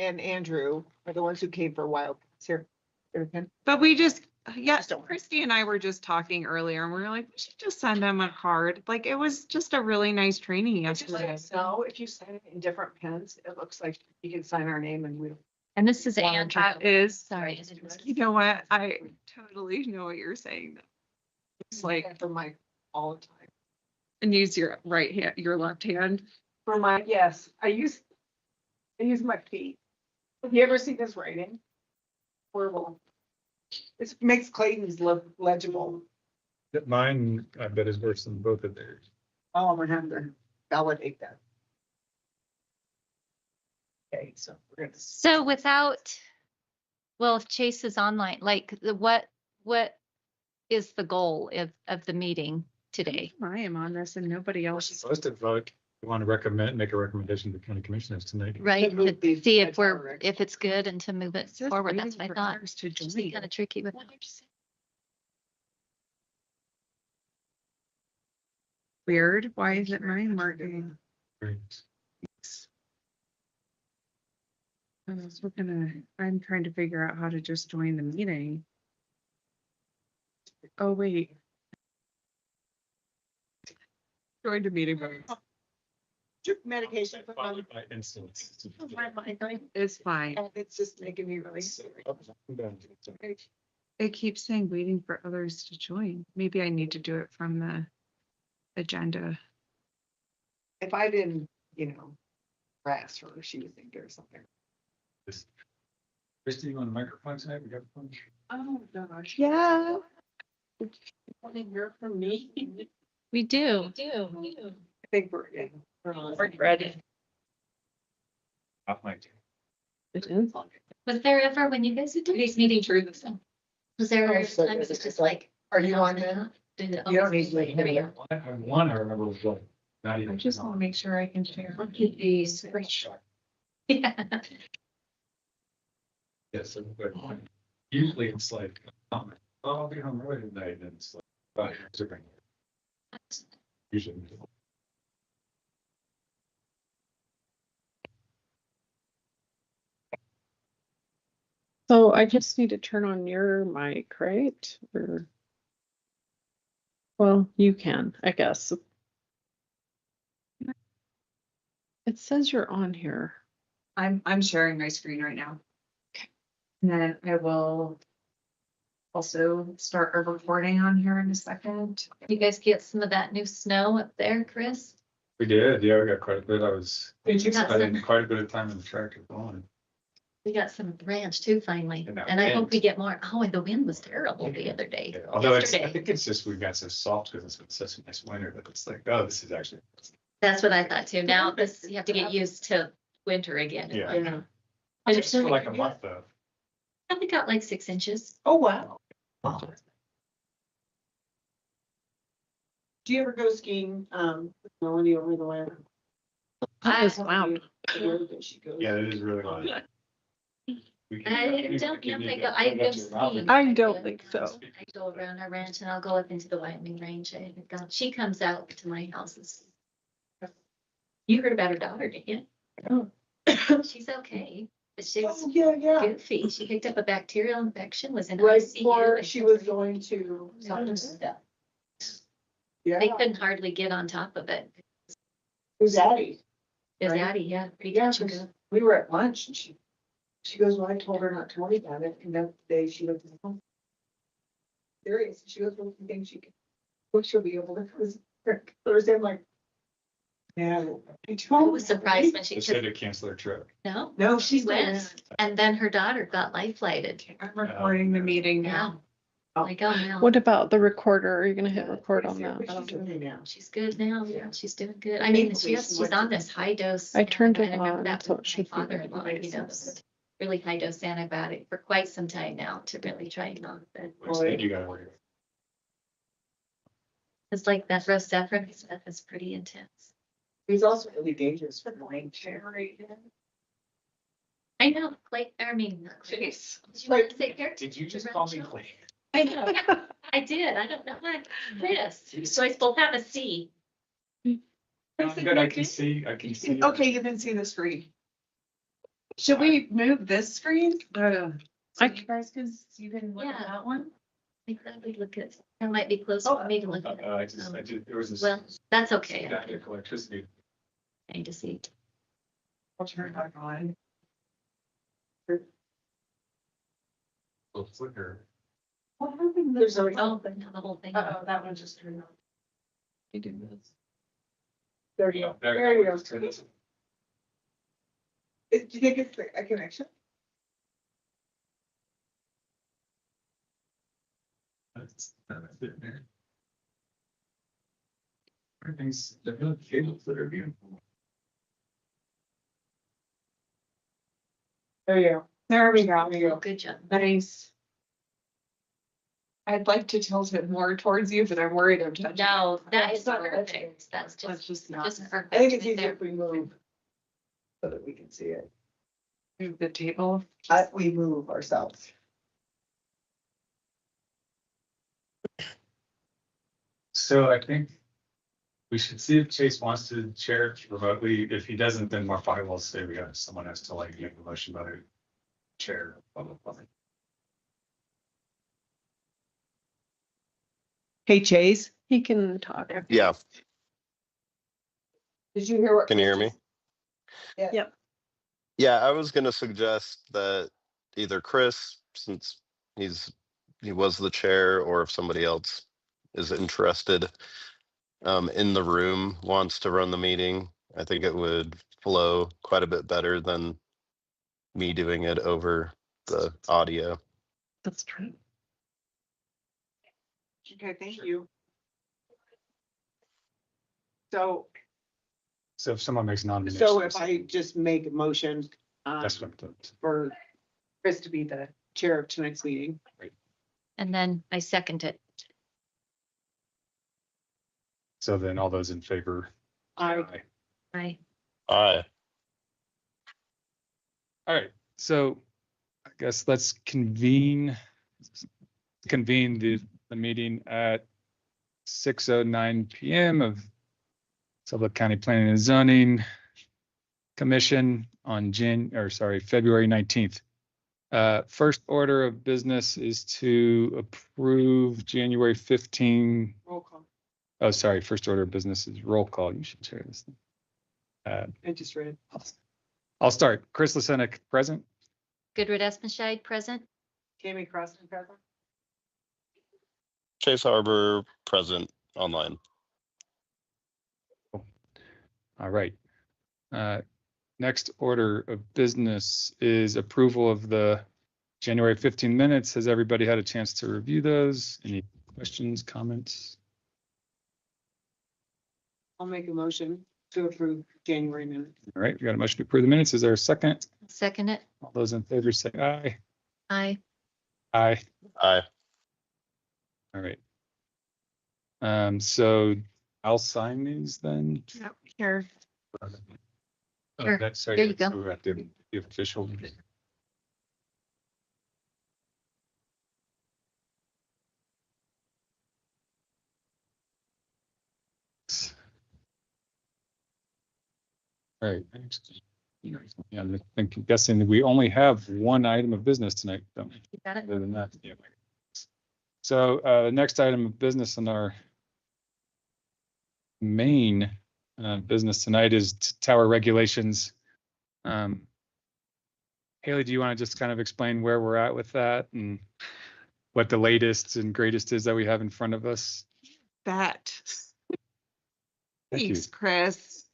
and Andrew are the ones who came for a while. Here. But we just, yeah, Just don't- Christy and I were just talking earlier and we were like, we should just send them a card. Like, it was just a really nice training yesterday. No, if you sign it in different pens, it looks like you can sign our name and we. And this is Andrew. That is, Sorry. you know what? I totally know what you're saying. It's like, For my, all the time. and use your right hand, your left hand. For my, yes, I use my feet. Have you ever seen this writing? Horrible. It makes Clayton's look legible. Mine, I bet, is worse than both of theirs. Oh, I'm gonna have to validate that. Okay, so we're gonna. So without, well, if Chase is online, like what is the goal of the meeting today? I am on this and nobody else is. Supposed to vote. We want to make a recommendation to the county commissioners tonight. Right, move to these see if itinerary. if it's good and to move it It's just forward, waiting that's what I for thought. others to Just join. kind of tricky with. Weird. Why is it mine working? Great. I'm trying to figure out how to just join the meeting. Oh, wait. Join the meeting. Took medication. Put on- By instance. My mind, It's fine. and it's just making me really. It keeps saying waiting for others to join. Maybe I need to do it from the agenda. If I didn't, harass her, she would think there's something. Christy, you on the microphone tonight? We got one. Oh, gosh. Yeah. Want to hear from me? We do. I think we're in. We're ready. Off mic. It is. Was there ever, when you guys did these meetings, was there Oh, ever so times good. it's just like? Are you on there? Did it You don't always need to be wait. heavier? One I remember was like, not even. I just want to make sure I can share. These. Yeah. Yes, but usually it's like, oh, I'll be home early tonight, and it's like, oh, it's a ring. Usually. So I just need to turn on your mic, right? Or, well, you can, I guess. It says you're on here. I'm sharing my screen right now. Okay. And then I will also start a recording on here in a second. You guys get some of that new snow up there, Chris? We did, yeah, we got quite a bit. I was Did you got spending some? quite a bit of time in the tractor going. We got some ranch too finally, And that and I hope wind. we get more. Oh, and the wind was terrible the other day. Yeah, although I Yesterday. think it's just, we've got so soft because it's been such a nice winter that it's like, oh, this is actually. That's what I thought too. Now this, you have to get used to winter again. Yeah. Yeah. And Just for like a month though. Probably got like 6 inches. Oh, wow. Do you ever go skiing, with Melanie over the winter? That was loud. Yeah, it is really loud. We can- I we don't can know if get I go- that- I that's go your mouth. skiing. I don't think so. I go around our ranch and I'll go up into the Wyoming range. I haven't gone. She comes out to my houses. You heard about her daughter, didn't you? Oh. She's okay, but she was Oh, yeah, yeah. goofy. She picked up a bacterial infection, was in Right ICU. before and she was going to. stuff. Yeah. They couldn't hardly get on top of it. Who's Addie? Is Right. Addie, yeah, pretty Yeah, touch and 'cause go. we were at lunch and she goes, well, I told her not to worry about it. And that day she was serious. She goes, well, you think she can, well, she'll be able to, because Thursday, I'm like, yeah. I was surprised when she They took, said to cancel their trip. no, No, she she's went. And then her daughter got life flighted. I'm recording the meeting Yeah. now. Like, oh no. What about the recorder? Are you gonna hit record on that? She's okay now. She's good now. Yeah, she's doing good. I mean, she's on this high dose. I turned it remember on, that so with it should be my father-in-law, you know, really high dose antibiotic for quite some time now to really try not that. Which then you gotta worry. It's like that rocephalin stuff is pretty intense. He's also really dangerous for brain cherry. I know, Clay, I mean, not Clay. Jeez. Did you want to say Eric? Did you just call me Clay? I know, I did. I don't know why. Chris, so I still have a C. Good, I can see, Okay, you can see the screen. Should we move this screen? So I you guys can look at Yeah. that one? I thought we look at, that might be close for me to look at. I did, there was this. Well, that's okay. Static electricity. I need to see. I'll turn it back on. Little flicker. What happened? There's a- Oh, but not the whole thing. Uh-oh, that one just turned on. You do this. There you go. There There you go. Turn this- Do you think it's a connection? That's it there. Everything's, they're not cables that are beautiful. There you go. There we go. There you Oh, go. good job. Nice. I'd like to tilt it more towards you, but I'm worried I'm touching. No, that is not- perfect. That's Let's just not perfect. I think it's right easier there. if we move so that we can see it. move the table. We move ourselves. So I think we should see if Chase wants to chair remotely. If he doesn't, then more probably will say we got someone has to like make a motion about it. Chair. Blah, blah, blah. Hey, Chase, He can talk. Yeah, did you hear what? can you hear me? Yeah. Yep. Yeah, I was gonna suggest that either Chris, since he was the chair, or if somebody else is interested in the room, wants to run the meeting, I think it would flow quite a bit better than me doing it over the audio. That's true. Okay, thank you. So, So if someone makes nominations. so if I just make a motion, That's what I'm doing. for Chris to be the chair of tonight's meeting. And then I second it. So then all those in favor. I, I, Aye. All right, so I guess let's convene the meeting at 6:09 PM of Sublette County Planning and Zoning Commission on February 19th. First order of business is to approve January 15. roll call. Oh, sorry, first order of business is roll call. You should share this thing. I just read. I'll start. Chris Lisenik, present. Goodrich Espenscheid, present. Jamie Crossan, present. Chase Harbor present online. All right. Next order of business is approval of the January 15 minutes. Has everybody had a chance to review those? Any questions, comments? I'll make a motion to approve January minutes. All right, we got a motion to approve the minutes. Is there a second? Second it. All those in favor say aye. I, Aye. Aye. All right. So I'll sign these then. Yep, here. Oh, Sure. that's There you go. so we're at the official. All right. Yeah, I'm guessing that we only have one item of business tonight, don't we? you got it? Other than that, yeah. So the next item of business on our main business tonight is tower regulations. Haley, do you want to just kind of explain where we're at with that and what the latest and greatest is that we have in front of us? That. Thank you. Thanks, Chris.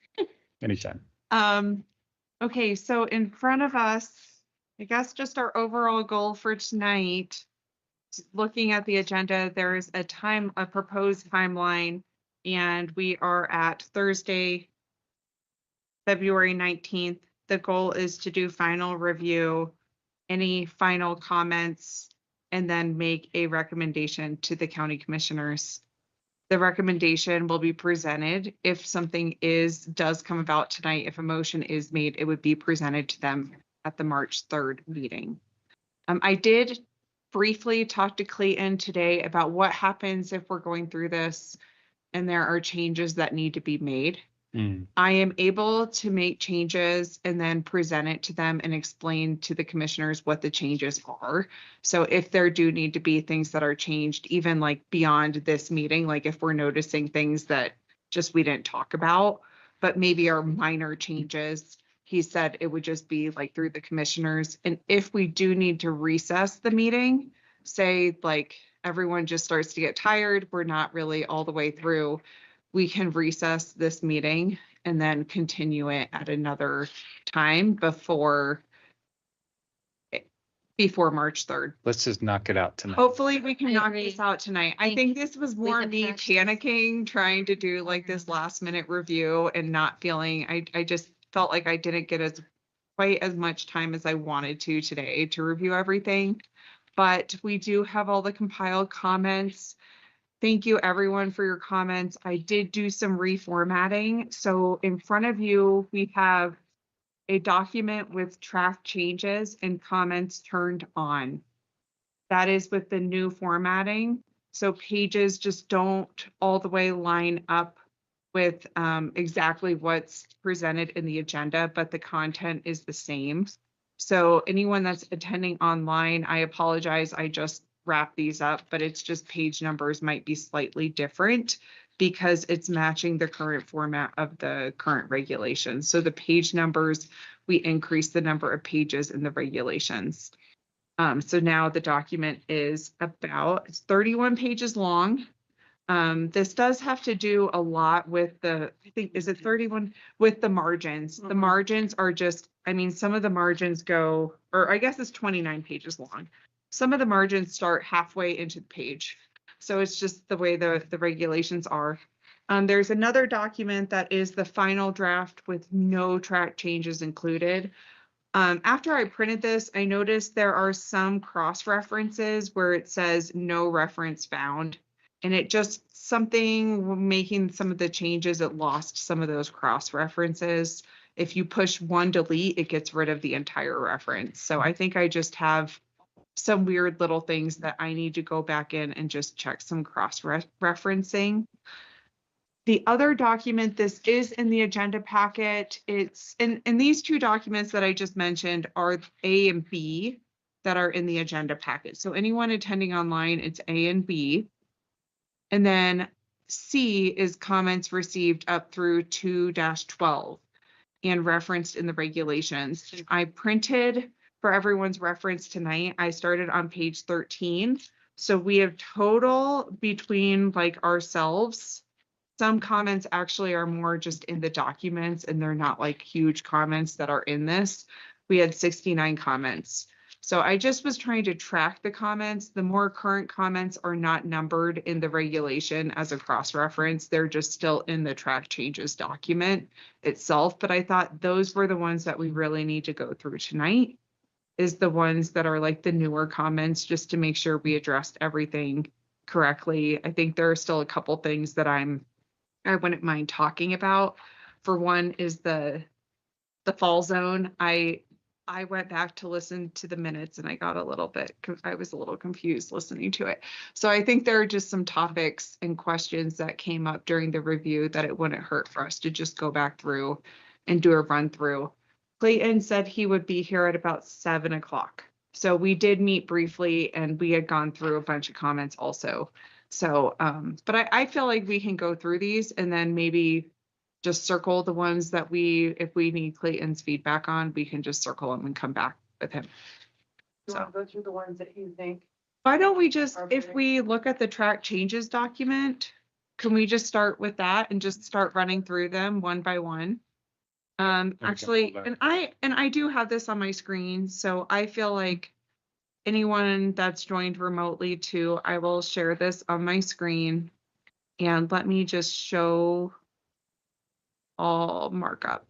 Anytime. Okay, so in front of us, I guess just our overall goal for tonight, looking at the agenda, there is a proposed timeline, and we are at Thursday, February 19th. The goal is to do final review, any final comments, and then make a recommendation to the county commissioners. The recommendation will be presented. If something does come about tonight, if a motion is made, it would be presented to them at the March 3rd meeting. I did briefly talk to Clayton today about what happens if we're going through this and there are changes that need to be made. Mm, I am able to make changes and then present it to them and explain to the commissioners what the changes are. So if there do need to be things that are changed, even like beyond this meeting, like if we're noticing things that just we didn't talk about, but maybe are minor changes, he said it would just be like through the commissioners. And if we do need to recess the meeting, say like everyone just starts to get tired, we're not really all the way through, we can recess this meeting and then continue it at another time before March 3rd. let's just knock it out tonight. Hopefully we can I knock agree. this out tonight. I Thank think this was more the me precious. panicking, trying to do like this last minute review and not feeling, I just felt like I didn't get quite as much time as I wanted to today to review everything. But we do have all the compiled comments. Thank you everyone for your comments. I did do some reformatting. So in front of you, we have a document with track changes and comments turned on. That is with the new formatting. So pages just don't all the way line up with exactly what's presented in the agenda, but the content is the same. So anyone that's attending online, I apologize. I just wrapped these up, but it's just page numbers might be slightly different because it's matching the current format of the current regulations. So the page numbers, we increase the number of pages in the regulations. So now the document is it's 31 pages long. This does have to do a lot with I think, is it 31 with the margins? The margins are just, I mean, some of the margins go, or I guess it's 29 pages long. Some of the margins start halfway into the page. So it's just the way the regulations are. There's another document that is the final draft with no track changes included. After I printed this, I noticed there are some cross references where it says no reference found. And it just something making some of the changes, it lost some of those cross references. If you push one delete, it gets rid of the entire reference. So I think I just have some weird little things that I need to go back in and just check some cross referencing. The other document, this is in the agenda packet. It's in these two documents that I just mentioned are A and B that are in the agenda packet. So anyone attending online, it's A and B. And then C is comments received up through 2-12 and referenced in the regulations. I printed for everyone's reference tonight. I started on page 13. So we have total between like ourselves. Some comments actually are more just in the documents and they're not like huge comments that are in this. We had 69 comments. So I just was trying to track the comments. The more current comments are not numbered in the regulation as a cross-reference. They're just still in the track changes document itself. But I thought those were the ones that we really need to go through tonight, is the ones that are like the newer comments, just to make sure we addressed everything correctly. I think there are still a couple things that I wouldn't mind talking about. For one is the fall zone. I went back to listen to the minutes and I got I was a little confused listening to it. So I think there are just some topics and questions that came up during the review that it wouldn't hurt for us to just go back through and do a run through. Clayton said he would be here at about 7 o'clock. So we did meet briefly and we had gone through a bunch of comments also. So, but I feel like we can go through these and then maybe just circle the ones that if we need Clayton's feedback on, we can just circle them and come back with him. You want to go through the ones that you think? Why don't we just, if we look at the track changes document, can we just start with that and just start running through them one by one? Actually, and I do have this on my screen, so I feel like anyone that's joined remotely too, I will share this on my screen and let me just show all markup.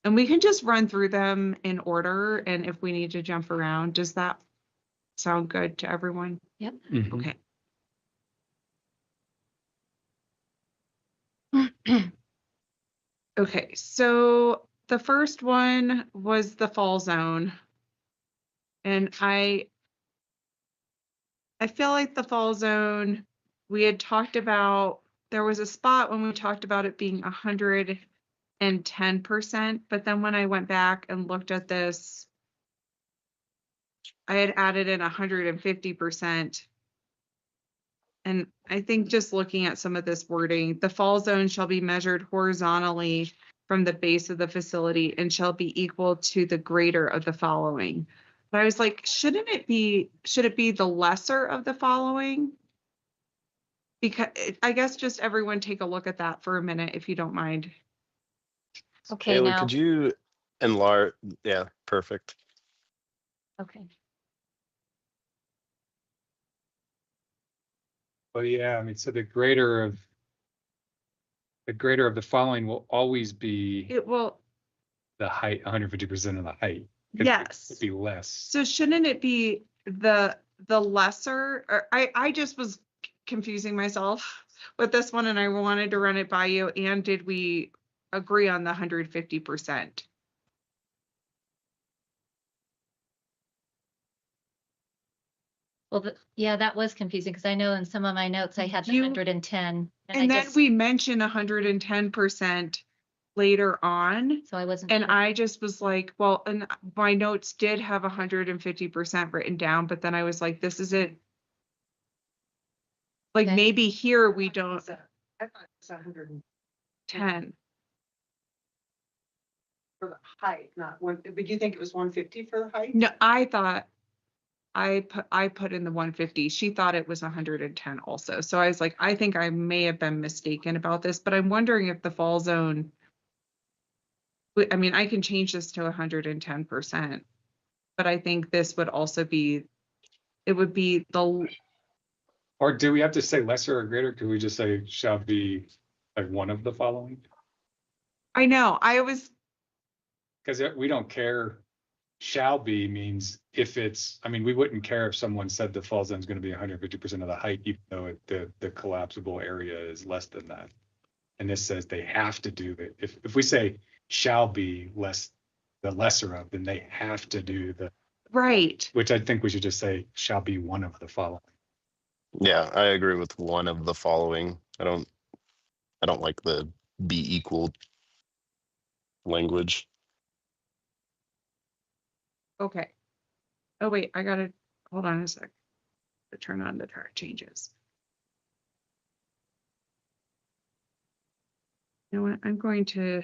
And we can just run through them in order. And if we need to jump around, does that sound good to everyone? Yep. Mhm. Okay. Okay, so the first one was the fall zone. And I feel like the fall zone, we had talked about there was a spot when we talked about it being 110%, but then when I went back and looked at this, I had added in 150%. And I think just looking at some of this wording, the fall zone shall be measured horizontally from the base of the facility and shall be equal to the greater of the following. But I was like, should it be the lesser of the following? Because I guess just everyone take a look at that for a minute, if you don't mind. Okay, Haley, now, could you enlarge? Yeah, perfect. okay. Well, yeah, I mean, so the greater of the following will always be It will, the height, 150% of the height. It'd yes. be less. So shouldn't it be the lesser, or I just was confusing myself with this one and I wanted to run it by you. And did we agree on the 150%? Well, yeah, that was confusing because I know in some of my notes I had the You- 110. And I then just, we mentioned 110% later on. so I wasn't. And sure. I just was like, well, and my notes did have 150% written down, but then I was like, this isn't. Like Okay. maybe here we don't, I thought it's 110 10. for the height, not one, but you think it was 150 for the height? No, I thought I put in the 150. She thought it was 110 also. So I was like, I think I may have been mistaken about this, but I'm wondering if the fall zone. I mean, I can change this to 110%, but I think this would also be, it would be the, Or do we have to say lesser or greater? Could we just say shall be like one of the following? I know, I was, Because we don't care. Shall be means if it's, I mean, we wouldn't care if someone said the fall zone is going to be 150% of the height, even though the collapsible area is less than that. And this says they have to do it. If we say shall be less, the lesser of, then they have to do the, right. which I think we should just say shall be one of the following. Yeah, I agree with one of the following. I don't like the be equal language. Okay. Oh, wait, I gotta, hold on a sec. To turn on the chart changes. You know what, I'm going to.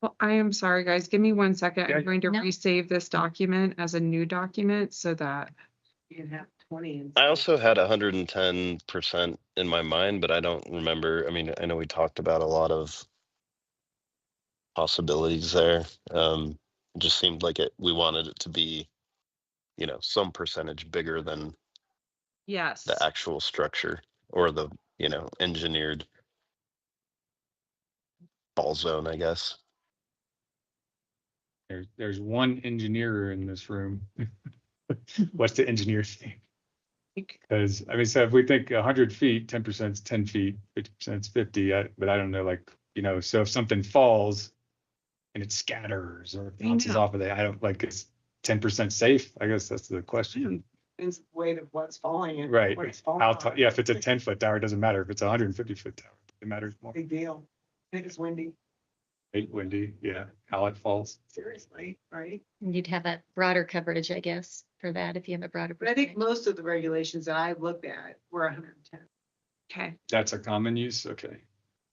Well, I am sorry, guys. Give me 1 second. Yeah. I'm going to No. resave this document as a new document so that. You can have 20 and. I also had 110% in my mind, but I don't remember. I mean, I know we talked about a lot of possibilities there. It just seemed like we wanted it to be, some percentage bigger than Yes. the actual structure or the, engineered ball zone, I guess. There's one engineer in this room. What's the engineer's name? Because I mean, so if we think 100 feet, 10% is 10 feet, 50% is 50. But I don't know, like, so if something falls and it scatters or bounces know. off of it, I don't like, it's 10% safe. I guess that's the question. Depends the weight of what's falling and Right. what it's falling How on. tall? Yeah, if it's a 10-foot tower, it doesn't matter. If it's a 150-foot tower, it matters more. Big deal. I think it's windy, Right, windy, yeah, how it falls. seriously, right? You'd have a broader coverage, I guess, for that if you have a broader. But I think percentage. most of the regulations that I looked at were 110. Okay. That's a common use, okay.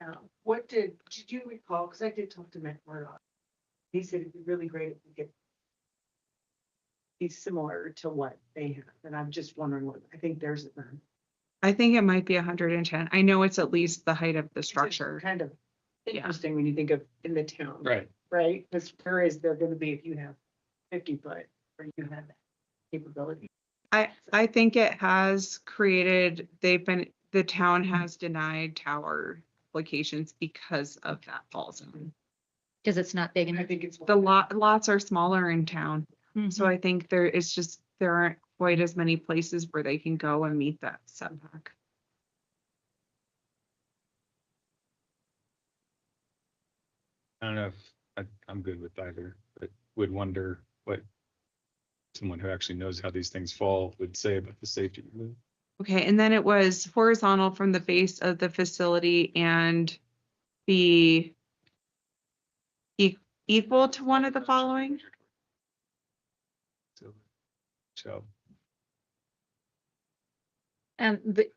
Now, what did you recall? Because I did talk to Matt Murdoch. He said it'd be really great if we could be similar to what they have. And I'm just wondering what, I think there's none. I think it might be 110. I know it's at least the height of the It's just structure. kind of interesting when you think of in the town. Right. Right? Because where is there going to be if you have 50 foot or you have that capability? I think it has created, the town has denied tower locations because of that fall zone. Because it's not big And I enough. think it's. The lots are smaller in town. So I think there aren't quite as many places where they can go and meet that setback. I don't know if I'm good with either, but would wonder what someone who actually knows how these things fall would say about the safety of it. Okay, and then it was horizontal from the base of the facility and be equal to one of the following? So, But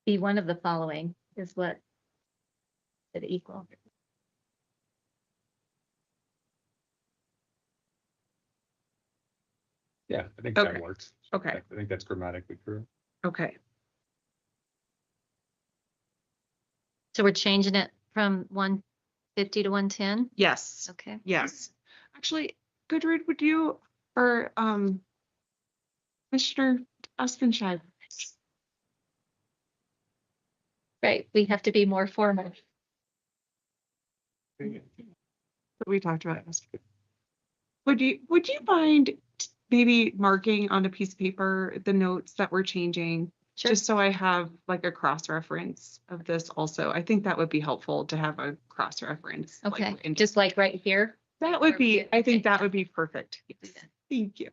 be one of the following is what it equal. yeah, I think Okay. that works. Okay, I think that's grammatically correct. okay. So we're changing it from 150 to 110? Yes, Okay. yes. Actually, Gudrun, would you, or Commissioner Uspenshine? Right, we have to be more formal. We talked about this. Would you mind maybe marking on a piece of paper the notes that we're changing? Sure. Just so I have like a cross-reference of this also. I think that would be helpful to have a cross-reference. like, Okay, in- just like right here. That would be, I think Okay. that would be perfect. Yes. Okay. Thank you.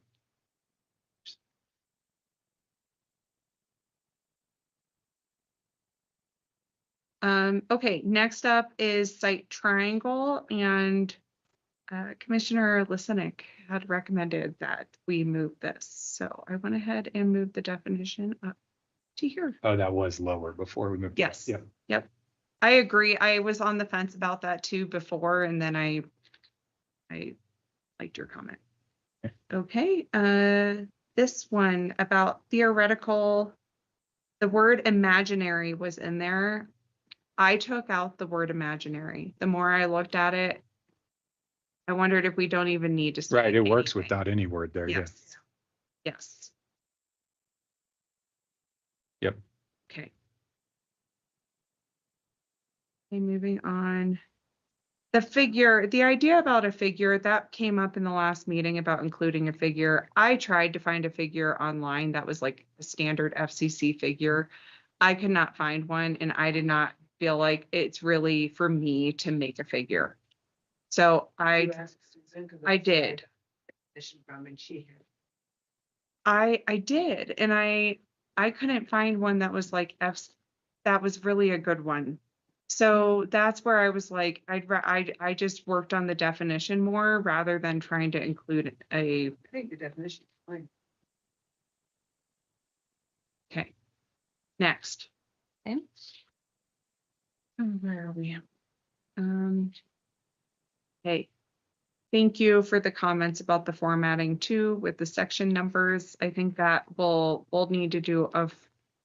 Okay, next up is site triangle, and Commissioner Lisenik had recommended that we move this. So I went ahead and moved the definition up to here. Oh, that was lower before we moved. Yes. Yeah. Yep. I agree. I was on the fence about that too before, and then I liked your comment. Okay, this one about theoretical, the word imaginary was in there. I took out the word imaginary. The more I looked at it, I wondered if we don't even need to. say Right, it works anything. without any word there, yeah. Yes. Yes. Yep. Okay. Okay, moving on. The figure, the idea about a figure that came up in the last meeting about including a figure. I tried to find a figure online that was like a standard FCC figure. I could not find one, and I did not feel like it's really for me to make a figure. So You asked Susan, 'cause I that's where did. got the definition from, and she had. I did, and I couldn't find one that was like that was really a good one. So that's where I was like, I just worked on the definition more rather than trying to include a. I think the definition is fine. Okay. Next. Okay. Where are we? Okay. Thank you for the comments about the formatting too with the section numbers. I think that we'll need to do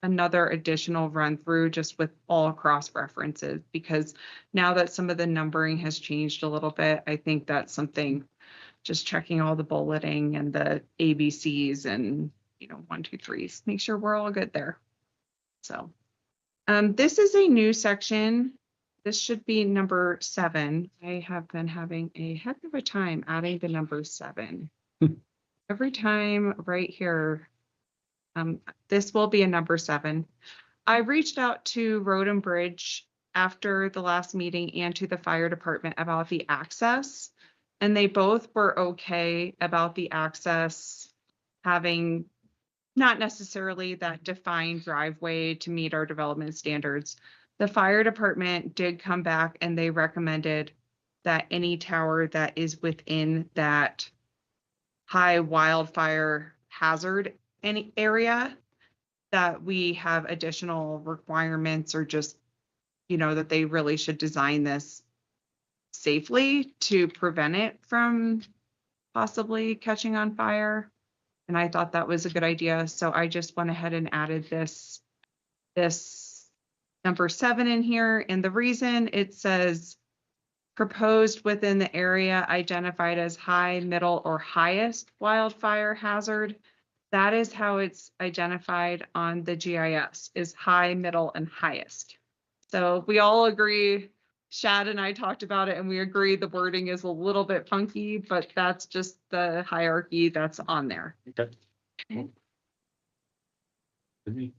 another additional run through just with all cross references, because now that some of the numbering has changed a little bit, I think that's something, just checking all the bulleting and the ABCs and, 1, 2, 3s, make sure we're all good there. So this is a new section. This should be number 7. I have been having a heck of a time adding the number 7. Every time right here, this will be a number 7. I reached out to Road and Bridge after the last meeting and to the fire department about the access, and they both were okay about the access having not necessarily that defined driveway to meet our development standards. The fire department did come back and they recommended that any tower that is within that high wildfire hazard any area, that we have additional requirements, or just, that they really should design this safely to prevent it from possibly catching on fire. And I thought that was a good idea. So I just went ahead and added this number 7 in here. And the reason it says proposed within the area identified as high, middle, or highest wildfire hazard, that is how it's identified on the GIS, is high, middle, and highest. So we all agree, Shad and I talked about it, and we agree the wording is a little bit funky, but that's just the hierarchy that's on there. Okay. Okay. Good me.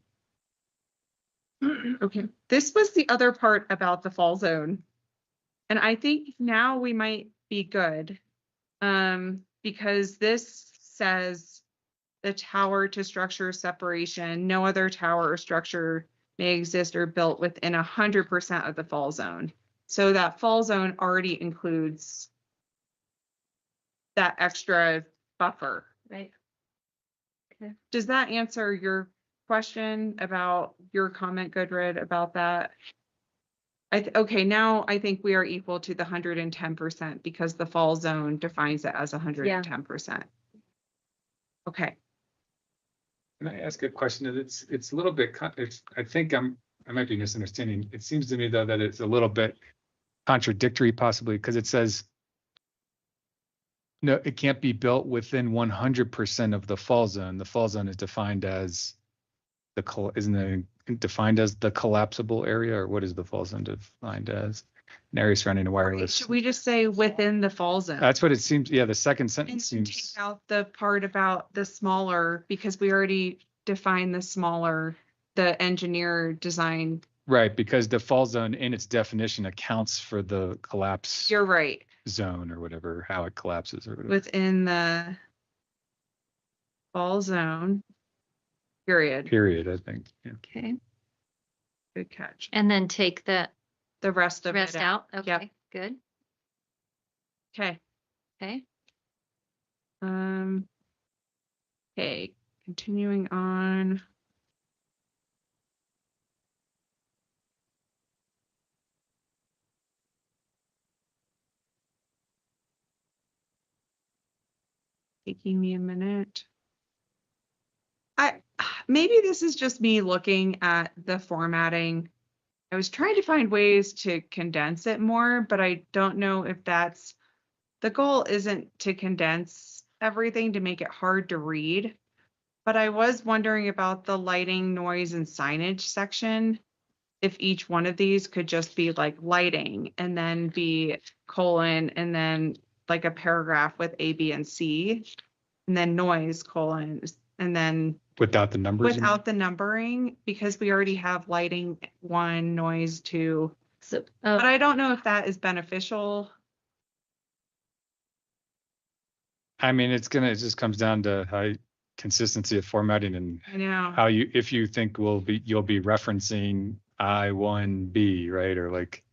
Okay, this was the other part about the fall zone. And I think now we might be good. Because this says the tower to structure separation, no other tower or structure may exist or built within 100% of the fall zone. So that fall zone already includes that extra buffer. Right. Does that answer your question about your comment, Goodrid, about that? Okay, now I think we are equal to the 110% because the fall zone defines it as 110%. Okay. Can I ask a question? It's a little bit, I think I might be misunderstanding. It seems to me though that it's a little bit contradictory possibly because it says no, it can't be built within 100% of the fall zone. The fall zone is defined as isn't it defined as the collapsible area, or what is the fall zone defined as? An area surrounding a wireless. Should we just say within the fall zone? That's what it seems. Yeah, the second And sentence then seems. take out the part about the smaller, because we already defined the smaller, the engineer design. Right, because the fall zone in its definition accounts for the collapse You're right. zone or whatever, how it collapses or whatever. Within the fall zone, period. Period, I think. Yeah. Okay. Good catch. And then take the The rest of rest it out. Yep. Okay, good. Okay. Okay. Okay, continuing on. Taking me a minute. Maybe this is just me looking at the formatting. I was trying to find ways to condense it more, but I don't know if that's, the goal isn't to condense everything to make it hard to read. But I was wondering about the lighting, noise, and signage section. If each one of these could just be like lighting and then be colon and then like a paragraph with A, B, and C, and then noise colon, and then Without the numbers? without the numbering, because we already have lighting 1, noise 2. So, But I don't know if that is beneficial. I mean, it just comes down to how consistency of formatting and I know. how if you think you'll be referencing I1B, right? Or like,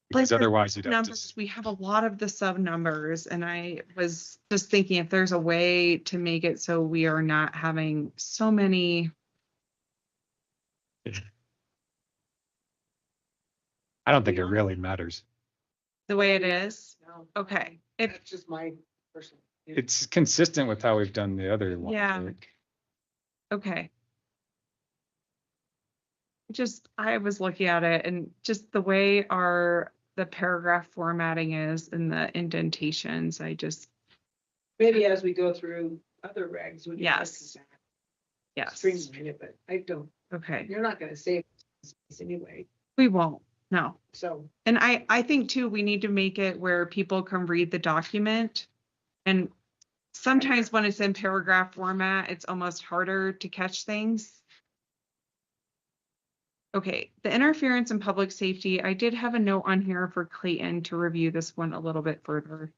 because Like the otherwise you'd have numbers, to. we have a lot of the sub numbers, and I was just thinking if there's a way to make it so we are not having so many. I don't think it really matters. The way it is. No, Okay. If that's just my personal. It's consistent with how we've done the other ones. Yeah. right? okay. I was looking at it and just the way the paragraph formatting is and the indentations, Maybe as we go through other regs, we can. Yes. Yes. Streamline it, but I don't, Okay. you're not gonna save space anyway, We won't. No. so. And I think too, we need to make it where people can read the document. And sometimes when it's in paragraph format, it's almost harder to catch things. Okay, the interference in public safety, I did have a note on here for Clayton to review this one a little bit further.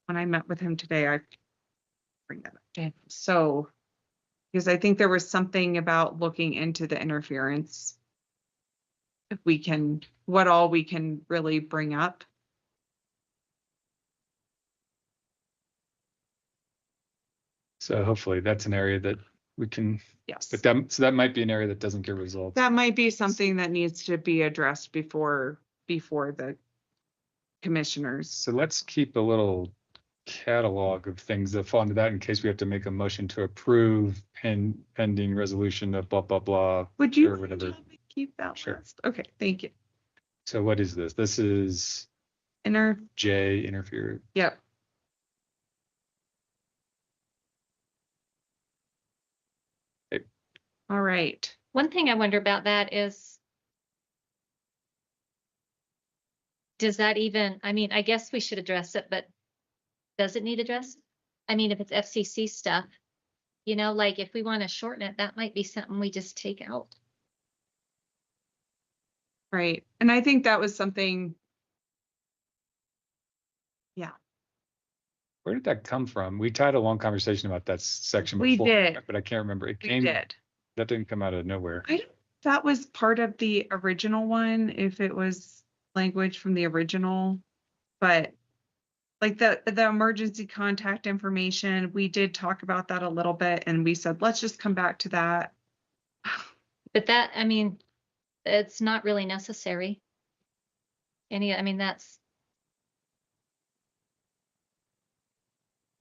When I met with him today, I bring that up to him. So, because I think there was something about looking into the interference. If we can, what all we can really bring up. So hopefully that's an area that we can, Yes. but that might be an area that doesn't get resolved. That might be something that needs to be addressed before the commissioners. So let's keep a little catalog of things that fall into that in case we have to make a motion to approve and pending resolution of blah, blah, blah. Would you or whatever. keep that Sure. list? Okay, thank you. So what is this? This is J interfere. Yep. Okay. All right. one thing I wonder about that is, does that even, I mean, I guess we should address it, but does it need addressed? I mean, if it's FCC stuff, like if we want to shorten it, that might be something we just take out. Right. And I think that was something. Yeah. Where did that come from? We had a long conversation about that section We before, did. but I can't remember. It We came, did. that didn't come out of nowhere. That was part of the original one, if it was language from the original. But like the emergency contact information, we did talk about that a little bit and we said, let's just come back to that. But that, I mean, it's not really necessary. I mean, that's,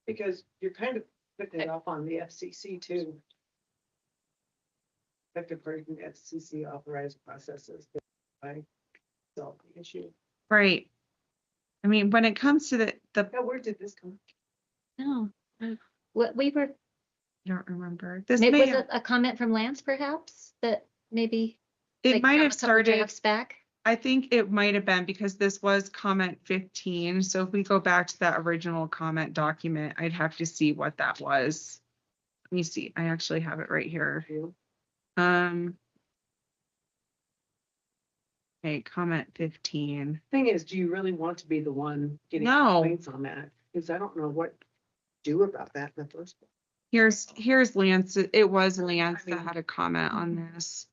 Because you're kind of putting it off on the FCC too. Effective version FCC authorized processes that I solve the issue. Right. I mean, when it comes to the Now, where did this come? no. What we were, I don't remember. This maybe may was have, it a comment from Lance perhaps that maybe? it like, might from a have couple started, drafts back? I think it might have been because this was comment 15. So if we go back to that original comment document, I'd have to see what that was. Let me see. I actually have it right here. Okay, comment 15. Thing is, do you really want to be the one getting No. complaints on that? Because I don't know what to do about that in the first place. Here's Lance. It was Lance I mean- that had a comment on this.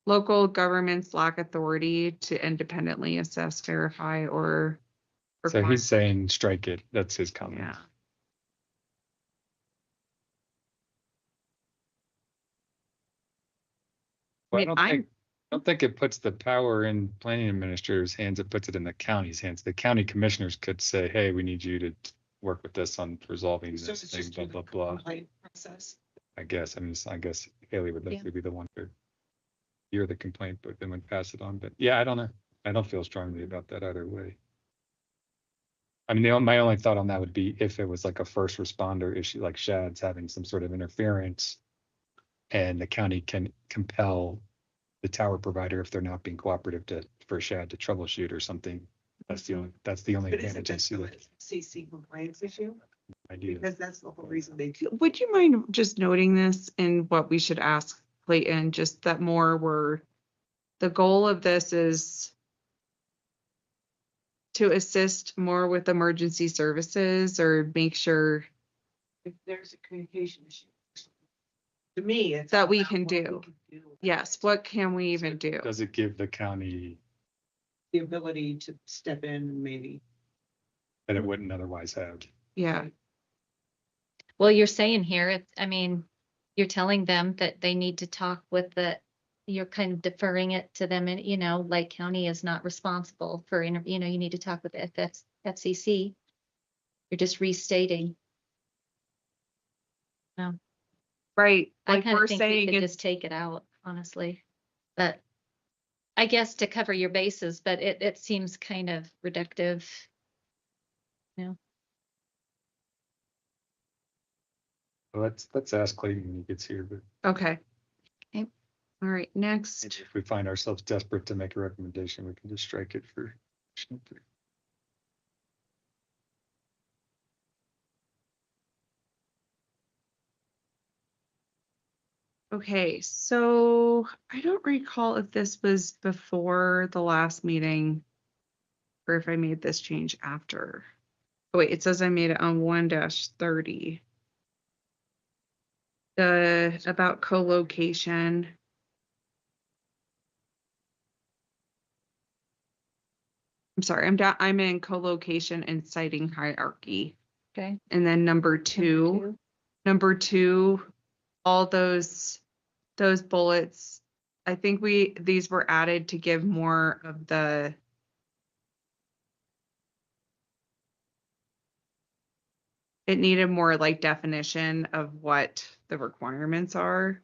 Local governments lack authority to independently assess, verify, or. So require- he's saying strike it. That's his comment. Yeah. Well, I mean, I don't think it puts the power in planning administrator's hands. It puts it in the county's hands. The county commissioners could say, hey, we need you to work with us on resolving So this it's thing, just blah, through blah, the blah. complaint process. I guess, I guess Haley would Yeah. likely be the one to hear the complaint, but then would pass it on. But yeah, I don't know. I don't feel strongly about that either way. I mean, my only thought on that would be if it was like a first responder issue, like Shad's having some sort of interference, and the county can compel the tower provider, if they're not being cooperative, for Shad to troubleshoot or something. That's the only But isn't advantage I that see still with a CC compliance issue? idea. Because that's the whole reason they do. Would you mind just noting this and what we should ask Clayton, just that more were, the goal of this is to assist more with emergency services or make sure If there's a communication issue. To me, it's. That we about can what do. do. yes, what can we even do? Does it give the county The ability to step in and maybe. that it wouldn't otherwise have? Yeah, Well, you're saying here, I mean, you're telling them that they need to talk with you're kind of deferring it to them and, like county is not responsible for, you need to talk with the FCC. You're just restating. right. I Like kind we're of think we saying could it's, just take it out, honestly. But I guess to cover your bases, but it seems kind of reductive. Well, let's ask Clayton when he gets here, but okay. Okay. All right, next. if we find ourselves desperate to make a recommendation, we can just strike it for. Okay, so I don't recall if this was before the last meeting or if I made this change after. Oh, wait, it says I made it on 1-30. About co-location. I'm sorry, I'm in co-location and siting hierarchy. Okay. And then number two, all those bullets, I think these were added to give more of the it needed more like definition of what the requirements are.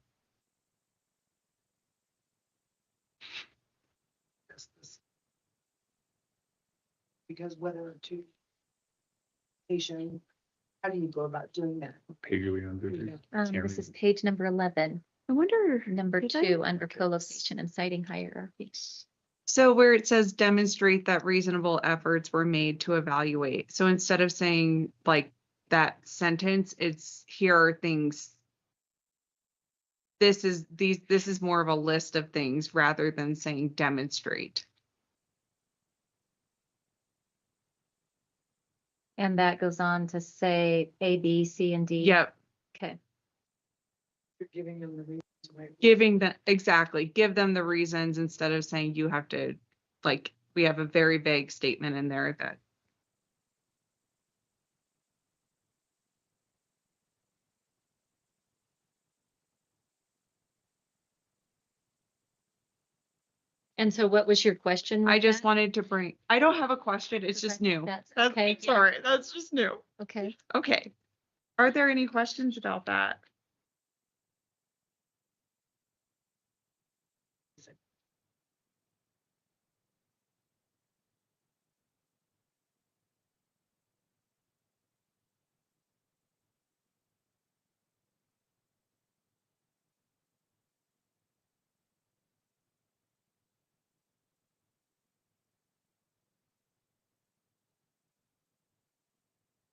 Because whether to. Patient, how do you go about doing that? Page are we on? This is page number 11, I wonder, number Did I- 2, under co-location and siting hierarchy. so where it says demonstrate that reasonable efforts were made to evaluate. So instead of saying like that sentence, it's here are things. This is more of a list of things rather than saying demonstrate. And that goes on to say A, B, C, and D. Yep, Okay. You're giving them the reasons why. giving the, exactly, give them the reasons instead of saying you have to, like, we have a very vague statement in there that. And so what was your question? I with just that? wanted to bring, I don't have a question, it's just Okay, new. that's That's, okay, yeah. sorry, that's just new. Okay. Okay. Are there any questions about that?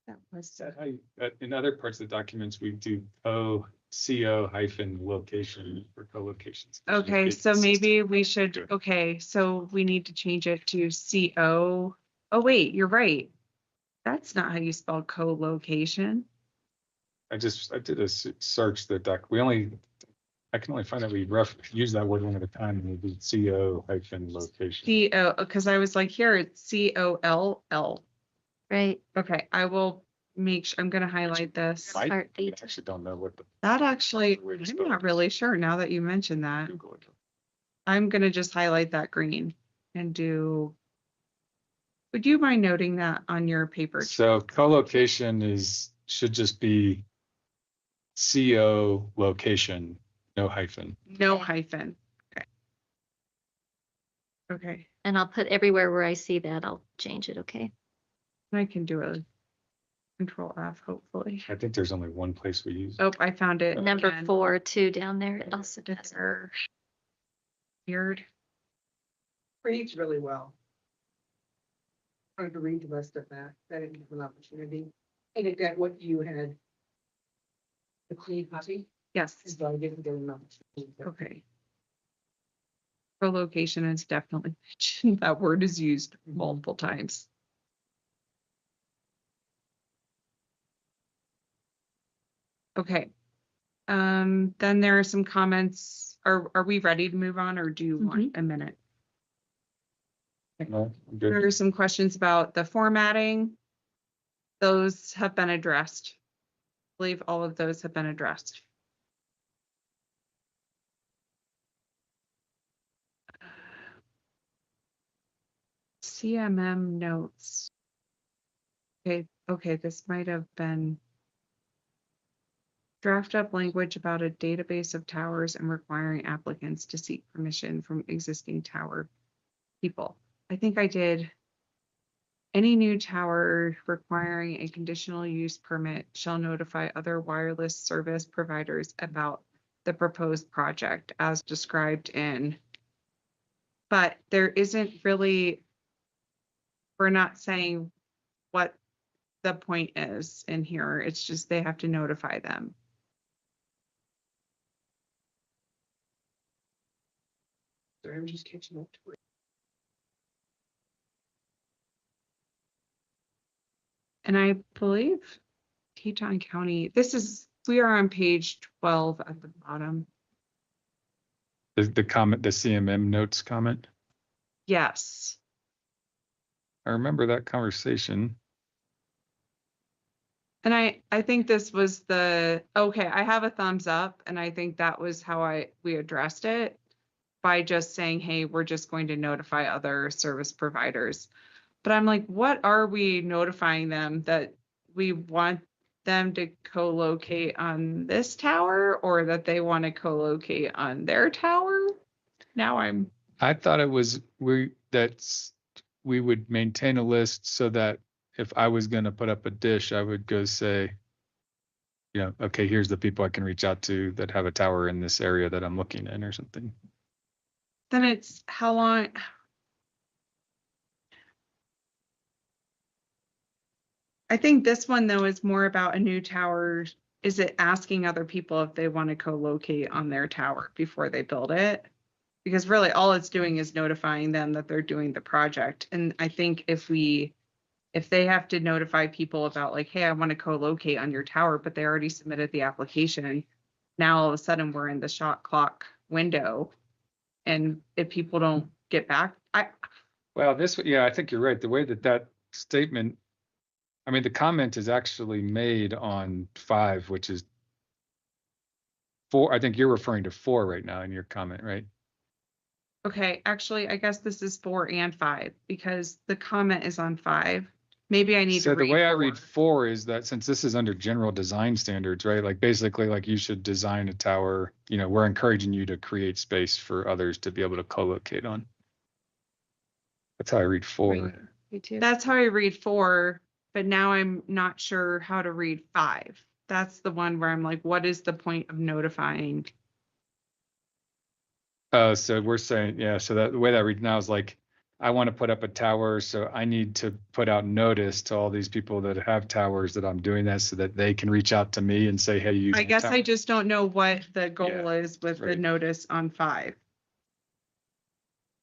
That was, Is that how you, in other parts of the documents, we do CO hyphen location for co-locations. Okay, so maybe we should, okay, so we need to change it to CO. Oh, wait, you're right. That's not how you spell co-location. I did a search that I can only find that we use that word one at a time, and we did CO hyphen location. CO, because I was like, here, it's COLL. right, Okay, I will make, I'm gonna highlight this. I part D. actually don't know what the That actually, Where to I'm spell not it. really sure now that you mentioned that. Google it. I'm gonna just highlight that green and do. Would you mind noting that on your paper? So co-location should just be CO location, no hyphen. No hyphen. Okay. Okay, And I'll put everywhere where I see that, I'll change it, okay? I can do a Control F, hopefully. I think there's only one place we use. Oh, I found it. Number again. 4 too down there, it also does. It's weird. Reads really well. Trying to read the rest of that. I didn't have an opportunity. And it got what you had. The clean copy, Yes, so I didn't get an opportunity. okay. Co-location is definitely, that word is used multiple times. Okay. Then there are some comments. Are we ready to move on or do you want a minute? No, I'm good. There are some questions about the formatting. Those have been addressed. I believe all of those have been addressed. CMM notes. Okay, this might have been draft up language about a database of towers and requiring applicants to seek permission from existing tower people. I think I did. Any new tower requiring a conditional use permit shall notify other wireless service providers about the proposed project as described in. But there isn't really, we're not saying what the point is in here. It's just they have to notify them. Sorry, I'm just catching up to it. And I believe Teton County, we are on page 12 at the bottom. The comment, the CMM notes comment. Yes. I remember that conversation. And I think this was okay, I have a thumbs up and I think that was how we addressed it by just saying, hey, we're just going to notify other service providers. But I'm like, what are we notifying them, that we want them to co-locate on this tower or that they want to co-locate on their tower? Now I thought it was we would maintain a list so that if I was going to put up a dish, I would go say, okay, here's the people I can reach out to that have a tower in this area that I'm looking in or something. then it's how long? I think this one though is more about a new tower. Is it asking other people if they want to co-locate on their tower before they build it? Because really all it's doing is notifying them that they're doing the project. And I think if we if they have to notify people about like, hey, I want to co-locate on your tower, but they already submitted the application. Now all of a sudden we're in the shot clock window. And if people don't get back, Well, yeah, I think you're right. The way that statement, I mean, the comment is actually made on 5, which is 4. I think you're referring to 4 right now in your comment, right? okay, actually, I guess this is 4 and 5 because the comment is on 5. Maybe I need to So the read way I 4. read 4 is that since this is under general design standards, right? Like basically like you should design a tower, we're encouraging you to create space for others to be able to co-locate on. That's how I read 4. Right. Me too. That's how I read 4, but now I'm not sure how to read 5. That's the one where I'm like, what is the point of notifying? So we're saying, yeah, so that the way that I read now is like, I want to put up a tower, so I need to put out notice to all these people that have towers that I'm doing that so that they can reach out to me and say, hey, you. I guess I just don't know what the goal Yeah, is with the right. notice on 5.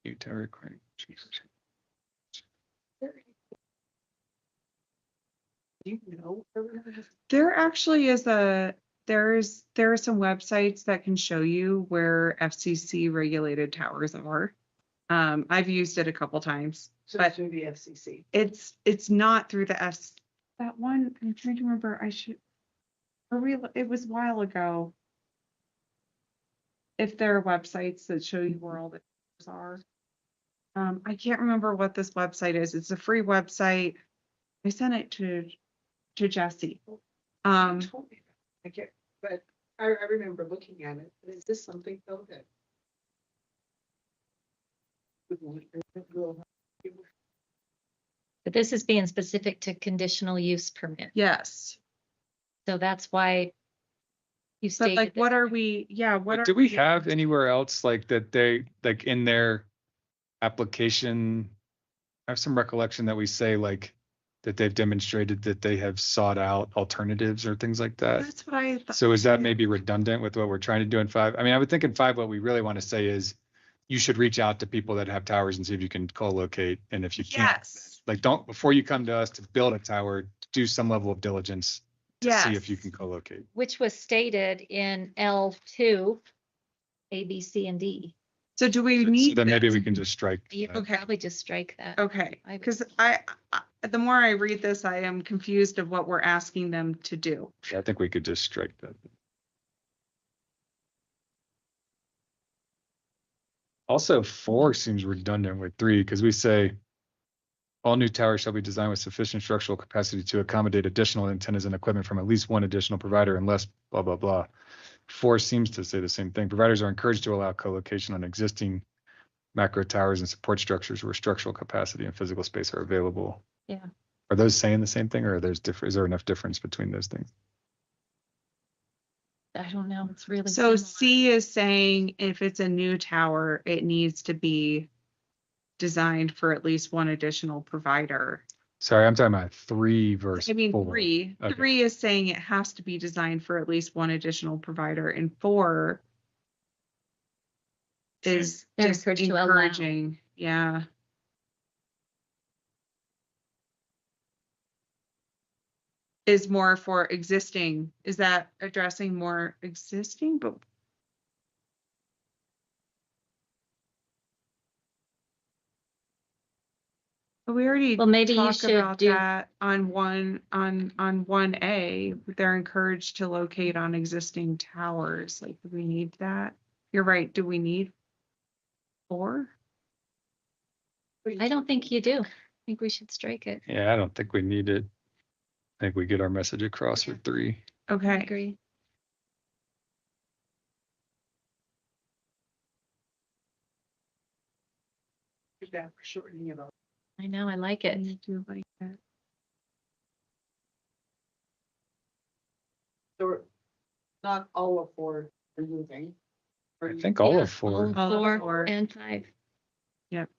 New tower recording. Do you know? There actually is there are some websites that can show you where FCC regulated towers are. I've used it a couple times, So but through the FCC. it's not through the that one. I'm trying to remember. It was a while ago. If there are websites that show you where all the towers are. I can't remember what this website is. It's a free website. I sent it to Jesse. You told me that. I get, but I remember looking at it. Is this something though that? But this is being specific to conditional use permit. Yes. So that's why you But stated. like, that- what are we? Yeah. But do we have anywhere else like that they, like in their application? I have some recollection that we say like that they've demonstrated that they have sought out alternatives or things like that. That's what I thought. So is that maybe redundant with what we're trying to do in 5? I mean, I would think in 5, what we really want to say is you should reach out to people that have towers and see if you can co-locate. And if you can't, Yes. like before you come to us to build a tower, do some level of diligence to see if you can co-locate. Which was stated in L2, A, B, C, and D. So do we So need? then maybe this? we can just strike. You that. could probably just strike that. Okay, I would- because I the more I read this, I am confused of what we're asking them to do. Yeah, I think we could just strike that. Also, 4 seems redundant with 3 because we say all new towers shall be designed with sufficient structural capacity to accommodate additional antennas and equipment from at least one additional provider unless blah, blah, blah. 4 seems to say the same thing. Providers are encouraged to allow co-location on existing macro towers and support structures where structural capacity and physical space are available. Yeah. Are those saying the same thing or is there enough difference between those things? I don't know. It's really. So similar. C is saying if it's a new tower, it needs to be designed for at least one additional provider. Sorry, I'm talking about 3 versus 4. I mean, 3. Okay. 3 is saying it has to be designed for at least one additional provider, and 4 is They're just encouraged to allow. encouraging. Yeah. Is more for existing. Is that addressing more existing? But we already Well, maybe you talked should about do- that on 1A. They're encouraged to locate on existing towers. Like, do we need that? You're right. Do we need 4? I don't think you do. I think we should strike it. Yeah, I don't think we need it. I think we get our message across with 3. I Okay. agree. That for shortening it up. I know, I like it. I do like that. So not all of 4 are moving. I think all Yeah, of 4. All of 4 4. and 5. Yep.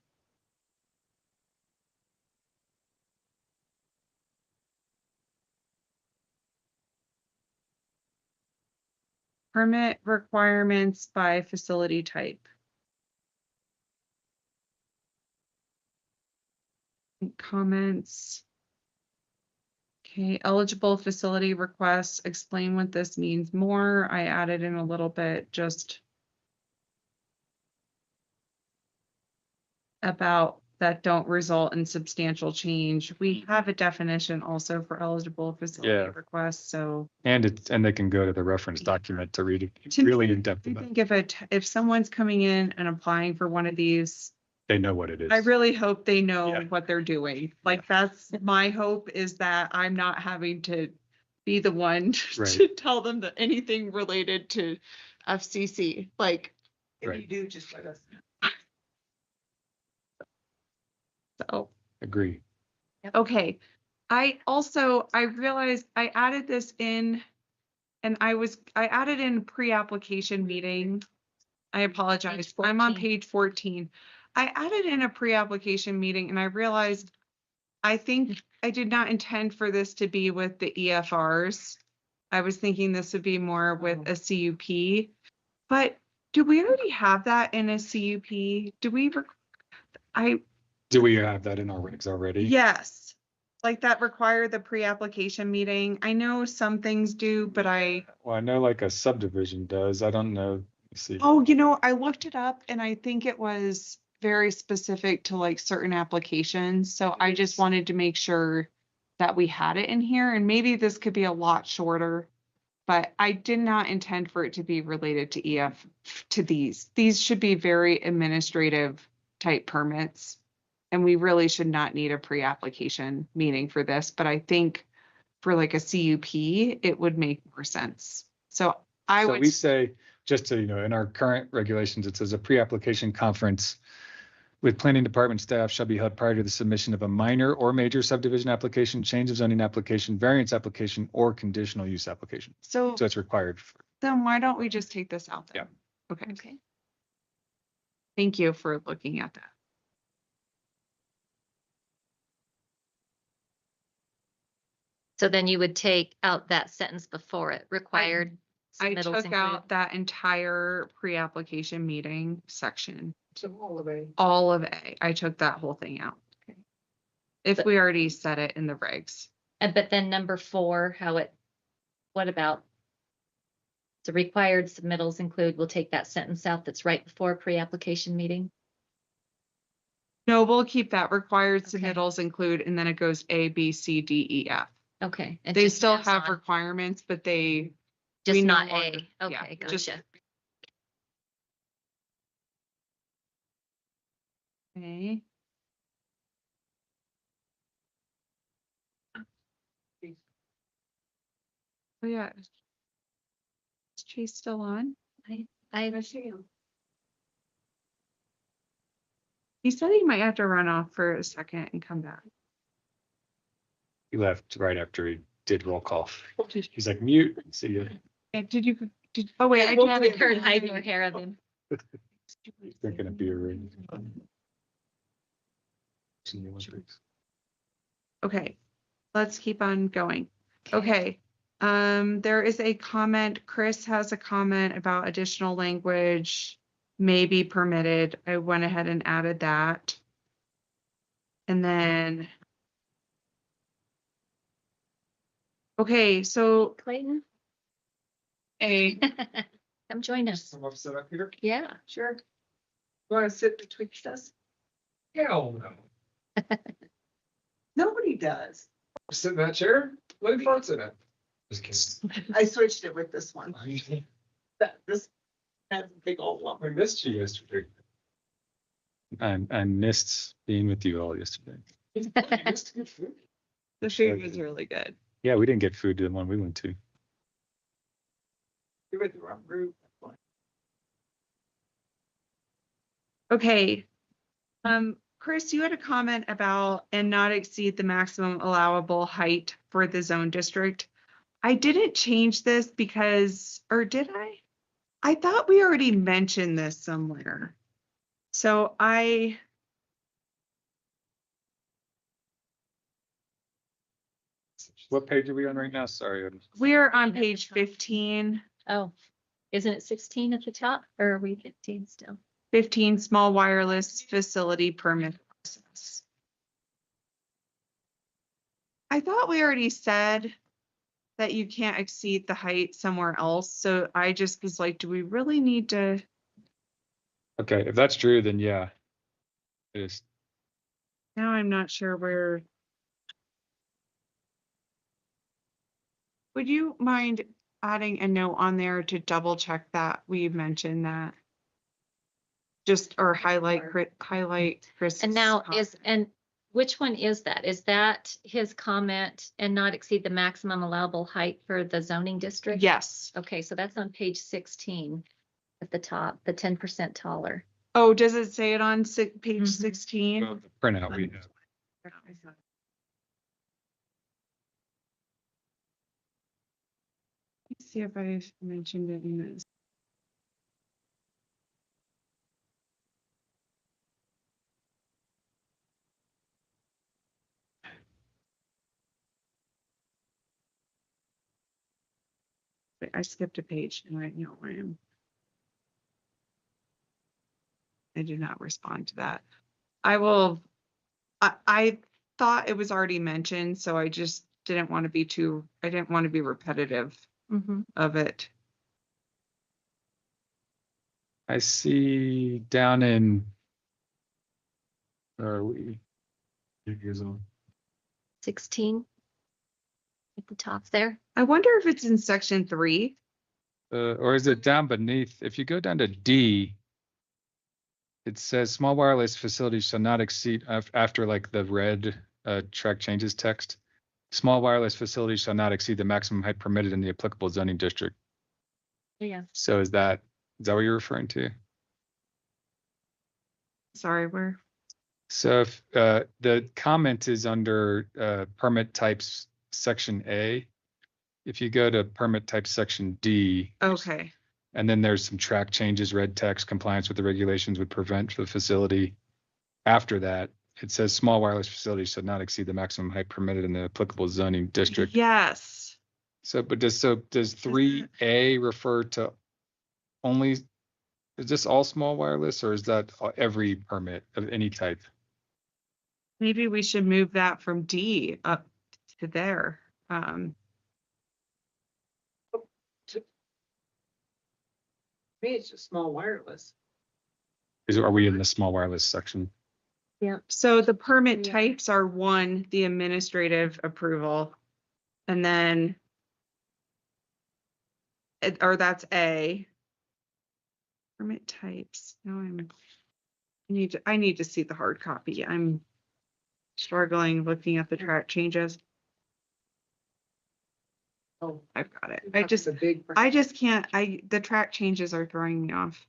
Permit requirements by facility type. Comments. Okay, eligible facility requests, explain what this means more. I added in a little bit just about that don't result in substantial change. We have a definition also for eligible facility Yeah. requests, so. And they can go to the reference document to read it To really me, in depth I about it. think if someone's coming in and applying for one of these, They know what it is. I really hope they know Yeah. what they're doing. Like, that's my hope, is that I'm not having to be the one to Right. tell them that anything related to FCC, like, If Right. you do, just let us know. so. Agree. Okay, I realized I added this in, and I added in pre-application meeting. I apologize, I'm on 14. page 14. I added in a pre-application meeting and I realized I think I did not intend for this to be with the EFRs. I was thinking this would be more with a CUP, but do we already have that in a CUP? Do we, Do we have that in our regs already? yes, like that require the pre-application meeting. I know some things do, but Well, I know like a subdivision does. I don't know. Let's see. oh, I looked it up and I think it was very specific to like certain applications. So I just wanted to make sure that we had it in here, and maybe this could be a lot shorter. But I did not intend for it to be related to to these. These should be very administrative type permits. And we really should not need a pre-application meeting for this, but I think for like a CUP, it would make more sense. So I So would. we say, just so you know, in our current regulations, it says a pre-application conference with planning department staff shall be held prior to the submission of a minor or major subdivision application, change of zoning application, variance application, or conditional use application. So So it's required. then why don't we just take this out then? Okay, Okay. thank you for looking at that. So then you would take out that sentence before it, required. I submittals took include. out that entire pre-application meeting section, So all of it. all of A. I took that whole thing out. Okay. If But- we already said it in the regs. But then number 4, what about? The required submittals include, we'll take that sentence out that's right before pre-application meeting. No, we'll keep that required Okay. submittals include, and then it goes A, B, C, D, E, F. Okay. it They just still moves have on. requirements, but we Just no not longer- A. yeah, Okay, just- gotcha. Okay. Oh, yeah. Is Chase still on? I, He said he might have to run off for a second and come back. He left right after he did roll call. He's like, mute. See you. And oh wait, I I did. heard hide nor hair of him. Drinking a beer. Okay, let's keep on going. Okay, there is a comment, Chris has a comment about additional language may be permitted. I went ahead and added that. And then. Okay, so Clayton, A, come join us. Some upset up here? Yeah, sure. Want to sit betwixt us? Hell no. Nobody does. Sit in that chair, let me farts in it. Just kidding. I switched it with this one. This has a big old lump. I missed you yesterday. I missed being with you all yesterday. You missed good food. the food was really good. Yeah, we didn't get food to the one we went to. You're with the wrong group. Okay. Chris, you had a comment about and not exceed the maximum allowable height for the zone district. I didn't change this because, or did I? I thought we already mentioned this somewhere. So What page are we on right now? Sorry. we are on page 15, Oh, isn't it 16 at the top or are we 15 still? 15 small wireless facility permit process. I thought we already said that you can't exceed the height somewhere else. So I just was like, do we really need to? Okay, if that's true, then yeah. It is. Now I'm not sure where. Would you mind adding a note on there to double check that we mentioned that? Just, or highlight Chris. And now and which one is that? Is that his comment and not exceed the maximum allowable height for the zoning district? Yes. Okay, so that's on page 16 at the top, the 10% taller. Oh, does it say it on page Mhm. 16? Well, the printout we have. Let's see if I mentioned it in this. Wait, I skipped a page and right now I did not respond to that. I thought it was already mentioned, so I just didn't want to be repetitive of it. I see down in, where are we? 16 at the top there. I wonder if it's in section 3. Or is it down beneath? If you go down to D, it says small wireless facilities shall not exceed after like the red track changes text. Small wireless facilities shall not exceed the maximum height permitted in the applicable zoning district. Yeah. So is that what you're referring to? Sorry, where? So if the comment is under permit types section A, if you go to permit type section D, Okay. and then there's some track changes, red text, compliance with the regulations would prevent the facility. After that, it says small wireless facilities should not exceed the maximum height permitted in the applicable zoning district. Yes. So does 3A refer to only, is this all small wireless or is that every permit of any type? Maybe we should move that from D up to there. Me, it's just small wireless. Are we in the small wireless section? Yeah. So the permit Yeah. types are 1, the administrative approval, and then or that's A. Permit types. Now I need to see the hard copy. I'm struggling looking at the track changes. Oh, I've got it. that's a big. I just can't, the track changes are throwing me off.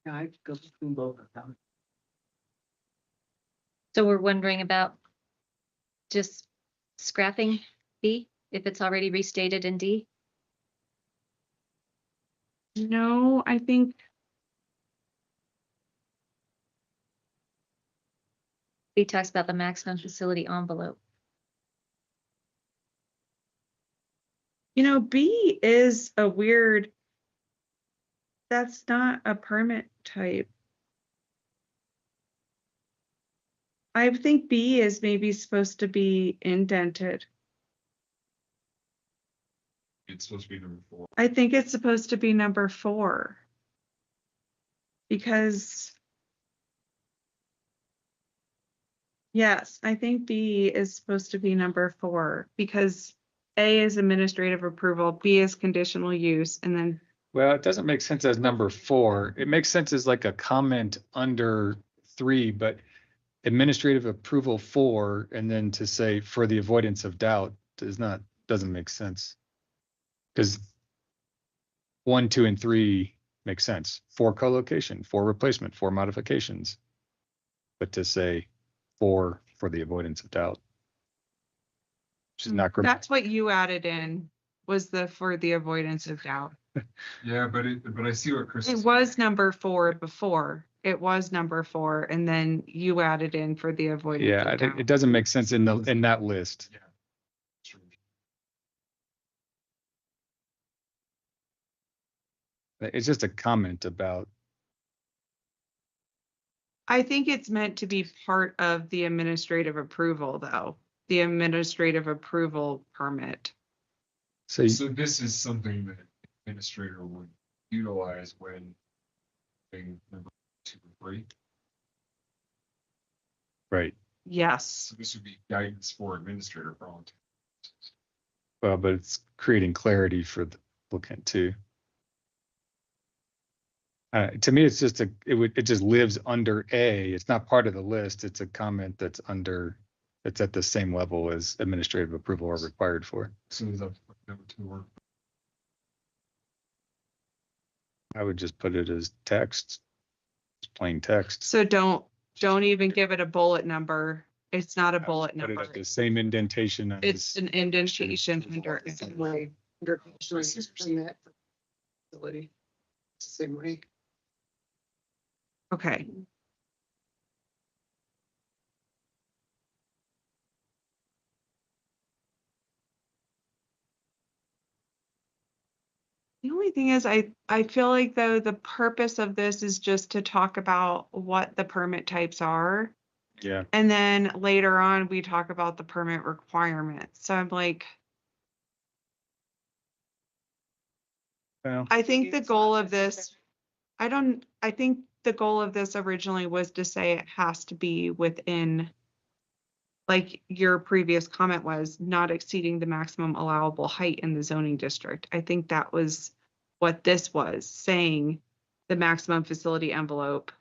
Yeah, I go through both of them. So we're wondering about just scrapping B if it's already restated in D. No, I think B talks about the maximum facility envelope. B is a weird, that's not a permit type. I think B is maybe supposed to be indented. It's supposed to be number 4. I think it's supposed to be number 4. Because yes, I think B is supposed to be number 4 because A is administrative approval, B is conditional use, and then. Well, it doesn't make sense as number 4. It makes sense as like a comment under 3, but administrative approval 4, and then to say for the avoidance of doubt doesn't make sense. Because 1, 2, and 3 make sense. 4 co-location, 4 replacement, 4 modifications. But to say 4 for the avoidance of doubt, which is not. That's what you added in, was for the avoidance of doubt. Yeah, but I see what Chris It is was number 4 before. It was number 4, and then you added in for the avoidance Yeah, of I think doubt. it doesn't make sense in that list. Yeah. It's just a comment about. I think it's meant to be part of the administrative approval, though. the administrative approval permit. So you- So this is something that administrator would utilize when being number 2 or 3. right. Yes. So this would be guidance for administrator for all intents. Well, but it's creating clarity for the applicant too. To me, it's just it just lives under A. It's not part of the list. It's a comment that's it's at the same level as administrative approval are required for. So that's number 2 or I would just put it as text, it's plain text. So don't even give it a bullet number. It's not a I would bullet Put it number. at the same indentation It's as, an indentation under. Same way, under conditional use permit for facility. It's the same way. Okay. The only thing is, I feel like though the purpose of this is just to talk about what the permit types are. yeah, And then later on, we talk about the permit requirements. So I'm like, well, I think the goal of this, I think the goal of this originally was to say it has to be within, like your previous comment was, not exceeding the maximum allowable height in the zoning district. I think that was what this was, saying the maximum facility envelope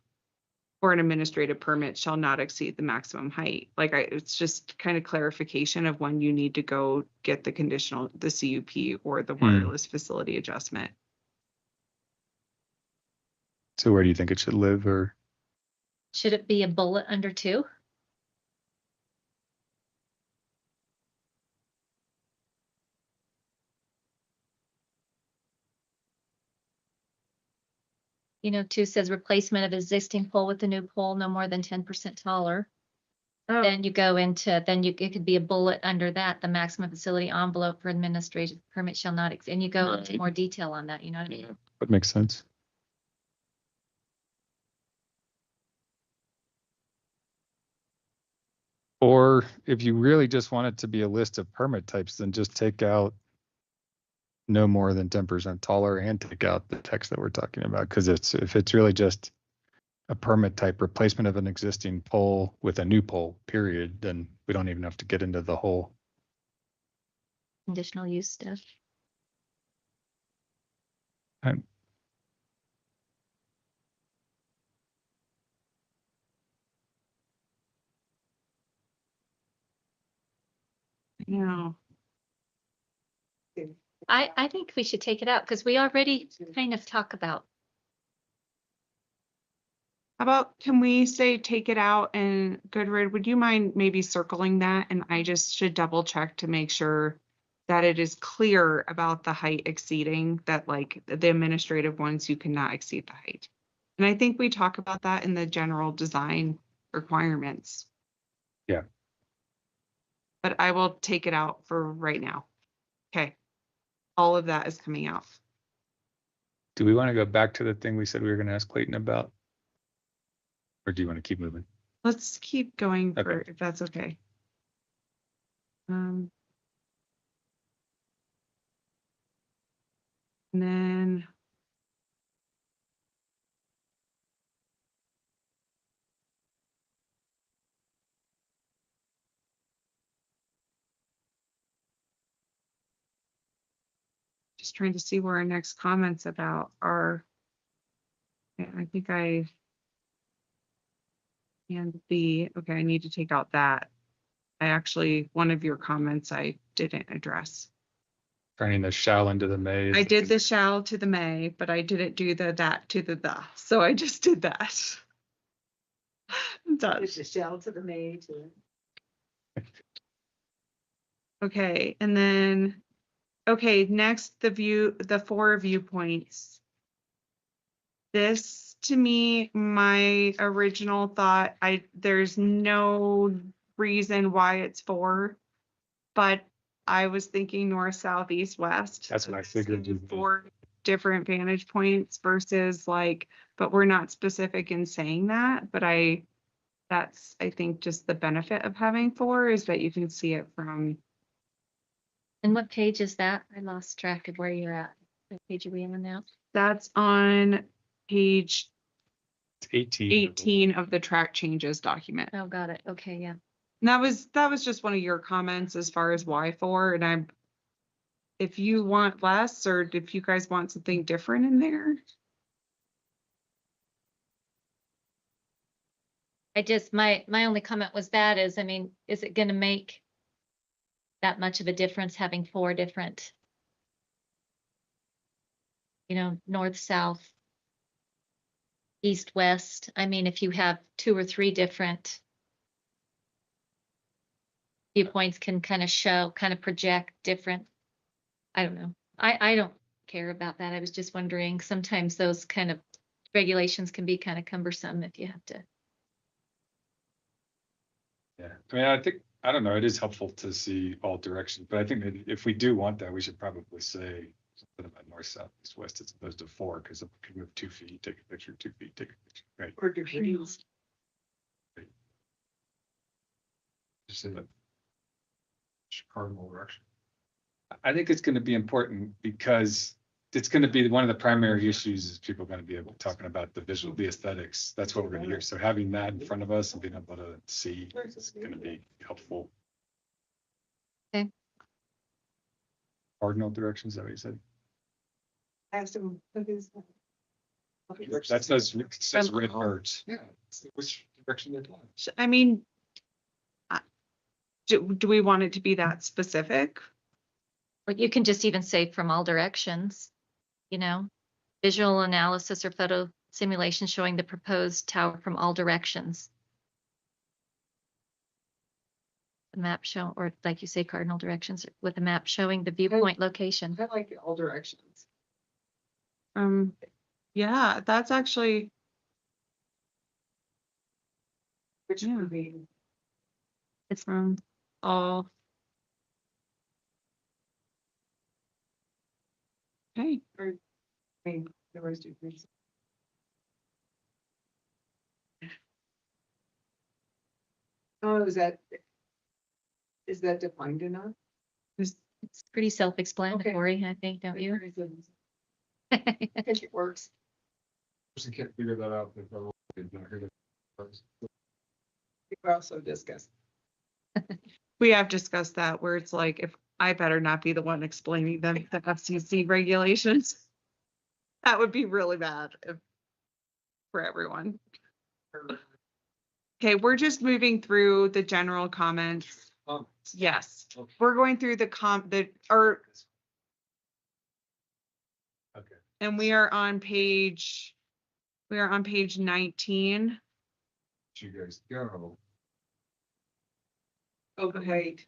for an administrative permit shall not exceed the maximum height. Like it's just kind of clarification of when you need to go get the conditional, the CUP or the wireless facility adjustment. so where do you think it should live, or Should it be a bullet under 2? You know, 2 says replacement of existing pole with a new pole no more than 10% taller. Oh, Then you go into, it could be a bullet under that, the maximum facility envelope for administrative permit shall not, and you go into Right. more detail on that, you know what I mean? what makes sense? Or if you really just want it to be a list of permit types, then just take out no more than 10% taller and take out the text that we're talking about. Because if it's really just a permit type replacement of an existing pole with a new pole, period, then we don't even have to get into the whole. Conditional use stuff. no. I think we should take it out because we already kind of talk about, How about, can we say take it out, and Goodrid, would you mind maybe circling that? And I just should double check to make sure that it is clear about the height exceeding, that like the administrative ones, you cannot exceed the height. And I think we talk about that in the general design requirements. Yeah. But I will take it out for right now. Okay. All of that is coming out. Do we want to go back to the thing we said we were going to ask Clayton about? Or do you want to keep moving? Let's keep going for, Okay. if that's okay. And then. Just trying to see where our next comments about are. I think and B, okay, I need to take out that. I actually, one of your comments I didn't address. Turning the shall into the may. I did the shall to the may, but I didn't do the that to the. So I just did that. Done. It's a shell to the may to. Okay, and then, okay, next, the 4 viewpoints. This, to me, my original thought, there's no reason why it's 4, but I was thinking north, south, east, west. That's what I figured. So 4 different vantage points versus like, but we're not specific in saying that, but I That's, I think, just the benefit of having 4 is that you can see it from, And what page is that? I lost track of where you're at. What page are we on now? that's on page It's 18. 18 of the track changes document. Oh, got it. Okay, yeah. And that was just one of your comments as far as why 4, and I'm, if you want less, or if you guys want something different in there. I just, my only comment was that is, I mean, is it gonna make that much of a difference having 4 different, north, south, east, west? I mean, if you have 2 or 3 different viewpoints can kind of project different, I don't know. I don't care about that. I was just wondering, sometimes those kind of regulations can be kind of cumbersome if you have to. Yeah, I mean, I don't know, it is helpful to see all directions, but I think that if we do want that, we should probably say something about north, south, east, west as opposed to 4, because it could move 2 feet, take a picture, 2 feet, take a picture, right? Or degrees. Just say that. Cardinal direction. I think it's gonna be important because it's gonna be one of the primary issues is people are gonna be able talking about the visual, the aesthetics. That's what we're gonna hear. So having that in front of us and being able to see is gonna be helpful. Okay. Cardinal directions, is that what you said? Asked him, what is that? That says red birds. Yeah, which direction they're going. I mean, do we want it to be that specific? Or you can just even say from all directions, visual analysis or photo simulation showing the proposed tower from all directions. The map show, or like you say, cardinal directions with a map showing the viewpoint location. I like all directions. Yeah, that's actually, Which Yeah. would be, it's from all. Okay, I mean, there was degrees. Oh, is that defined enough? It's pretty self-explanatory, I think, don't you? I think it works. Person can't figure that out. If they're not here to- We also discussed. we have discussed that where it's like, if I better not be the one explaining them the FCC regulations. That would be really bad for everyone. Okay, we're just moving through the general comments. Yes, Okay. we're going through Okay. and we are on page 19. You guys go. Oh, wait.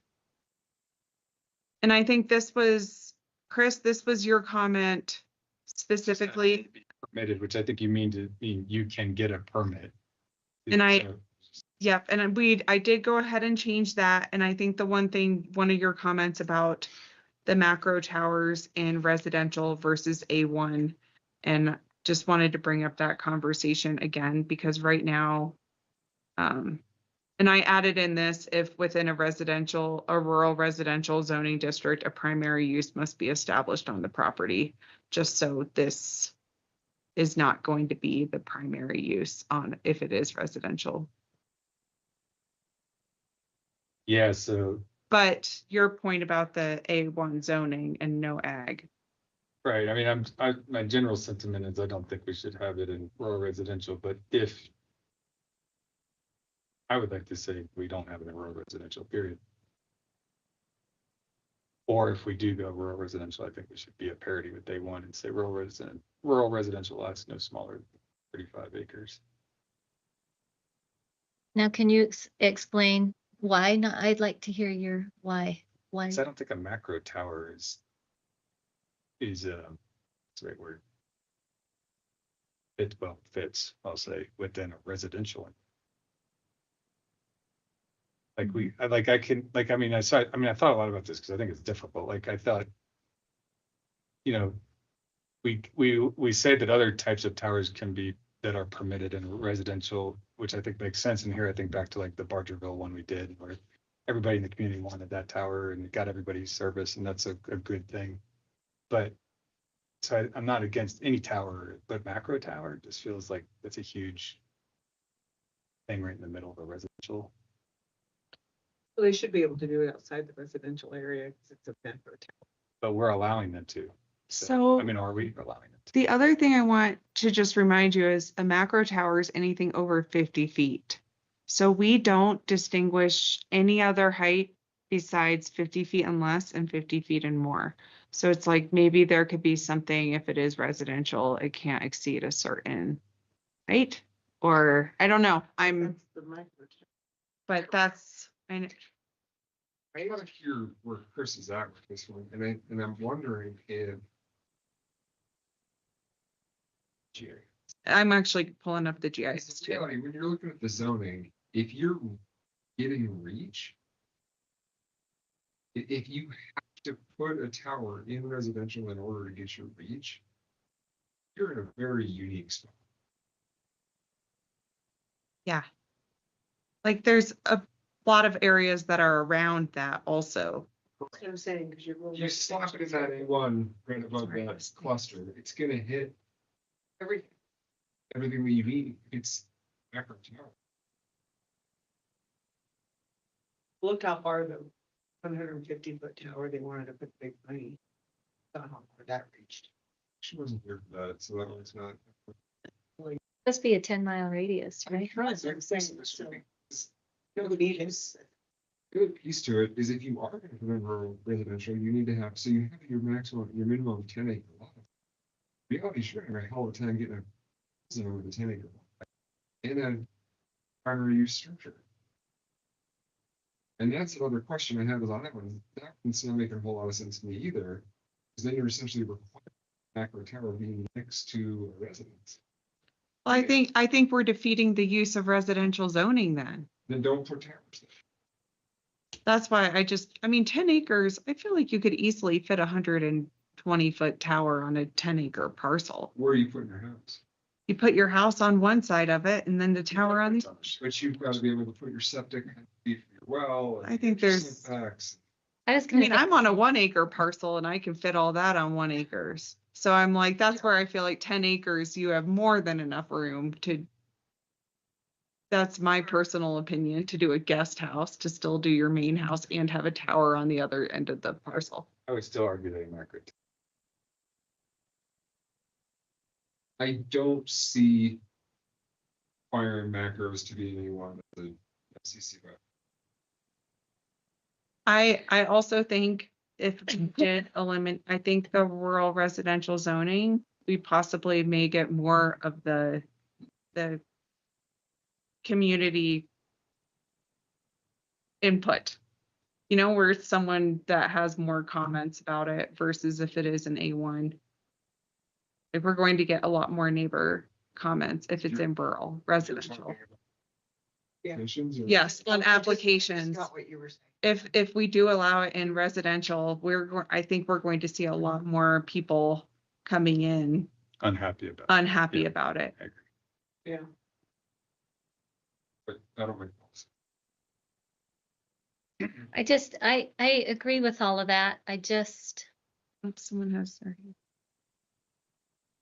And I think this was, Chris, this was your comment specifically. Permitted, which I think you mean you can get a permit. And I- So, Yep, and I did go ahead and change that, and I think one of your comments about the macro towers in residential versus A1, and just wanted to bring up that conversation again, because right now, and I added in this, if within a rural residential zoning district, a primary use must be established on the property, just so this is not going to be the primary use if it is residential. Yeah, so, But your point about the A1 zoning and no ag. right, I mean, my general sentiment is I don't think we should have it in rural residential, but if I would like to say we don't have it in rural residential, period. Or if we do go rural residential, I think we should be at parity with A1 and say rural residential lots no smaller than 35 acres. Now, can you explain why not? I'd like to hear your why. Why? 'Cause I don't think a macro tower is what's the right word? Fits, I'll say, within a residential. Like I thought a lot about this because I think it's difficult. Like I thought, we say that other types of towers can be that are permitted in residential, which I think makes sense. And here I think back to like the Bargerville one we did, where everybody in the community wanted that tower and it got everybody service, and that's a good thing. But so I'm not against any tower, but macro tower just feels like that's a huge thing right in the middle of a residential. Well, they should be able to do it outside the residential area because it's a macro town. But we're allowing them to. So I mean, are we allowing them to? the other thing I want to just remind you is a macro tower is anything over 50 feet. So we don't distinguish any other height besides 50 feet and less and 50 feet and more. So it's like maybe there could be something, if it is residential, it can't exceed a certain height, or I don't know. That's the macro town. But that's, I gotta hear where Chris is at with this one, and I'm wondering if. Jerry. I'm actually pulling up the GIS too. Reality, when you're looking at the zoning, if you're getting reach, if you have to put a tower in residential in order to get your reach, you're in a very unique spot. Yeah. Like there's a lot of areas that are around that also. That's what I'm saying, because you're. You slap it in that A1 right above that cluster, it's gonna hit everything that you need. It's macro tower. Look how far the 150-foot tower they wanted to put big money. Saw how far that reached. She wasn't here for that, so that one's not. Must be a 10-mile radius, right? That's what I'm saying. So, no need is. Good piece to it is if you are going to put in rural residential, you need to have, so you have your minimum 10 acre lot. Reality is you're gonna have a hell of a time getting a zone with a 10 acre lot in a primary use structure. And that's another question I have is on that one. That one's not making a whole lot of sense to me either, because then you're essentially requiring macro tower being next to a residence. Well, I think we're defeating the use of residential zoning then. Then don't put towers there. That's why I mean, 10 acres, I feel like you could easily fit a 120-foot tower on a 10-acre parcel. Where are you putting your house? You put your house on one side of it and then the tower on the other. But you've got to be able to put your septic feed for your well. I think your there's- setbacks. I was I gonna mean, say- I'm on a 1-acre parcel and I can fit all that on 1 acres. So I'm like, that's where I feel like 10 acres, you have more than enough room to. That's my personal opinion, to do a guest house, to still do your main house and have a tower on the other end of the parcel. I would still argue that a macro. I don't see requiring macros to be any one of the FCC. I also think if we did eliminate, I think the rural residential zoning, we possibly may get more of the community input. You know, where it's someone that has more comments about it versus if it is an A1. If we're going to get a lot more neighbor comments if it's in rural residential. Yeah. Yes, on applications. Not what you were saying. If we do allow it in residential, I think we're going to see a lot more people coming in Unhappy about. unhappy Yeah. about it. I agree. Yeah. But I don't make sense. I agree with all of that. Oops, someone has their hand.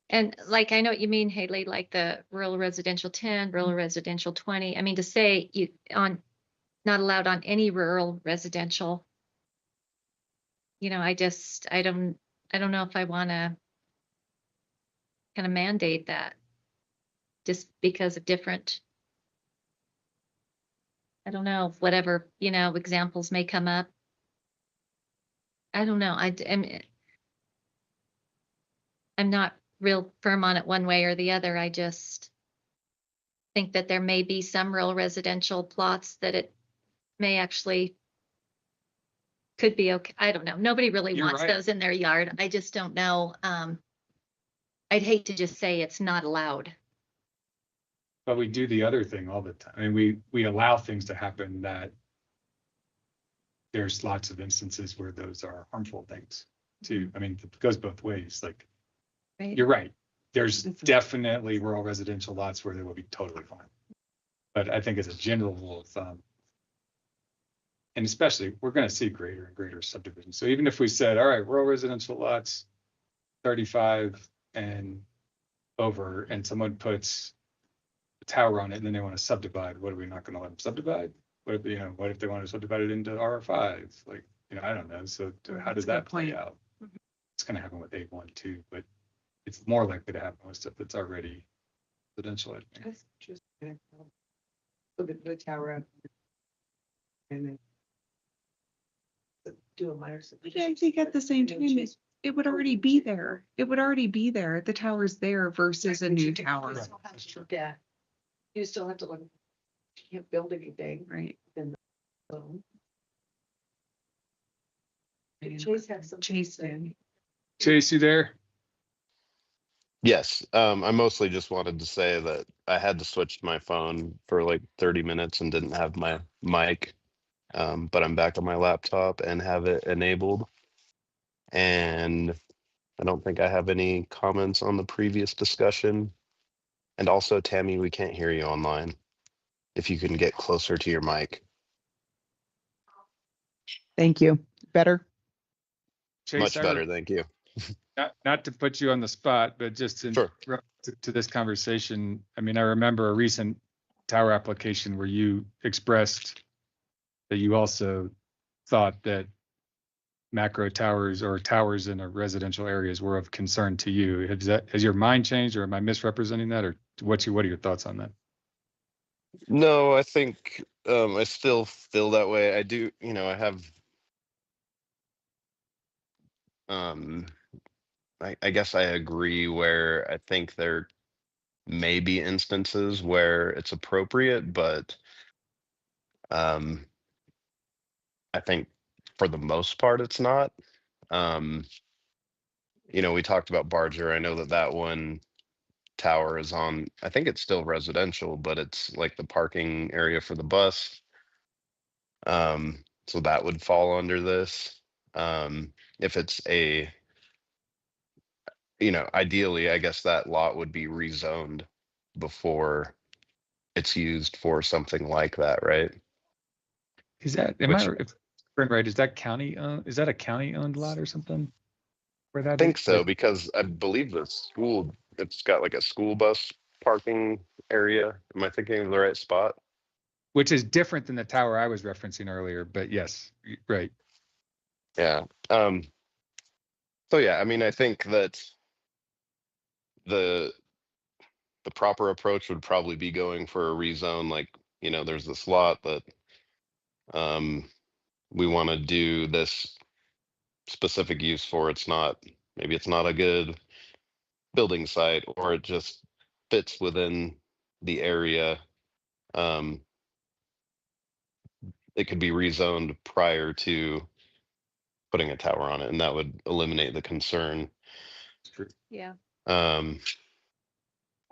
And like, I know what you mean, Haley, like the rural residential 10, rural residential 20. I mean, to say not allowed on any rural residential. You know, I don't know if I want to kind of mandate that just because of different, I don't know, whatever, examples may come up. I don't know. I'm not real firm on it one way or the other. I just think that there may be some rural residential plots that it may actually could be okay. I don't know. Nobody really You're wants right. those in their yard. I just don't know. I'd hate to just say it's not allowed. But we do the other thing all the time. I mean, we allow things to happen that there's lots of instances where those are harmful things too. I mean, it goes both ways. Like, Right. you're right. there's definitely rural residential lots where they will be totally fine. But I think as a general rule of thumb, and especially, we're gonna see greater and greater subdivisions. So even if we said, all right, rural residential lots, 35 and over, and someone puts a tower on it, and then they want to subdivide, what are we not gonna let them subdivide? What if, what if they want to subdivide it into R5? Like, I don't know. So how does that play out? It's gonna happen with A1 too, but it's more likely to happen with stuff that's already residential, I think. That's just. Look at the tower up. And then. Do a minor. But I think at the same time, it would already be there. It would already be there. The tower's there versus a new tower. You still have to look at. You still have to look. You can't build anything. Right. Then. Did Chase have some? Chase did. Chase, you there? Yes, I mostly just wanted to say that I had to switch my phone for like 30 minutes and didn't have my mic. But I'm back on my laptop and have it enabled. And I don't think I have any comments on the previous discussion. And also, Tammy, we can't hear you online. If you can get closer to your mic. Thank you. Better? Chase, Much better, thank you. Not to put you on the spot, but just Sure. to this conversation. I mean, I remember a recent tower application where you expressed that you also thought that macro towers or towers in a residential areas were of concern to you. Has your mind changed, or am I misrepresenting that, or what are your thoughts on that? No, I think I still feel that way. I do, I have I guess I agree where I think there may be instances where it's appropriate, but I think for the most part it's not. We talked about Barger. I know that one tower is on, I think it's still residential, but it's like the parking area for the bus. So that would fall under this. If it's ideally, I guess that lot would be rezoned before it's used for something like that, right? Is that, right? Is that county owned? Is that a county owned lot or something? Where that I think is? so, because I believe it's got like a school bus parking area. Am I thinking of the right spot? Which is different than the tower I was referencing earlier, but yes, right. Yeah. So yeah, I mean, I think that the proper approach would probably be going for a rezone. Like, there's this lot that we want to do this specific use for. Maybe it's not a good building site, or it just fits within the area. It could be rezoned prior to putting a tower on it, and that would eliminate the concern. Yeah. I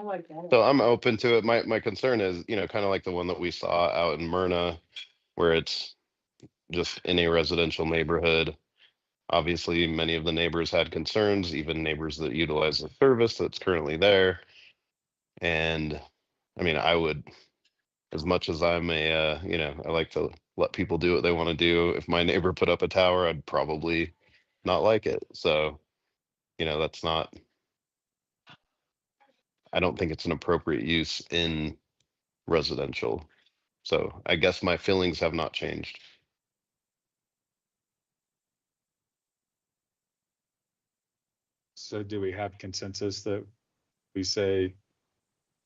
like that. So I'm open to it. My concern is, kind of like the one that we saw out in Myrna, where it's just in a residential neighborhood. Obviously, many of the neighbors had concerns, even neighbors that utilize the service that's currently there. And I mean, I would, as much as I'm I like to let people do what they want to do. If my neighbor put up a tower, I'd probably not like it. So, that's not, I don't think it's an appropriate use in residential. So I guess my feelings have not changed. So do we have consensus that we say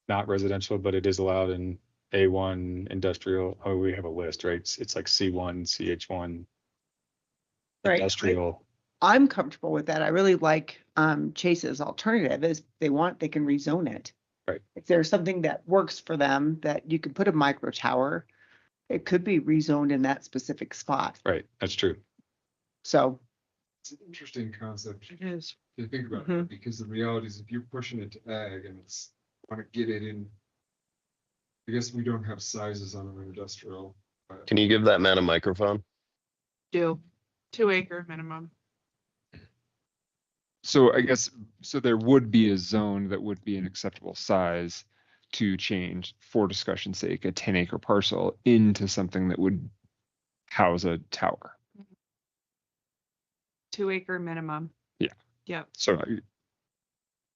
not residential, but it is allowed in A1 industrial? Oh, we have a list, right? It's like C1, CH1. Right. Industrial. I'm comfortable with that. I really like Chase's alternative is they can rezone it. Right. If there's something that works for them that you can put a micro tower, it could be rezoned in that specific spot. Right, that's true. So It's an interesting concept It is. to think about, Mhm. because the reality is if you're pushing it to ag and it's want to get it in, I guess we don't have sizes on our industrial. Can you give that man a microphone? Do 2 acre minimum. So I guess, so there would be a zone that would be an acceptable size to change, for discussion's sake, a 10-acre parcel into something that would house a tower. 2-acre minimum. Yeah. Yep. So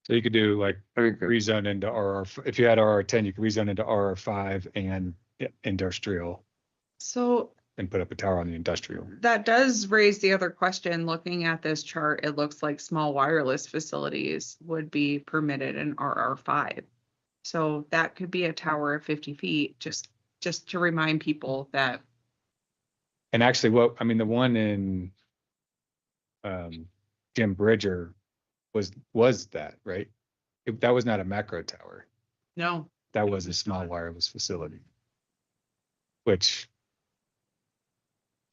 So you could do like I think that- rezone into RR, if you had RR10, you could rezone into RR5 and industrial So and put up a tower on the industrial. that does raise the other question. Looking at this chart, it looks like small wireless facilities would be permitted in RR5. So that could be a tower of 50 feet, just to remind people that. And actually the one in Jim Bridger was that, right? That was not a macro tower. No. That was a small wireless facility. Which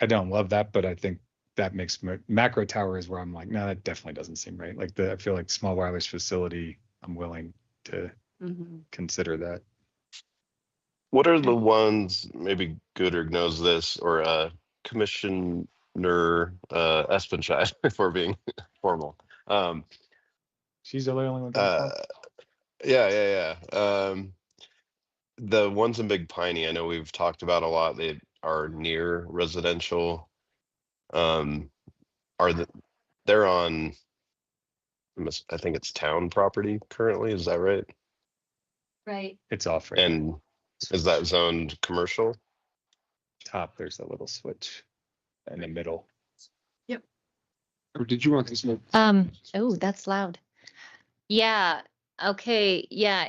I don't love that, but I think that makes macro tower is where I'm like, no, that definitely doesn't seem right. Like I feel like small wireless facility, I'm willing to consider that. What are the ones, maybe Goodrig knows this, or Commissioner Espenshine, if we're being formal. She's the only one. Yeah. The ones in Big Piney, I know we've talked about a lot. They are near residential. They're on, I think it's town property currently, is that right? Right. It's off right And is that zoned commercial? top. There's a little switch in the middle. Or did you want this? Oh, that's loud. Yeah, okay, yeah,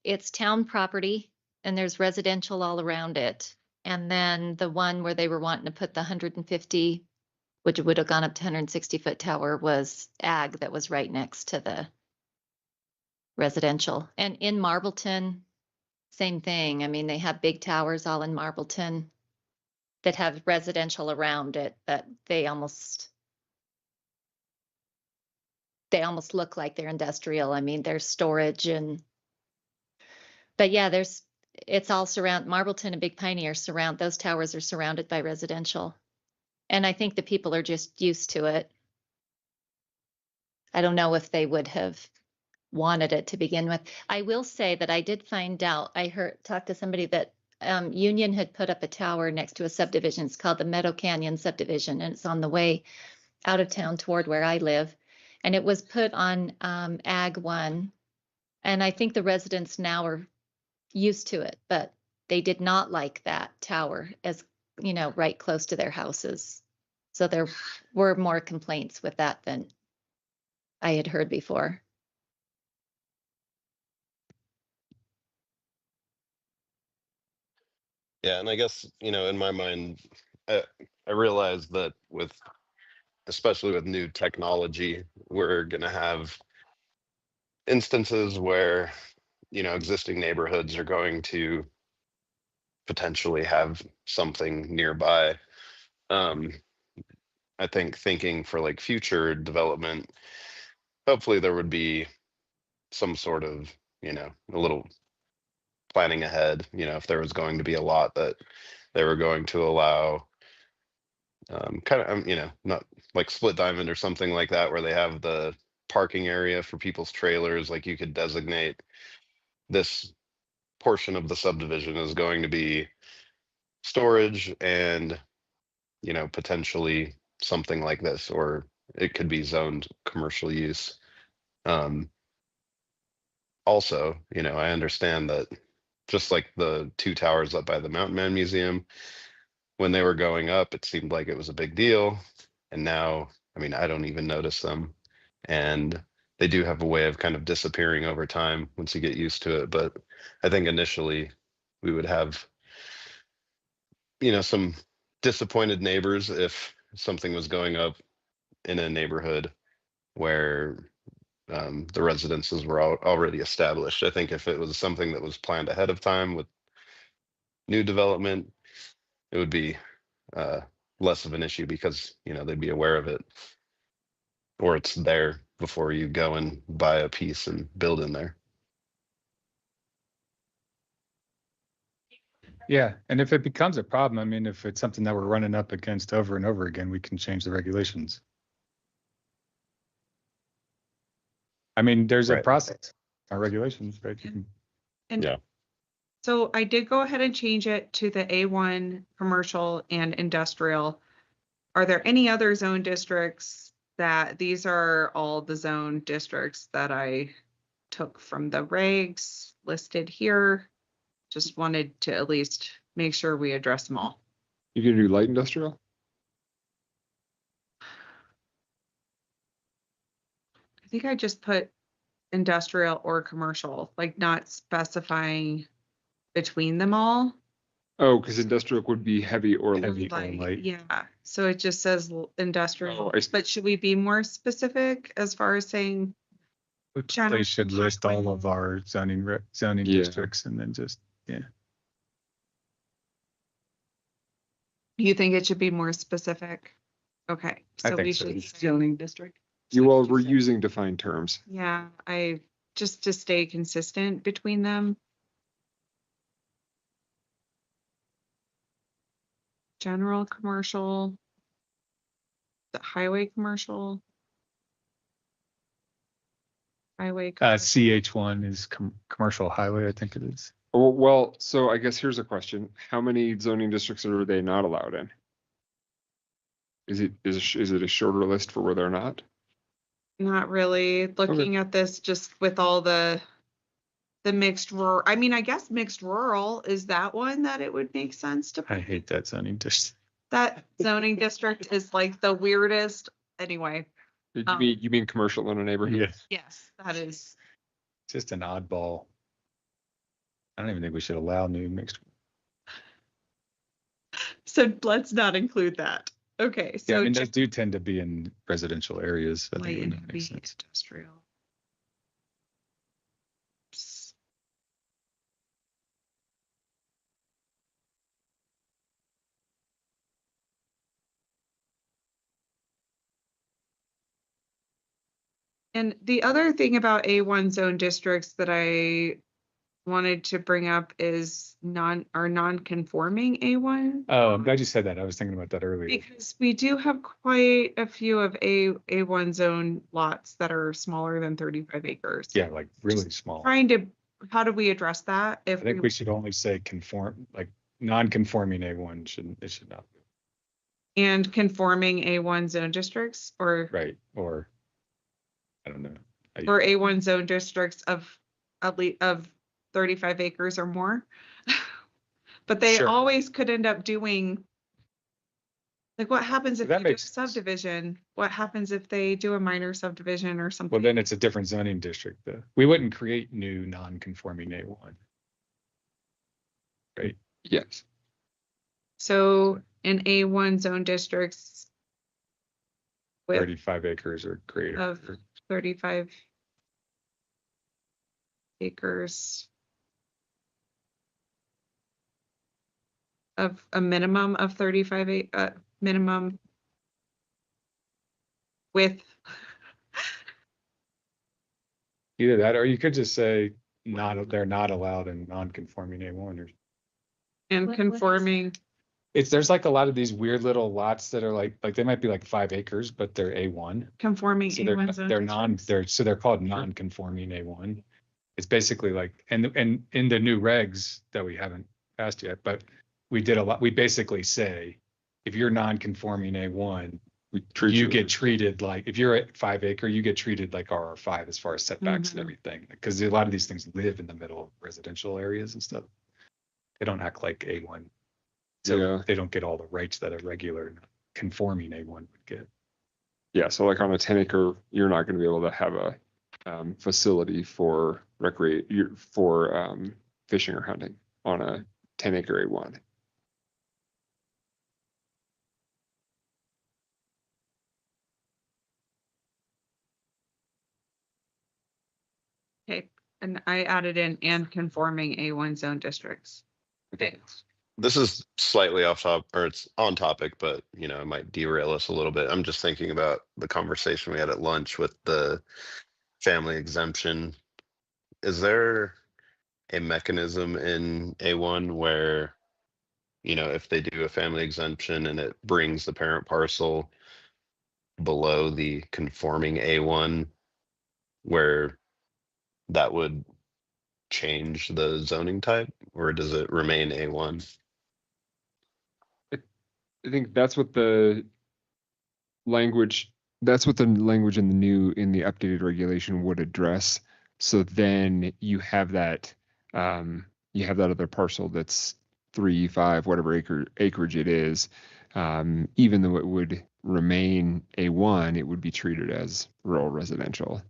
it's town property and there's residential all around it. And then the one where they were wanting to put the 150, which would have gone up to 160-foot tower, was ag that was right next to the residential. And in Marbleton, same thing. I mean, they have big towers all in Marbleton that have residential around it, that they almost look like they're industrial. I mean, there's storage but yeah, it's all Marbleton and Big Piney those towers are surrounded by residential. And I think the people are just used to it. I don't know if they would have wanted it to begin with. I will say that I did find out, talked to somebody that Union had put up a tower next to a subdivision. It's called the Meadow Canyon subdivision, and it's on the way out of town toward where I live. And it was put on Ag 1. And I think the residents now are used to it, but they did not like that tower as, right close to their houses. So there were more complaints with that than I had heard before. Yeah, and I guess, in my mind, I realize that especially with new technology, we're going to have instances where, existing neighborhoods are going to potentially have something nearby. I think thinking for like future development, hopefully there would be some sort of, a little planning ahead, if there was going to be a lot that they were going to allow, kind of, not like Split Diamond or something like that, where they have the parking area for people's trailers. Like you could designate this portion of the subdivision is going to be storage and, potentially something like this, or it could be zoned commercial use. Also, I understand that just like the two towers up by the Mountain Man Museum, when they were going up, it seemed like it was a big deal. And now, I mean, I don't even notice them. And they do have a way of kind of disappearing over time once you get used to it. But I think initially we would have, some disappointed neighbors if something was going up in a neighborhood where the residences were already established. I think if it was something that was planned ahead of time with new development, it would be less of an issue because, they'd be aware of it, or it's there before you go and buy a piece and build in there. Yeah, and if it becomes a problem, I mean, if it's something that we're running up against over and over again, we can change the regulations. I mean, there's a Right. process, our regulations, right? You can- And Yeah. so I did go ahead and change it to the A1 commercial and industrial. Are there any other zone districts that these are all the zone districts that I took from the regs listed here? Just wanted to at least make sure we address them all. You gonna do light industrial? I think I just put industrial or commercial, like not specifying between them all. Oh, because industrial would be heavy or light. Heavy or Like, light. yeah, so it just says industrial, I see. but should we be more specific as far as saying? We General probably should list all highway. of our zoning Yeah. districts and then just, You think it should be more specific? Okay, I so think we so. should, say- Zoning district. You all were using defined terms. yeah, just to stay consistent between them. General commercial. The highway commercial. Highway. commercial. CH1 is commercial highway, I think it is. Oh, well, so I guess here's a question. How many zoning districts are they not allowed in? Is it a shorter list for where they're not? Not really, looking at this just with all the mixed rural, I mean, I guess mixed rural, is that one that it would make sense to I put? hate that zoning district. That zoning district is like the weirdest, anyway, You mean commercial in a neighborhood? Yeah, yes, that is. just an oddball. I don't even think we should allow new mixed. So let's not include that. Okay, Yeah, I so mean, those just do tend to be in residential areas. I think light it and wouldn't make heavy sense. industrial. And the other thing about A1 zone districts that I wanted to bring up is non-conforming A1. Oh, I'm glad you said that. I was thinking about that earlier. Because we do have quite a few of A1 zone lots that are smaller than 35 acres. Yeah, like really small. How do we address that? I If think we should only say conform, like non-conforming A1 it should not, and conforming A1 zone districts or right, or, I don't know. or A1 zone districts of at least of 35 acres or more. But they Sure. always could end up doing, like, what happens if That you do a makes sense. subdivision? What happens if they do a minor subdivision or something? Well, then it's a different zoning district though. We wouldn't create new non-conforming A1. Right? Yes. So in A1 zone districts with 35 acres or greater. of 35 acres of a minimum of 35 minimum with Either that, or you could just say they're not allowed in non-conforming A1 or. and What is conforming. There's like a lot of these weird little lots that are like they might be like 5 acres, but they're A1. Conforming So A1 zone districts. they're called non-conforming A1. It's basically like, and in the new regs that we haven't passed yet, but we basically say, if you're non-conforming A1, you get treated like, if you're at 5 acre, you get treated like RR5 as far as setbacks and Mhm. everything. Because a lot of these things live in the middle of residential areas and stuff. They don't act like A1. So Yeah. they don't get all the rights that a regular conforming A1 would get. Yeah, so like on a 10 acre, you're not gonna be able to have a facility for fishing or hunting on a 10 acre A1. Okay, and I added in and conforming A1 zone districts. Okay. This is slightly off top, or it's on topic, but it might derail us a little bit. I'm just thinking about the conversation we had at lunch with the family exemption. Is there a mechanism in A1 where, if they do a family exemption and it brings the parent parcel below the conforming A1, where that would change the zoning type, or does it remain A1? I think that's what the language, that's what the language in the updated regulation would address. So then you have that other parcel that's 3, 5, whatever acreage it is. Even though it would remain A1, it would be treated as rural residential.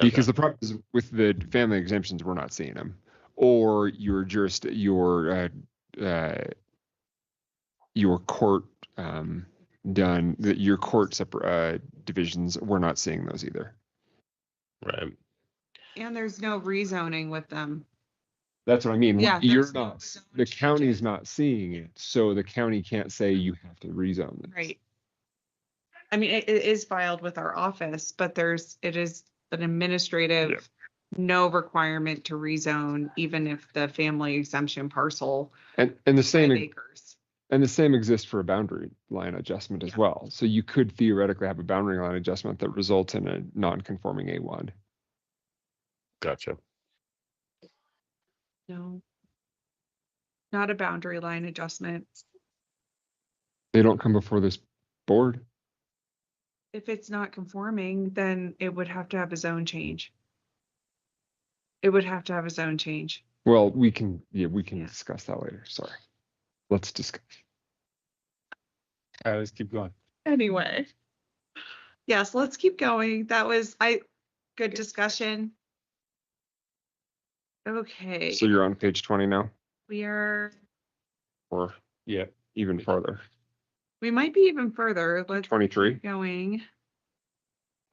Because the problem is with the family exemptions, we're not seeing them, or your court your court separate divisions, we're not seeing those either. Right. And there's no rezoning with them. That's what I mean. Yeah, You're there's no not, rezone the county's changes. not seeing it, so the county can't say you have to rezone this. Right. I mean, it is filed with our office, but it is an administrative, no requirement to rezone, even if the family exemption parcel And the is 5 same acres. and the same exists for a boundary line adjustment as well. So you could theoretically have a boundary line adjustment that results in a non-conforming A1. Gotcha. No. Not a boundary line adjustment. They don't come before this board. If it's not conforming, then it would have to have a zone change. It would have to have a zone change. Well, we can Yeah. discuss that later. Sorry. Let's discuss. All right, let's keep going. Anyway. Yes, let's keep going. That was good discussion. Okay, So you're on page 20 now, we are, or Yeah. even farther? we might be even further. Let's 23. keep going.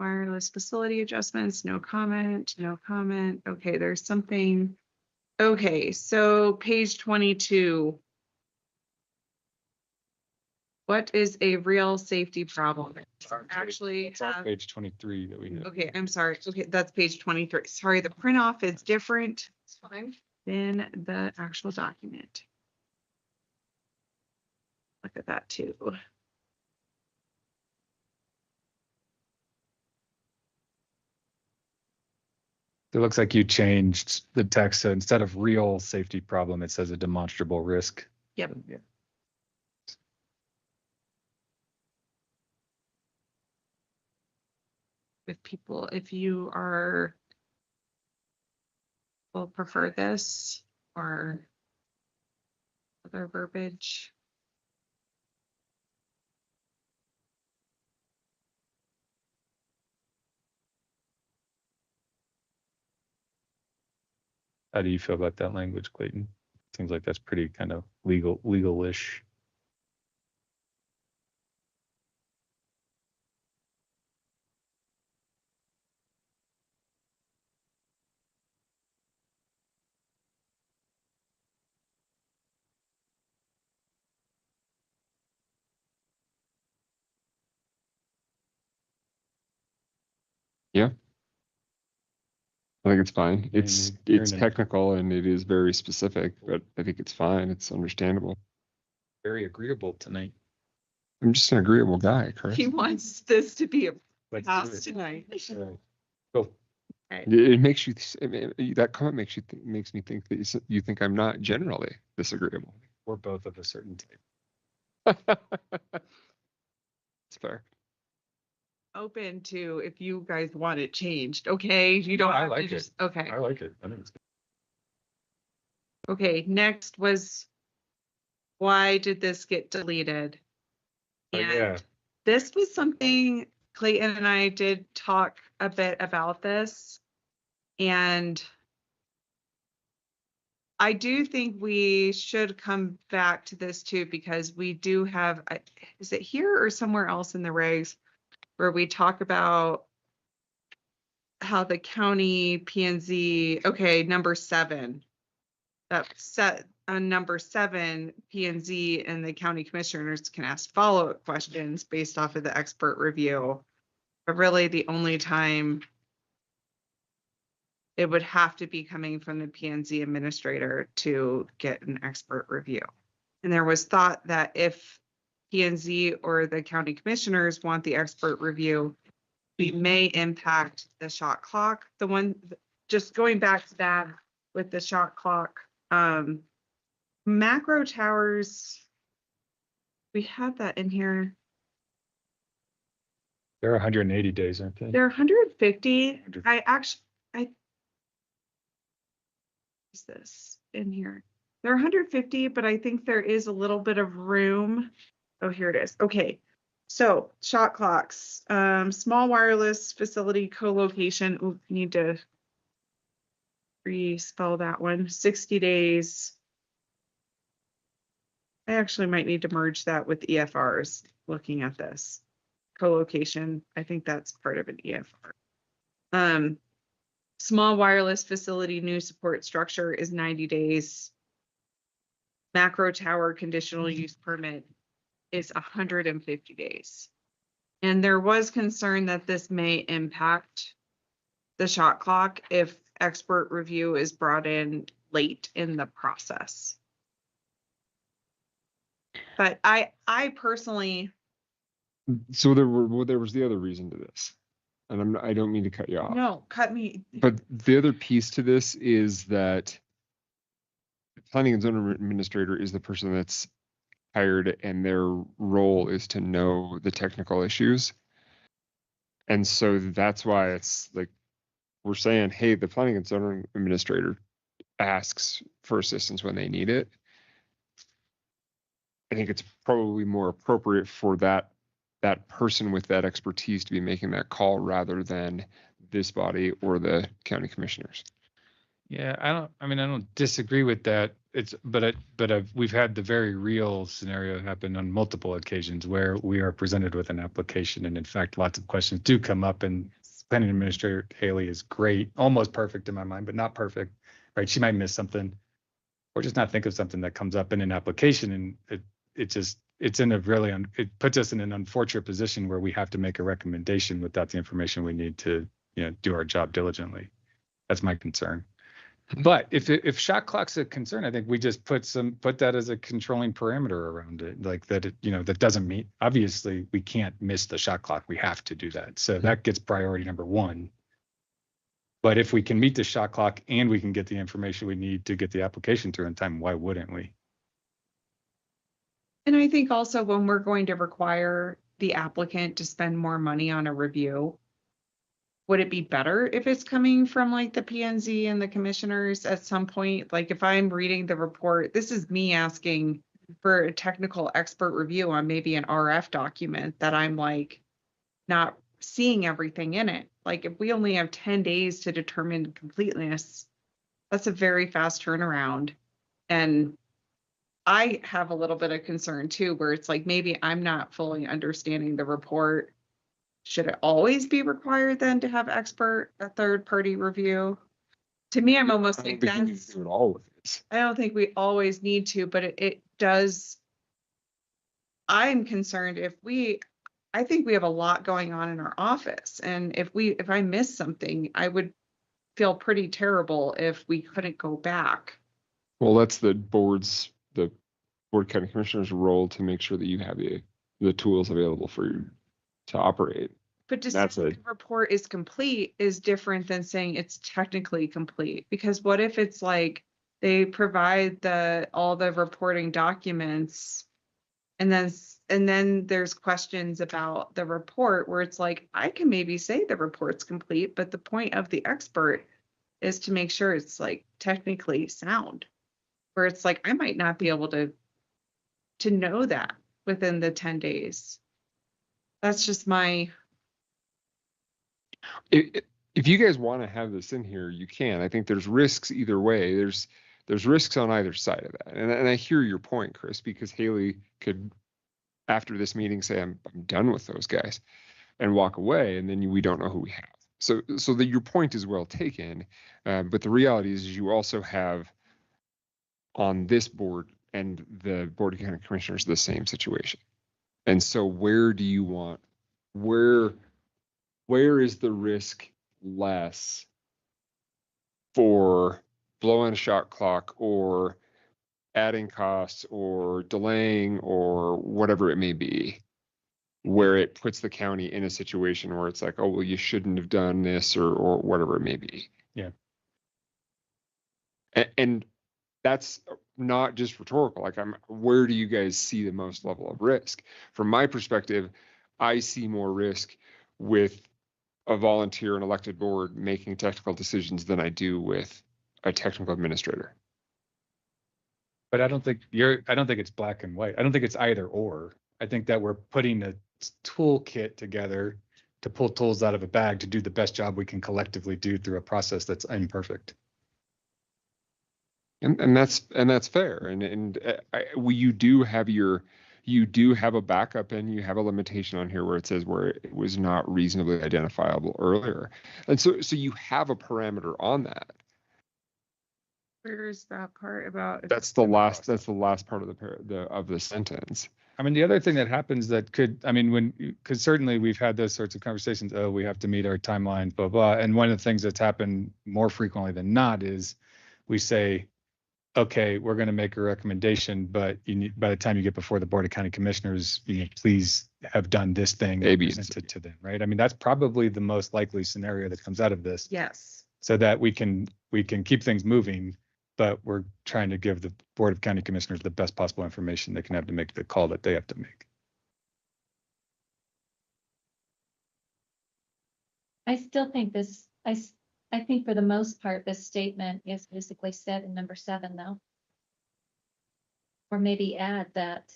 Wireless facility adjustments, no comment, no comment. Okay, there's something. Okay, so page 22. What is a real safety problem? Actually, It's on page 23 that we have. okay, I'm sorry. Okay, that's page 23. Sorry, the print off is different than the actual document. Look at that too. It looks like you changed the text, so instead of real safety problem, it says a demonstrable risk. Yep. Yeah. If people, if you are, will prefer this or other verbiage. How do you feel about that language, Clayton? Seems like that's pretty kind of legal-ish. Yeah. I think it's fine. It's You're in a technical and it is very specific, but I think it's fine. It's understandable. very agreeable tonight. I'm just an agreeable guy, Chris. He wants this to be a Let's do pass it. tonight. All right. Cool. It makes you that comment makes me think that you think I'm not generally disagreeable. We're both of a certain type. It's fair. Open to if you guys want it changed, okay? You don't I have to like it. just, okay. I like it. I think it's good. Okay, next was, why did this get deleted? Oh, And yeah. this was something Clayton and I did talk a bit about this. And I do think we should come back to this too, because we do have, is it here or somewhere else in the regs where we talk about how the county P and Z, okay, number 7. That set on number 7, P and Z and the county commissioners can ask follow-up questions based off of the expert review. But really the only time it would have to be coming from the P and Z administrator to get an expert review. And there was thought that if P and Z or the county commissioners want the expert review, we may impact the shot clock. The one, just going back to that with the shot clock, macro towers, we have that in here. They're 180 days, aren't they? They're 150. Is this in here? They're 150, but I think there is a little bit of room. Oh, here it is. Okay. So shot clocks, small wireless facility co-location. Ooh, need to re-spell that one. 60 days. I actually might need to merge that with EFRs looking at this. Co-location, I think that's part of an EFR. Small wireless facility, new support structure is 90 days. Macro tower conditional use permit is 150 days. And there was concern that this may impact the shot clock if expert review is brought in late in the process. But I personally, So there was the other reason to this, and I don't mean to cut you off. no, cut me. But the other piece to this is that the planning and zoning administrator is the person that's hired, and their role is to know the technical issues. And so that's why it's like we're saying, hey, the planning and zoning administrator asks for assistance when they need it. I think it's probably more appropriate for that person with that expertise to be making that call rather than this body or the county commissioners. Yeah, I don't disagree with that. We've had the very real scenario happen on multiple occasions where we are presented with an application, and in fact, lots of questions do come up, and planning administrator Haley is great, almost perfect in my mind, but not perfect, right? She might miss something or just not think of something that comes up in an application, and it puts us in an unfortunate position where we have to make a recommendation without the information we need to, do our job diligently. That's my concern. But if shot clock's a concern, I think we just put that as a controlling parameter around it, like that that doesn't mean, obviously we can't miss the shot clock. We have to do that. So that gets priority number one. But if we can meet the shot clock and we can get the information we need to get the application through in time, why wouldn't we? And I think also when we're going to require the applicant to spend more money on a review, would it be better if it's coming from like the P&Z and the commissioners at some point? Like if I'm reading the report, this is me asking for a technical expert review on maybe an RF document that I'm like not seeing everything in it. Like if we only have 10 days to determine completeness, that's a very fast turnaround. And I have a little bit of concern too, where it's like, maybe I'm not fully understanding the report. Should it always be required then to have a third party review? To me, I'm almost like that's, do it all with this. I don't think we always need to, but it does. I'm concerned I think we have a lot going on in our office. And if I miss something, I would feel pretty terrible if we couldn't go back. Well, that's the board county commissioner's role to make sure that you have the tools available for you to operate. But to say the report is complete is different than saying it's technically complete. Because what if it's like they provide all the reporting documents and then there's questions about the report where it's like, I can maybe say the report's complete, but the point of the expert is to make sure it's like technically sound. Where it's like, I might not be able to know that within the 10 days. That's just my. If you guys want to have this in here, you can. I think there's risks either way. There's risks on either side of that. And I hear your point, Chris, because Haley could, after this meeting, say, I'm done with those guys and walk away. And then we don't know who we have. So that your point is well taken. But the reality is you also have on this board and the Board of County Commissioners the same situation. And so where is the risk less for blowing a shot clock or adding costs or delaying or whatever it may be? where it puts the county in a situation where it's like, oh, well, you shouldn't have done this or whatever it may be. Yeah. And that's not just rhetorical. Like, where do you guys see the most level of risk? From my perspective, I see more risk with a volunteer and elected board making technical decisions than I do with a technical administrator. But I don't think it's black and white. I don't think it's either or. I think that we're putting a toolkit together to pull tools out of a bag to do the best job we can collectively do through a process that's imperfect. And that's fair. And you do have a backup and you have a limitation on here where it says where it was not reasonably identifiable earlier. And so you have a parameter on that. Where's that part about? That's the last part of the sentence. I mean, the other thing that happens that could, I mean, because certainly we've had those sorts of conversations, oh, we have to meet our timelines, blah, blah. And one of the things that's happened more frequently than not is we say, okay, we're going to make a recommendation, but by the time you get before the Board of County Commissioners, please have done this thing and present it to them, right? I mean, that's probably the most likely scenario that comes out of this. Yes. So that we can keep things moving, but we're trying to give the Board of County Commissioners the best possible information they can have to make the call that they have to make. I still think I think for the most part, this statement is basically said in number 7, though. Or maybe add that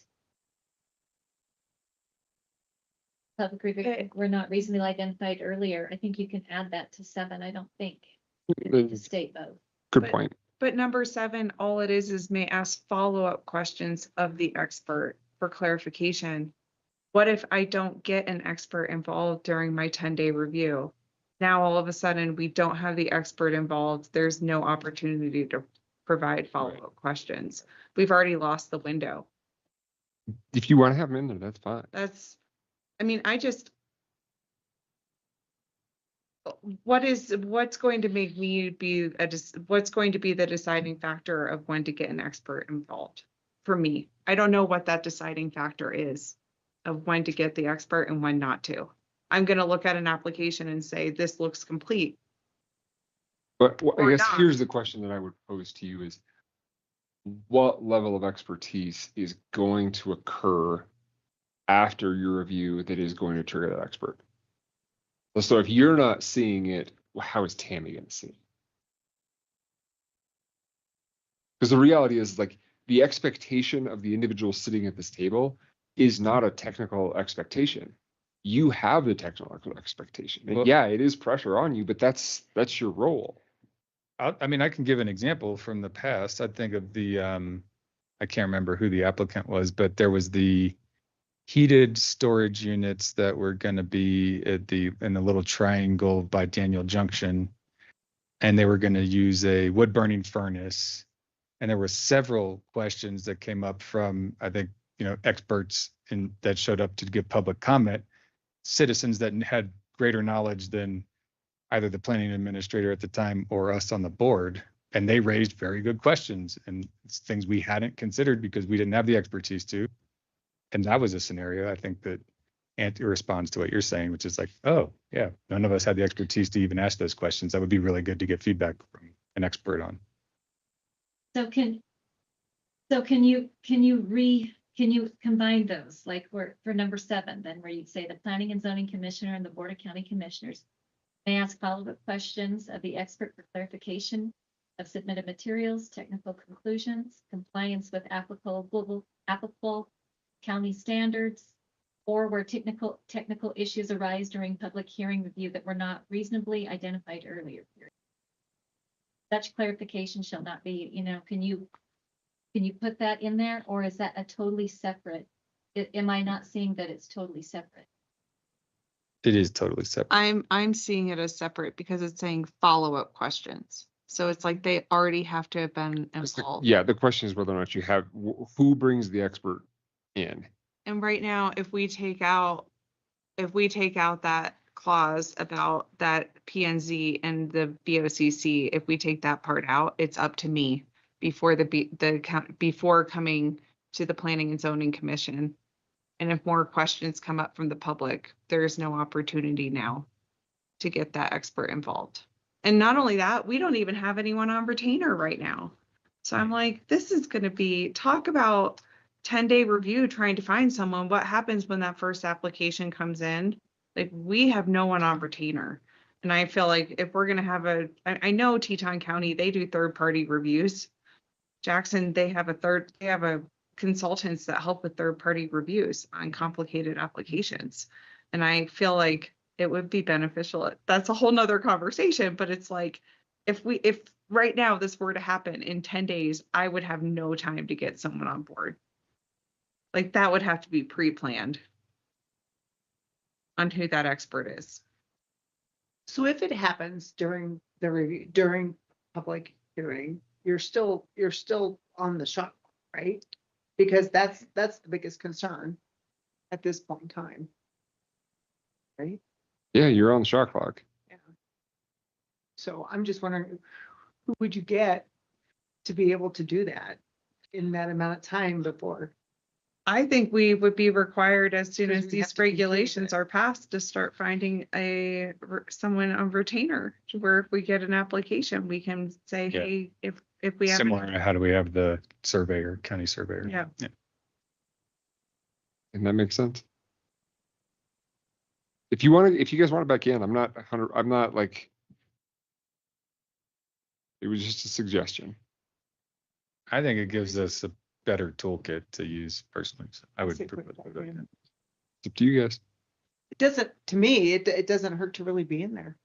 public review were not reasonably identified earlier. I think you can add that to 7. I don't think to state both. Good point. But number 7, all it is may ask follow-up questions of the expert for clarification. What if I don't get an expert involved during my 10-day review? Now, all of a sudden, we don't have the expert involved. There's no opportunity to provide follow-up questions. We've already lost the window. If you want to have them in there, that's fine. What's going to make me what's going to be the deciding factor of when to get an expert involved for me? I don't know what that deciding factor is of when to get the expert and when not to. I'm going to look at an application and say, this looks complete. But I guess not. Here's the question that I would pose to you is, what level of expertise is going to occur after your review that is going to trigger that expert? So if you're not seeing it, how is Tammy going to see it? Because the reality is, like, the expectation of the individual sitting at this table is not a technical expectation. You have the technical expectation. And Well, yeah, it is pressure on you, but that's your role. I mean, I can give an example from the past. I think of the, I can't remember who the applicant was, but there was the heated storage units that were going to be in the little triangle by Daniel Junction. And they were going to use a wood burning furnace. And there were several questions that came up from, I think, experts that showed up to give public comment, citizens that had greater knowledge than either the planning administrator at the time or us on the board. And they raised very good questions and it's things we hadn't considered because we didn't have the expertise to. And that was a scenario, I think, that responds to what you're saying, which is like, oh, yeah, none of us had the expertise to even ask those questions. That would be really good to get feedback from an expert on. So can you combine those, like for number 7, then, where you'd say the Planning and Zoning Commissioner and the Board of County Commissioners may ask follow-up questions of the expert for clarification of submitted materials, technical conclusions, compliance with applicable county standards, or where technical issues arise during public hearing review that were not reasonably identified earlier. Such clarification shall not be, can you put that in there, or is that a totally separate? Am I not seeing that it's totally separate? It is totally separate. I'm seeing it as separate because it's saying follow-up questions. So it's like they already have to have been involved. Yeah, the question is whether or not you have, who brings the expert in? And right now, if we take out that clause about that P&Z and the BOCC, if we take that part out, it's up to me before coming to the Planning and Zoning Commission And if more questions come up from the public, there is no opportunity now to get that expert involved. And not only that, we don't even have anyone on retainer right now. So I'm like, this is going to be, talk about 10-day review trying to find someone. What happens when that first application comes in? Like, we have no one on retainer. And I feel like if we're going to have I know Teton County, they do third-party reviews. Jackson, they have a consultants that help with third-party reviews on complicated applications. And I feel like it would be beneficial. That's a whole nother conversation, but it's like, if right now this were to happen in 10 days, I would have no time to get someone on board. Like, that would have to be pre-planned on who that expert is. So if it happens during the review, during public hearing, you're still on the shot, right? Because that's the biggest concern at this point in time. Right? Yeah, you're on the shot clock. Yeah. So I'm just wondering, who would you get to be able to do that in that amount of time before? I think we would be required, as soon Because as we have these to complete regulations it. are passed, to start finding someone on retainer, where if we get an application, we can say, Yeah. hey, if we have. Similar to how do we have the surveyor, county surveyor? Yeah. And that makes sense. If you guys want it back in, I'm not like, it was just a suggestion. I think it gives us a better toolkit to use personally. So I would Say put propose it back that. in. It's up to you guys. It doesn't, to me, it doesn't hurt to really be in there.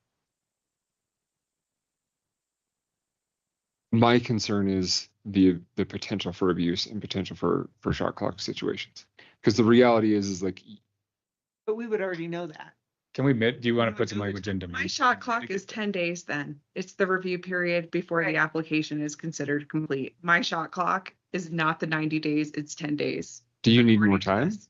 My concern is the potential for abuse and potential for shot clock situations. Because the reality is like, But we would already know that. Can we, do you want to No, put some no, language into? My shot clock is 10 days then. It's the review period before Right. the application is considered complete. My shot clock is not the 90 days, it's 10 days. do you need more according to time? this.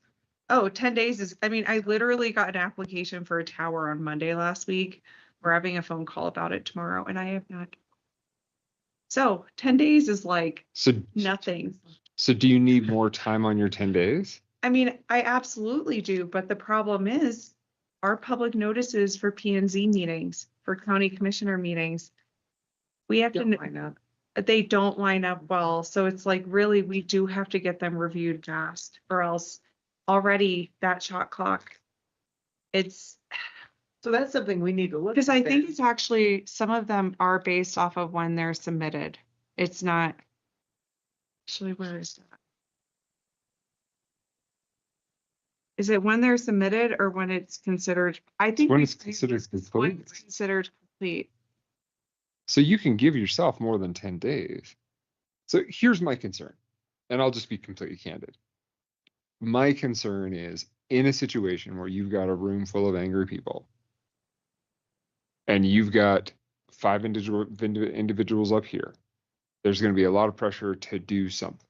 Oh, 10 days is, I mean, I literally got an application for a tower on Monday last week. We're having a phone call about it tomorrow, and I have not. So 10 days is like So nothing. do you need more time on your 10 days? I mean, I absolutely do, but the problem is our public notices for P and Z meetings, for county commissioner meetings. We have Don't to, line up. they don't line up well. So it's like, really, we do have to get them reviewed fast, or else already that shot clock. It's, So that's something we need to look. because I at think then. it's actually, some of them are based off of when they're submitted. It's not. Actually, where is that? Is it when they're submitted or when it's considered? I think. When we it's say considered it's when complete. it's considered complete. So you can give yourself more than 10 days. So here's my concern, and I'll just be completely candid. My concern is in a situation where you've got a room full of angry people and you've got 5 individuals up here, there's going to be a lot of pressure to do something.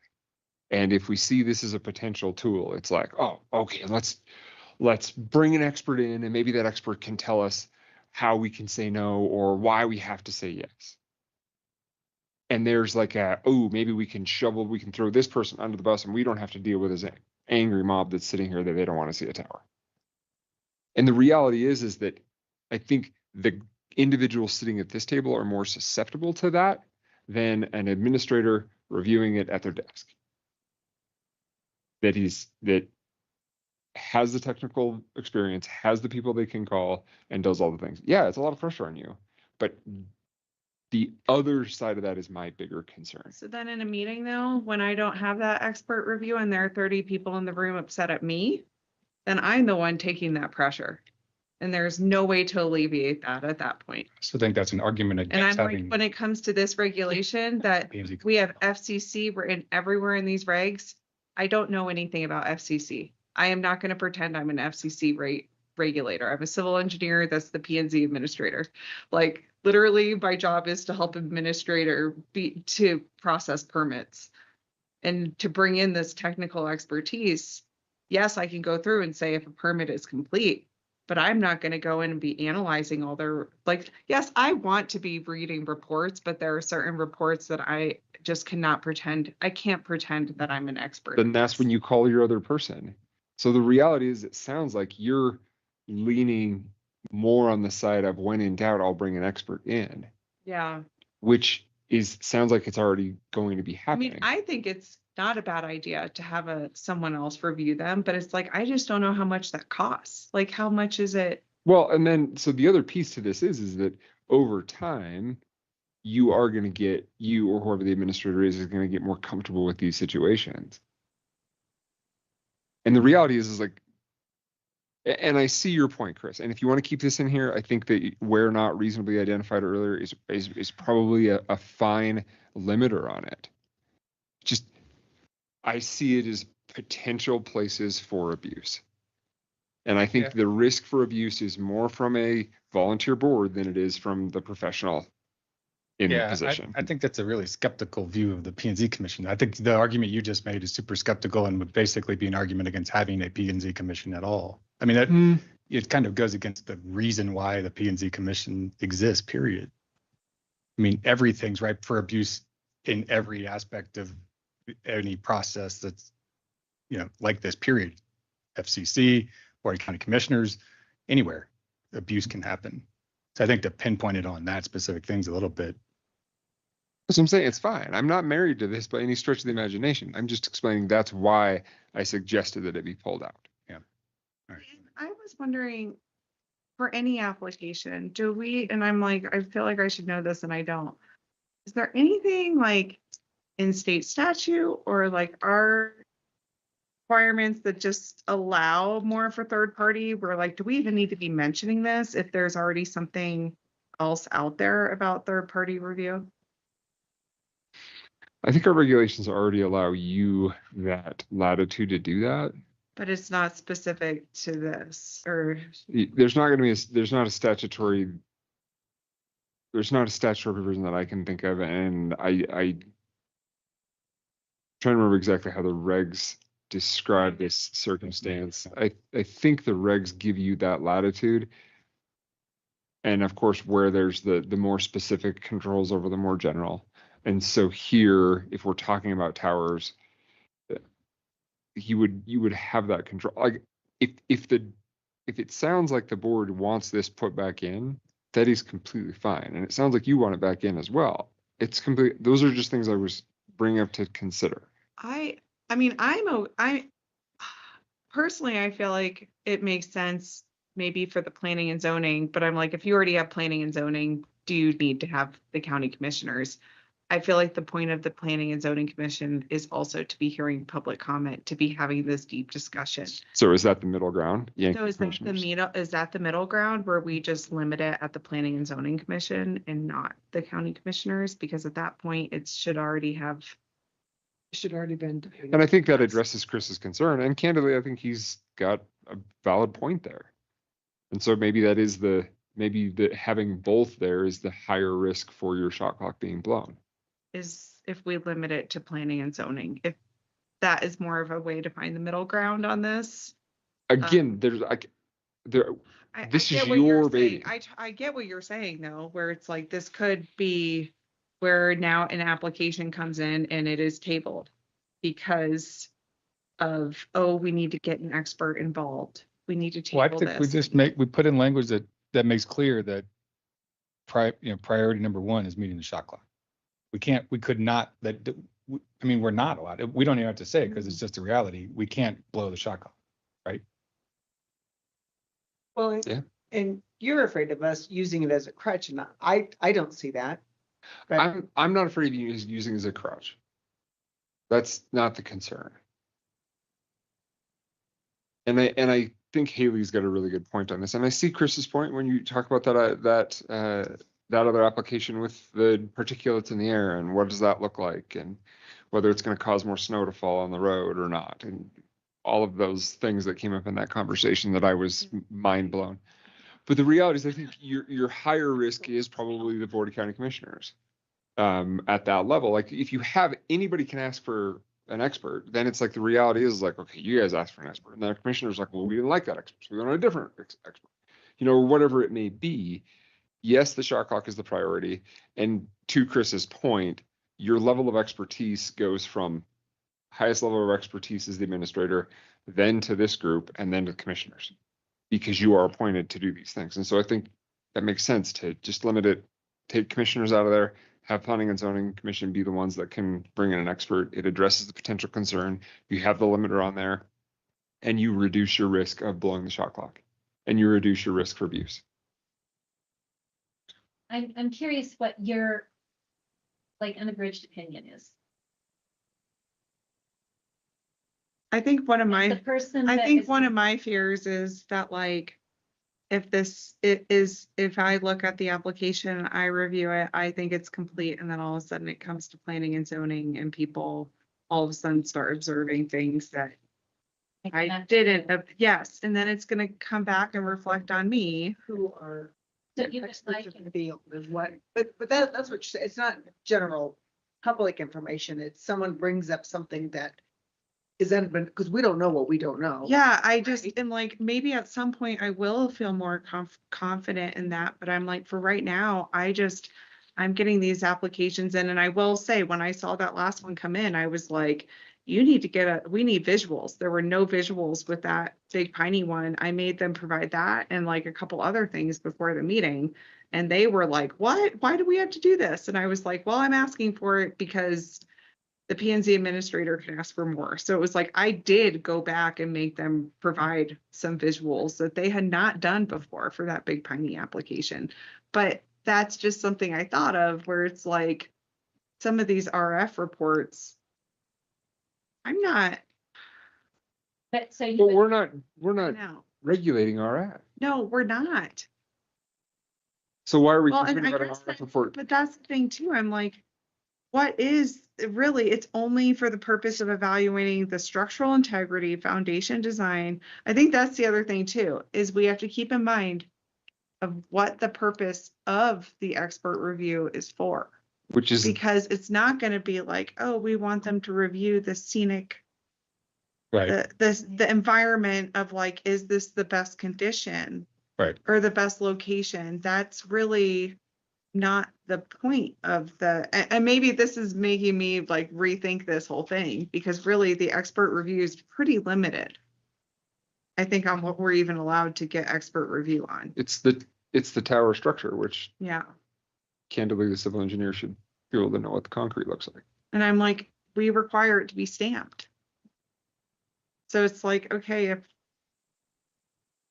And if we see this as a potential tool, it's like, oh, okay, let's bring an expert in, and maybe that expert can tell us how we can say no or why we have to say yes. And there's like maybe we can throw this person under the bus and we don't have to deal with this angry mob that's sitting here that they don't want to see a tower. And the reality is that I think the individuals sitting at this table are more susceptible to that than an administrator reviewing it at their desk. That has the technical experience, has the people they can call, and does all the things. Yeah, it's a lot of pressure on you, but the other side of that is my bigger concern. So then in a meeting though, when I don't have that expert review and there are 30 people in the room upset at me, then I'm the one taking that pressure. And there's no way to alleviate that at that point. So I think that's an argument And I'm against like, having. when it comes to this regulation that P&Z. we have FCC written everywhere in these regs, I don't know anything about FCC. I am not going to pretend I'm an FCC regulator. I'm a civil engineer. That's the P&Z administrator. Like, literally, my job is to help administrator to process permits and to bring in this technical expertise. Yes, I can go through and say if a permit is complete, but I'm not going to go in and be analyzing all their, like, yes, I want to be reading reports, but there are certain reports that I just cannot pretend. I can't pretend that I'm an expert. Then that's when you call your other person. So the reality is, it sounds like you're leaning more on the side of when in doubt, I'll bring an expert in, Yeah. which sounds like it's already going to be I mean, happening. I think it's not a bad idea to have someone else review them, but it's like, I just don't know how much that costs. Like, how much is it? Well, and then, so the other piece to this is that over time, you are going to get, you or whoever the administrator is going to get more comfortable with these situations. And the reality is like, and I see your point, Chris. And if you want to keep this in here, I think that where not reasonably identified earlier is probably a fine limiter on it. Just, I see it as potential places for abuse. And I think the risk for abuse is more from a volunteer board than it is from the professional in the position. I think that's a really skeptical view of the P&Z commission. I think the argument you just made is super skeptical and would basically be an argument against having a P&Z commission at all. I mean, it kind of goes against the reason why the P&Z commission exists, period. I mean, everything's ripe for abuse in every aspect of any process that's, like this, period. FCC, or county commissioners, anywhere, abuse can happen. So I think to pinpoint it on that specific things a little bit. So I'm saying it's fine. I'm not married to this by any stretch of the imagination. I'm just explaining that's why I suggested that it be pulled out. Yeah. All right. I was wondering, for any application, do we, and I'm like, I feel like I should know this and I don't. Is there anything like in state statute or like our requirements that just allow more for third party? We're like, do we even need to be mentioning this if there's already something else out there about third party review? I think our regulations already allow you that latitude to do that. But it's not specific to this, or There's not going to be there's not a statutory provision that I can think of, and I trying to remember exactly how the regs describe this circumstance. I think the regs give you that latitude, and of course where there's the more specific controls over the more general. And so here, if we're talking about towers, you would have that control. Like if it sounds like the board wants this put back in, that is completely fine. And it sounds like you want it back in as well. It's complete. Those are just things I was bringing up to consider. I mean, I personally, I feel like it makes sense maybe for the planning and zoning, but I'm like, if you already have planning and zoning, do you need to have the county commissioners? I feel like the point of the Planning and Zoning Commission is also to be hearing public comment, to be having this deep discussion. So is that the middle ground? So is that the middle ground where we just limit it at the Planning and Zoning Commission and not the county commissioners? Because at that point, it should already been. And I think that addresses Chris's concern. And candidly, I think he's got a valid point there. And so maybe that is maybe having both there is the higher risk for your shot clock being blown. Is if we limit it to planning and zoning, if that is more of a way to find the middle ground on this. Again, this is your baby. I get what you're saying though, where it's like, this could be where now an application comes in and it is tabled because of, we need to get an expert involved. We need to table Well, I think we put in language that makes clear that priority number one is meeting the shot clock. We're not allowed. We don't even have to say it because it's just a reality. We can't blow the shot clock, right? Well, yeah. And you're afraid of us using it as a crutch, and I don't see that. But I'm not afraid of using it as a crutch. That's not the concern. And I think Haley's got a really good point on this. And I see Chris's point when you talk about that other application with the particulates in the air and what does that look like and whether it's going to cause more snow to fall on the road or not. And all of those things that came up in that conversation that I was mind blown. But the reality is I think your higher risk is probably the Board of County Commissioners at that level. Like if you have anybody can ask for an expert, then it's like the reality is like, okay, you guys asked for an expert. And the commissioner's like, well, we didn't like that expert. So we want a different expert, or whatever it may be. Yes, the shot clock is the priority. And to Chris's point, your level of expertise goes from highest level of expertise is the administrator, then to this group, and then to the commissioners. Because you are appointed to do these things. And so I think that makes sense to just limit it, take commissioners out of there, have planning and zoning commission be the ones that can bring in an expert. It addresses the potential concern. You have the limiter on there, and you reduce your risk of blowing the shot clock, and you reduce your risk for abuse. I'm curious what your, like, unabridged opinion is. I think one of The my, person I that think is- one of my fears is that like, if this, it is, if I look at the application, I review it, I think it's complete, and then all of a sudden it comes to planning and zoning and people all of a sudden start observing things that like, I not- didn't, yes, and then it's gonna come back and reflect on me. Who are So you would experts like, in the field is what, but that's what you say. It's not general public information. It's someone brings up something that isn't, because we don't know what we don't know. Yeah, I just am like, maybe at some point I will feel more confident in that, but I'm like, for right now, I'm getting these applications in, and I will say, when I saw that last one come in, I was like, you need to we need visuals. There were no visuals with that big piney one. I made them provide that and like a couple other things before the meeting. And they were like, what? Why do we have to do this? And I was like, well, I'm asking for it because the P&Z administrator can ask for more. So it was like, I did go back and make them provide some visuals that they had not done before for that big piney application. But that's just something I thought of where it's like, some of these RF reports, I'm not, but so you But would, we're not no, regulating RF. no, we're not. So why are we Well, and concerned I about an guess RF report? But that's the thing too. I'm like, what is really, it's only for the purpose of evaluating the structural integrity, foundation design. I think that's the other thing too, is we have to keep in mind of what the purpose of the expert review is for. Which is, Because it's not going to be like, oh, we want them to review the scenic, Right, the environment of like, is this the best condition? right. Or the best location? That's really not the point of and maybe this is making me like rethink this whole thing, because really the expert review is pretty limited. I think on what we're even allowed to get expert review on. it's the tower structure, which Yeah. candidly, the civil engineer should be able to know what the concrete looks like. And I'm like, we require it to be stamped. So it's like, okay, if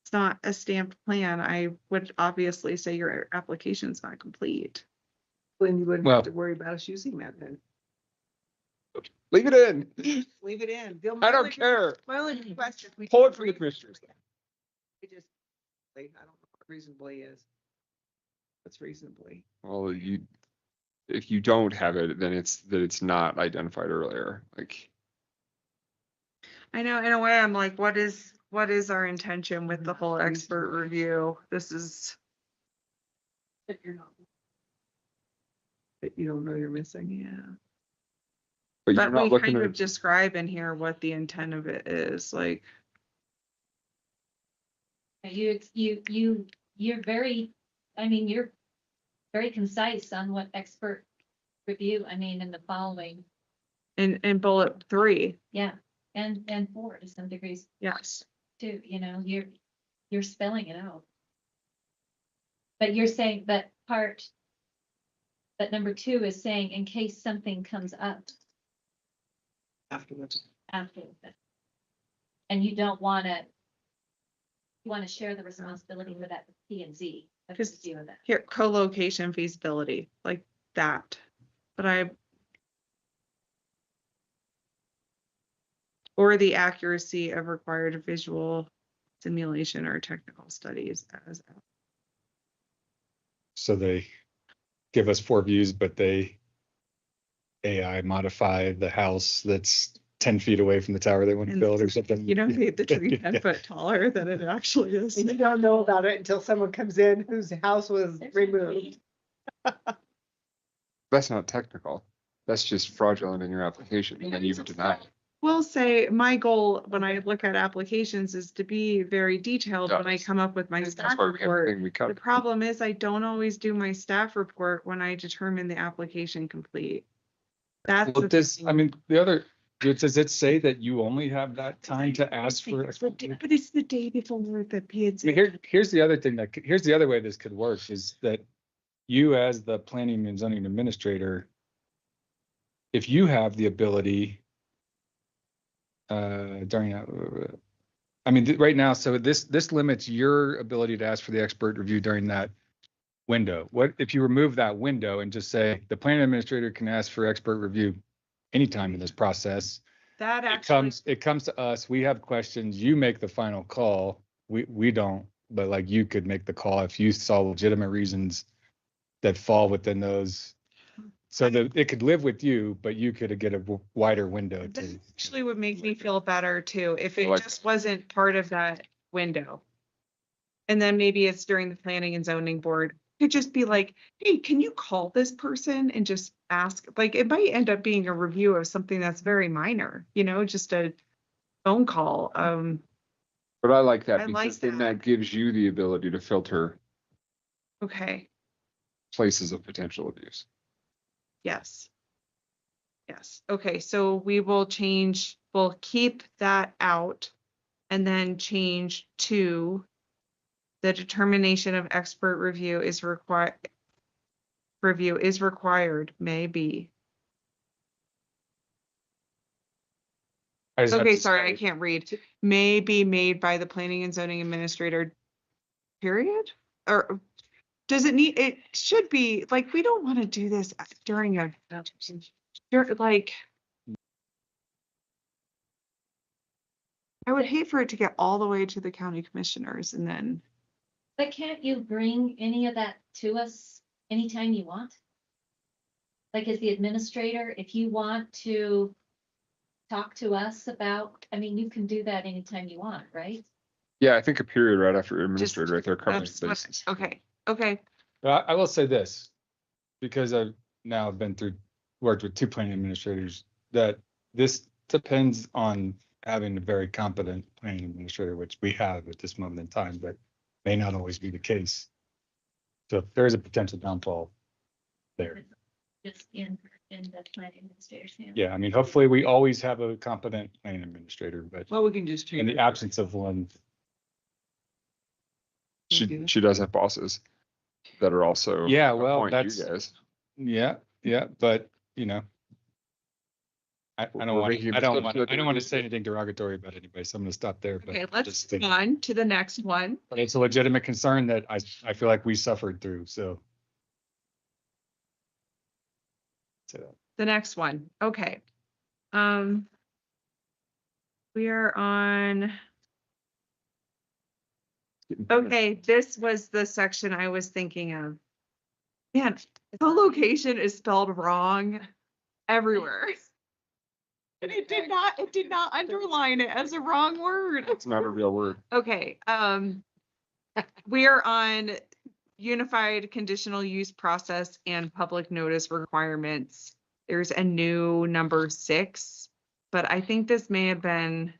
it's not a stamped plan, I would obviously say your application's not complete. Then you wouldn't Well- have to worry about us using that then. Leave it in. Leave it in. I don't care. My only question. Pull it from the commissioners. I just, I don't know what reasonably is. What's reasonably? Well, if you don't have it, then it's not identified earlier. Like, I know, in a way, I'm like, what is our intention with the whole expert review? This is, That you're not. That you don't know you're missing. yeah. but you're But not we looking kind of at, describe in here what the intent of it is, like, you're very, I mean, you're very concise on what expert review, I mean, in the following, in bullet 3, yeah, and 4 to some degrees yes. too, you know, you're spelling it out. But you're saying that number 2 is saying in case something comes up Afterwards. after that. And you don't wanna, you wanna share the responsibility for that with P and Z. Just here, co-location feasibility, like that. But or the accuracy of required visual simulation or technical studies as. So they give us 4 views, but they AI modify the house that's 10 feet away from the tower they want to And build or something. You know, made the tree 10 foot taller than it actually is. And you don't know about it until someone comes in whose house was removed. that's not technical. That's just fraudulent in your application, and then you deny it. Will say my goal when I look at applications is to be very detailed when I Yes. come up with my That's staff why we have report. everything we The cover. problem is I don't always do my staff report when I determine the application complete. That's Well, the this, thing. I mean, the other, Does it say that you only have that time to ask for? But it's the day before the kids. I mean, here's the other thing here's the other way this could work is that you as the planning and zoning administrator, if you have the ability during, I mean, right now, so this limits your ability to ask for the expert review during that window. What if you remove that window and just say the planning administrator can ask for expert review anytime in this process? That It actually, comes to us, we have questions, you make the final call. We don't, but like you could make the call if you saw legitimate reasons that fall within those. So that it could live with you, but you could get a wider window that to. actually would make me feel better too, if it Like- just wasn't part of that window. And then maybe it's during the planning and zoning board, could just be like, hey, can you call this person and just ask, like, it might end up being a review of something that's very minor, just a phone call. But I like that I like because then that. that gives you the ability to filter Okay, places of potential abuse. yes. Yes, okay, so we'll keep that out and then change to the determination of expert review is required, maybe. Okay, sorry, I can't read. May be made by the planning and zoning administrator, period? Or does it need, it should be, like, we don't want to do this during like, I would hate for it to get all the way to the county commissioners and then, But can't you bring any of that to us anytime you want? Like as the administrator, if you want to talk to us about, I mean, you can do that anytime you want, right? Yeah, I think a period right after administrator right there covers that's what, bases. okay. I will say this, because I've now worked with 2 planning administrators, that this depends on having a very competent planning administrator, which we have at this moment in time, but may not always be the case. So there is a potential downfall there. Just in the planning administrator's hands. Yeah, I mean, hopefully we always have a competent planning administrator, but Well, we can just in change. the absence of one, She does have bosses that are also. Yeah, well, appoint you that's- guys. yeah, but I We're don't want, making I this don't up want, so that I don't want to we- say anything derogatory about anybody, so I'm gonna stop there, but Okay, just let's think- move on to the next one. but it's a legitimate concern that I feel like we suffered through, so. So, The next one, okay. We are on, okay, this was the section I was thinking of. Man, co-location is spelled wrong everywhere. And it did not underline it as a wrong word. It's not a real word. Okay, we are on unified conditional use process and public notice requirements. There's a new number 6, but I think this may have been,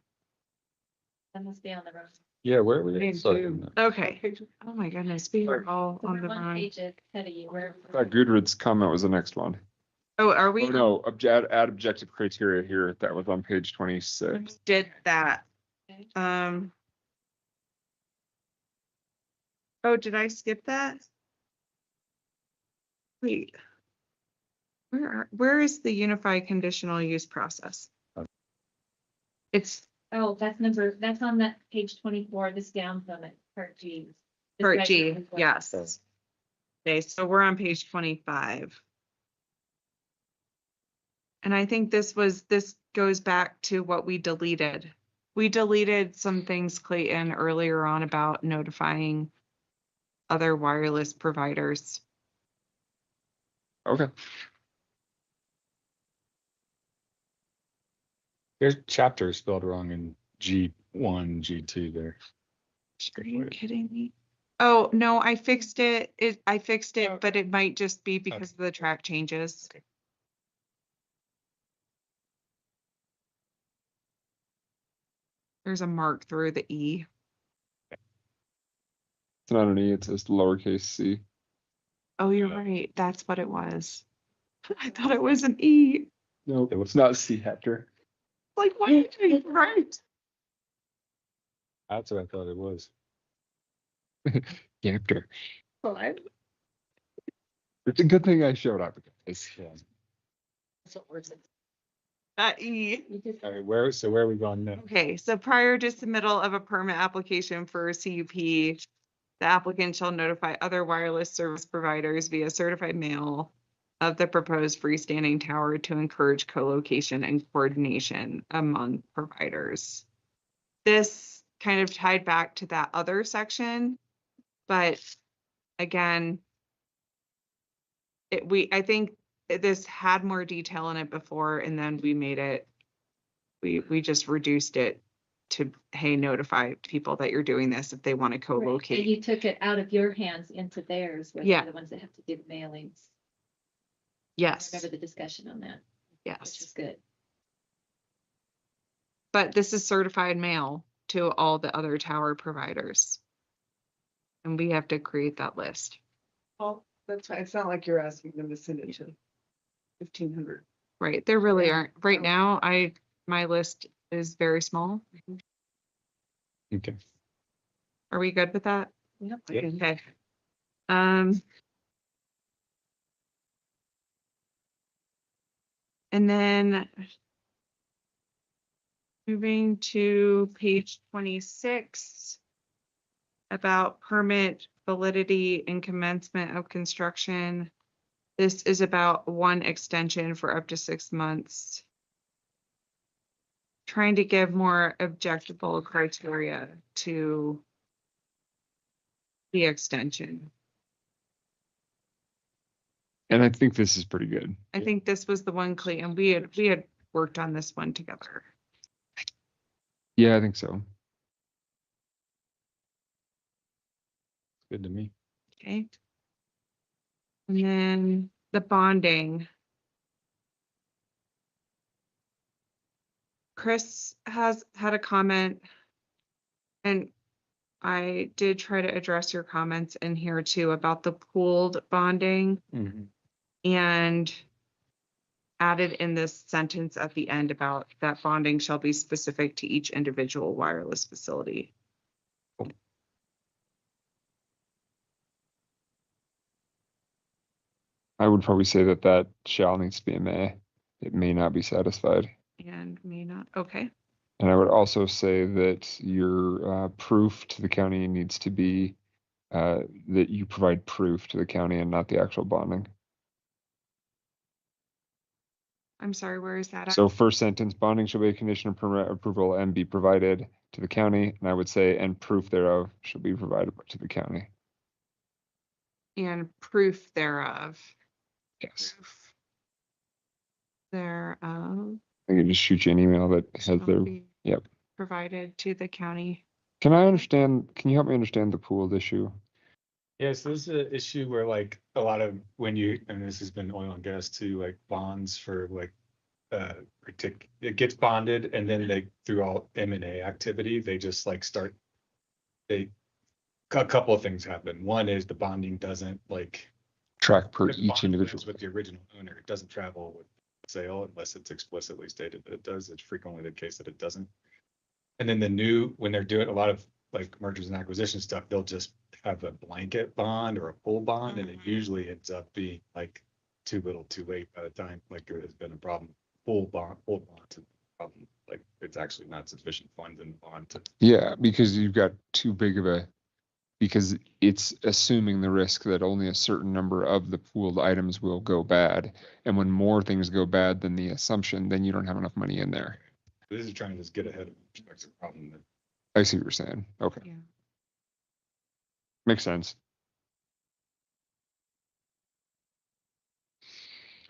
That must be on the wrong. yeah, where were Me we? too. okay. Oh my goodness, we are all So on we're the one wrong. page ahead of you. We're. Gudrid's comment was the next one. Oh, are we? Oh, no, add objective criteria here. That was on page 26. Did that. Okay. Oh, did I skip that? Wait. Where is the unified conditional use process? It's Oh, that's on that page 24, this down from it, part G. This part right G, here is what- yes. Okay, so we're on page 25. And I think this goes back to what we deleted. We deleted some things, Clayton, earlier on about notifying other wireless providers. Okay. There's chapter spelled wrong in G1, G2 there. Are you kidding me? Oh, no, I fixed it. I fixed it, but it might just be because of the track changes. Okay. There's a mark through the E. It's not an E, it's just lowercase c. Oh, you're right. That's what it was. I thought it was an E. No, it's not C, Hector. Like, why did you right? That's what I thought it was. Captor. Well, It's a good thing I showed up. Guys. Yeah. That's what we're saying. E. All right, where are we going now? Okay, so prior to submittal of a permit application for a CUP, the applicant shall notify other wireless service providers via certified mail of the proposed freestanding tower to encourage co-location and coordination among providers. This kind of tied back to that other section, but again, I think this had more detail in it before, and then we made it, we just reduced it to, hey, notify people that you're doing this if they want to And co-locate. you took it out of your hands into theirs, where Yeah. they're the ones that have to do the mailings. I Yes, remember the discussion on that, which yes. was good. But this is certified mail to all the other tower providers. And we have to create that list. Well, that's fine. It's not like you're asking them to send it to 1,500. Right, there really Yeah. aren't. Right now, my list is very small. Okay. Are we good with that? Yep. Yep. Okay. And then moving to page 26 about permit validity and commencement of construction. This is about one extension for up to 6 months. Trying to give more objectable criteria to the extension. And I think this is pretty good. I think this was the one, Clay, and we had worked on this one together. Yeah, I think so. Good to me. Okay. And then the bonding. Chris has had a comment. And I did try to address your comments in here too about the pooled bonding and added in this sentence at the end about that bonding shall be specific to each individual wireless facility. I would probably say that that shall needs to be a may. It may not be satisfied. And may not, okay. And I would also say that your proof to the county needs to be that you provide proof to the county and not the actual bonding. I'm sorry, where is that at? So first sentence, bonding shall be a condition of permit approval and be provided to the county. And I would say, and proof thereof shall be provided to the county. And proof thereof. Yes. Proof thereof. I can just shoot you an email that has shall their, be yep. Provided to the county. Can you help me understand the pooled issue? Yeah, so this is an issue where like a lot of and this has been oil and gas too, like bonds for like it gets bonded and then they through all M&A activity, they just like a couple of things happen. One is the bonding doesn't like Track per the each bond individual. goes with the original owner. It doesn't travel with sale unless it's explicitly stated that it does. It's frequently the case that it doesn't. And then when they're doing a lot of like mergers and acquisition stuff, they'll just have a blanket bond or a full bond, and it usually ends up being like too little, too late by the time like there has been a problem. Full bond to problem, like it's actually not sufficient funds in the bond to. Yeah, because you've got too big of because it's assuming the risk that only a certain number of the pooled items will go bad. And when more things go bad than the assumption, then you don't have enough money in there. This is trying to just get ahead of the problem that I see what you're saying. Okay. Yeah. Makes sense.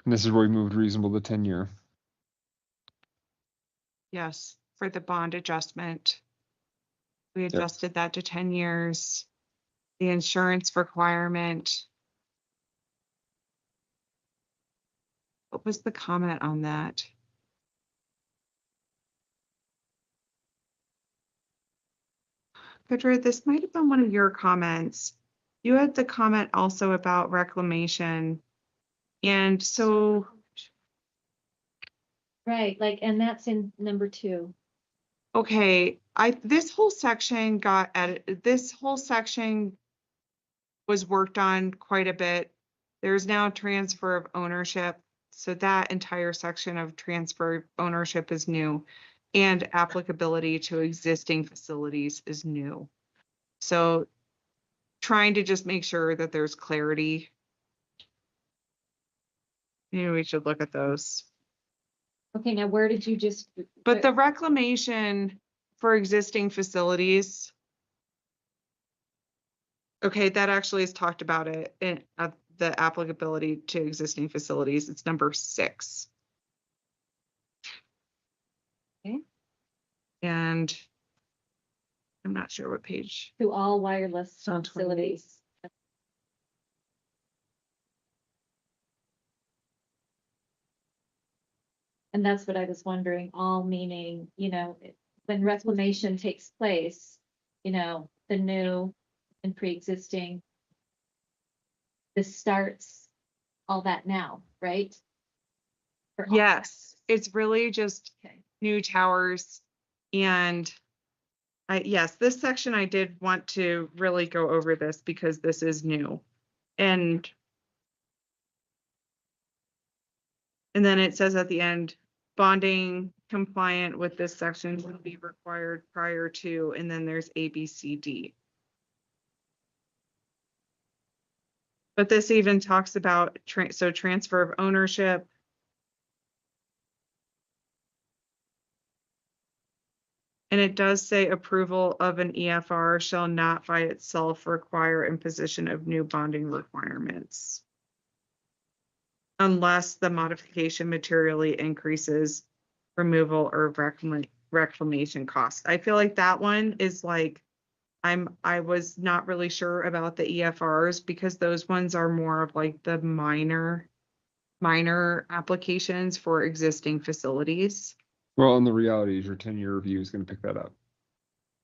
And this is where we moved reasonable to 10-year. Yes, for the bond adjustment. We adjusted that to 10 years. The insurance requirement. What was the comment on that? Gudrun, this might have been one of your comments. You had the comment also about reclamation. And so Right, like, and that's in number 2. Okay, this whole section got edited, this whole section was worked on quite a bit. There's now transfer of ownership. So that entire section of transfer of ownership is new, and applicability to existing facilities is new. So trying to just make sure that there's clarity. Maybe we should look at those. Okay, now where did you just? But the reclamation for existing facilities. Okay, that actually is talked about it in the applicability to existing facilities. It's number 6. Okay. And I'm not sure what page. To all wireless on 28. facilities. And that's what I was wondering, all meaning, when reclamation takes place, the new and pre-existing. This starts all that now, right? For all Yes, it's really just Okay. new towers. And yes, this section I did want to really go over this because this is new. And then it says at the end, bonding compliant with this section will be required prior to, and then there's A, B, C, D. But this even talks about transfer of ownership. And it does say approval of an EFR shall not by itself require imposition of new bonding requirements, unless the modification materially increases removal or reclamation costs. I feel like that one is like, I was not really sure about the EFRs because those ones are more of like the minor applications for existing facilities. Well, and the reality is your 10-year review is going to pick that up.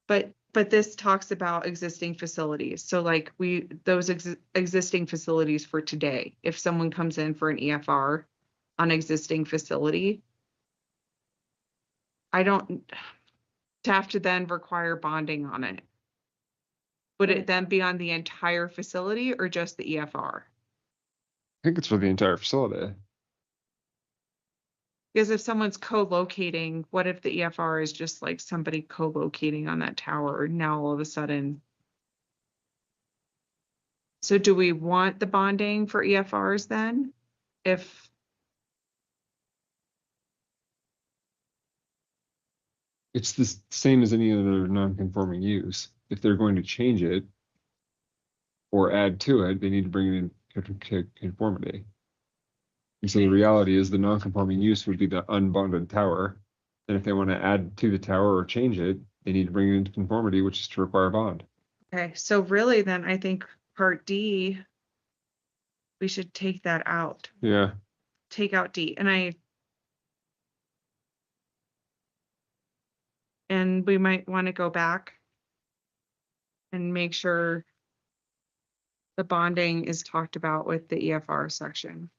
But this talks about existing facilities. So like those existing facilities for today, if someone comes in for an EFR on existing facility, I don't have to then require bonding on it. Would it then be on the entire facility or just the EFR? I think it's for the entire facility. Because if someone's co-locating, what if the EFR is just like somebody co-locating on that tower now all of a sudden? So do we want the bonding for EFRs then? If It's the same as any other non-conforming use. If they're going to change it or add to it, they need to bring it in conformity. And so the reality is the non-conforming use would be the unbonded tower. And if they want to add to the tower or change it, they need to bring it into conformity, which is to require a bond. okay, so really then I think part D, we should take that out. Yeah. Take out D. And we might want to go back and make sure the bonding is talked about with the EFR section.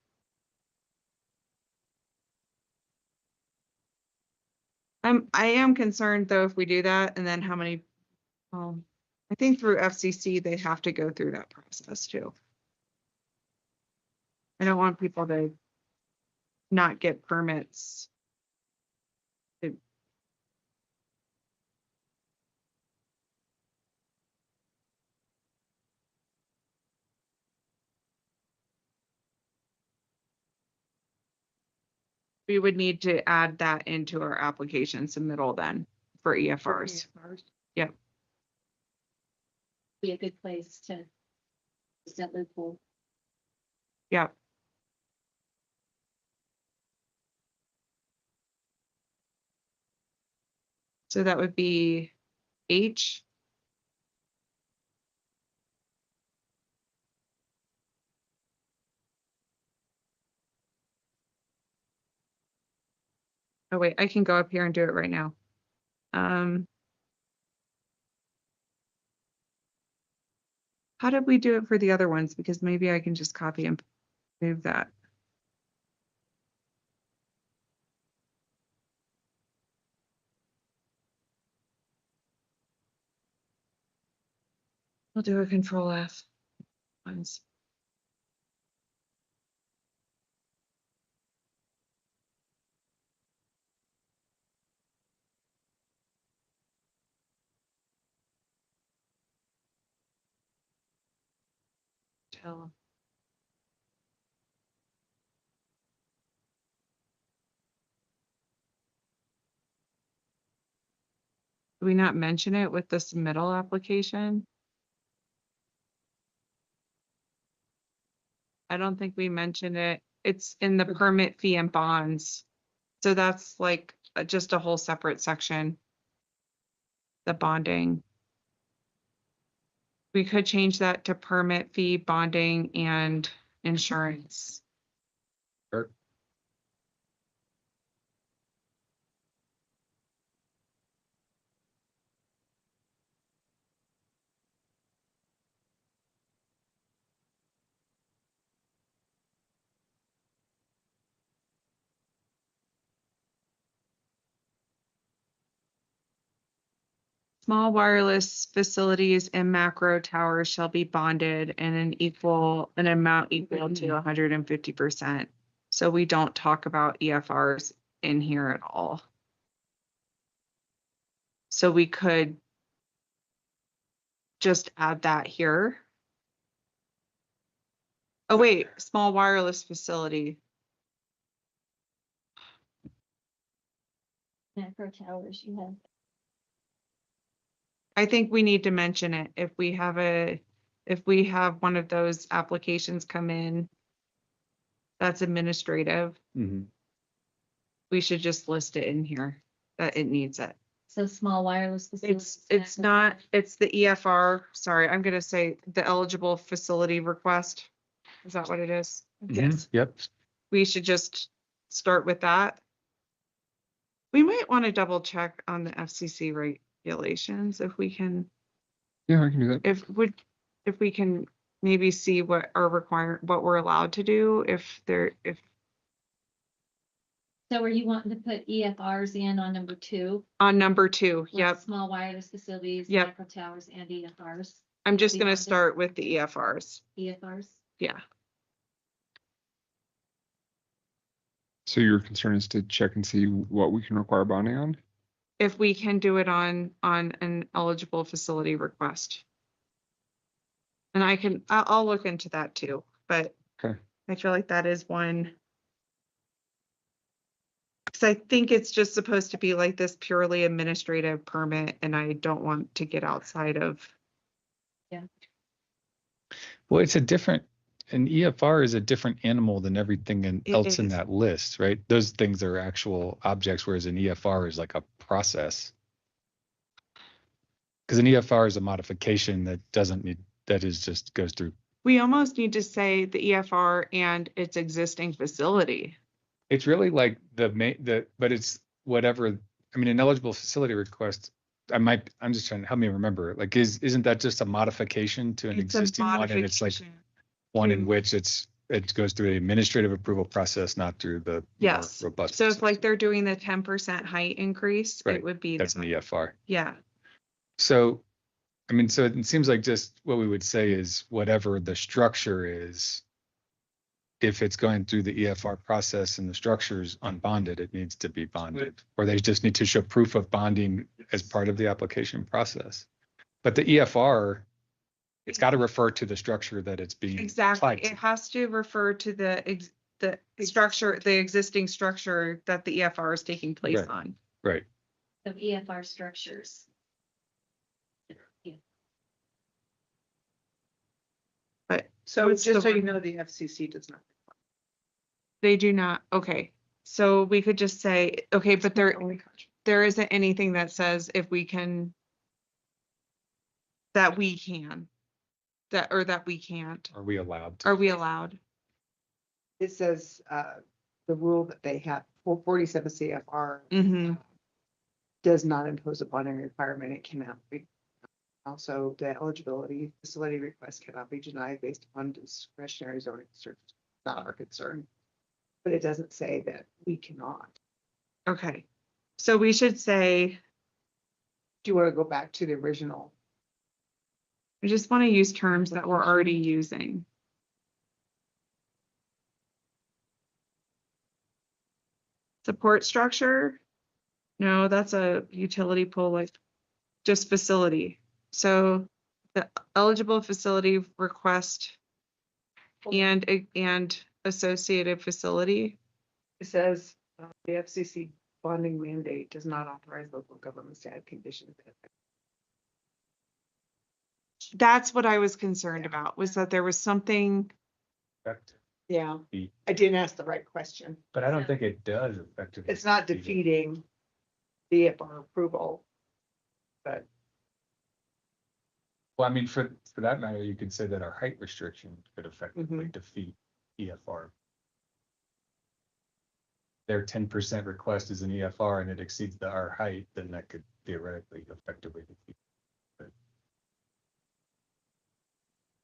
I am concerned though, if we do that and then how many, I think through FCC, they have to go through that process too. I don't want people to not get permits. We would need to add that into our application submittal then for EFRs. Yep. Be a good place to. Is that loophole? Yep. So that would be H. Oh wait, I can go up here and do it right now. How did we do it for the other ones? Because maybe I can just copy and move that. We'll do a control F. Once. Tell. Do we not mention it with the submittal application? I don't think we mentioned it. It's in the permit fee and bonds. So that's like just a whole separate section. The bonding. We could change that to permit fee, bonding, and insurance. Sure. Small wireless facilities and macro towers shall be bonded in an amount equal to 150%. So we don't talk about EFRs in here at all. So we could just add that here. Oh, wait, small wireless facility. Macro towers you have. I think we need to mention it if we have one of those applications come in that's administrative, Mhm. we should just list it in here that it needs it. So small wireless facilities. It's macro not, towers. it's the EFR, sorry, I'm gonna say the eligible facility request. Is that what it is? Mhm. Yep. We should just start with that. We might want to double check on the FCC regulations if we can, Yeah, I can do that. if we can maybe see what what we're allowed to do if So are you wanting to put EFRs in on number 2? on number 2, Like yep. Small wireless facilities, Yep. macro towers and EFRs. I'm just be gonna bonded. start with the EFRs. EFRs. Yeah. So your concern is to check and see what we can require bonding on? If we can do it on an eligible facility request. And I'll look into that too, but Okay. I feel like that is one. Because I think it's just supposed to be like this purely administrative permit and I don't want to get outside of. Well, it's an EFR is a different animal than everything It else in is. that list, right? Those things are actual objects, whereas an EFR is like a process. Because an EFR is a modification that just goes through. We almost need to say the EFR and its existing facility. It's really like but it's whatever, I mean, an eligible facility request, I'm just trying to help me remember, like, isn't that just a modification to an It's a existing one? And it's like modification one in to- which it goes through the administrative approval process, not through the more Yes. robust. So if like process. they're doing the 10% height increase, Right. it would be. That's an EFR. Yeah. So, I mean, so it seems like just what we would say is whatever the structure is, if it's going through the EFR process and the structure's unbonded, it needs to be bonded. Or they just need to show proof of bonding as part of the application process. But the EFR, it's got to refer to the structure that it's being Exactly. applied It to. has to refer to the structure, the existing structure that the EFR is taking place Right. on. Right. Of EFR structures. But So What's just the so you word? know, the FCC does not. they do not, okay. So we could just say, okay, but there isn't anything that says if we can, that we can, that we can't. Are we allowed to? Are we allowed? It says, the rule that they have, 47 CFR Mm-hmm. does not impose a bonding requirement. It cannot be. Also, the eligibility facility request cannot be denied based upon discretionary zoning search. Not our concern. But it doesn't say that we cannot. Okay. So we should say, Do you want to go back to the original? I just want to use terms that we're already using. Support structure? No, that's a utility pole, like just facility. So the eligible facility request and associated facility. It says, the FCC bonding mandate does not authorize local governments to add conditions. That's what I was concerned about, was that there was something, Effective. Yeah, Defeat. I didn't ask the right question. But I don't think it does effectively. It's not defeat it. defeating the EFR approval. But Well, I mean, for that matter, you could say that our height restriction could effectively Mhm. defeat EFR. Their 10% request is an EFR and it exceeds our height, then that could theoretically effectively defeat.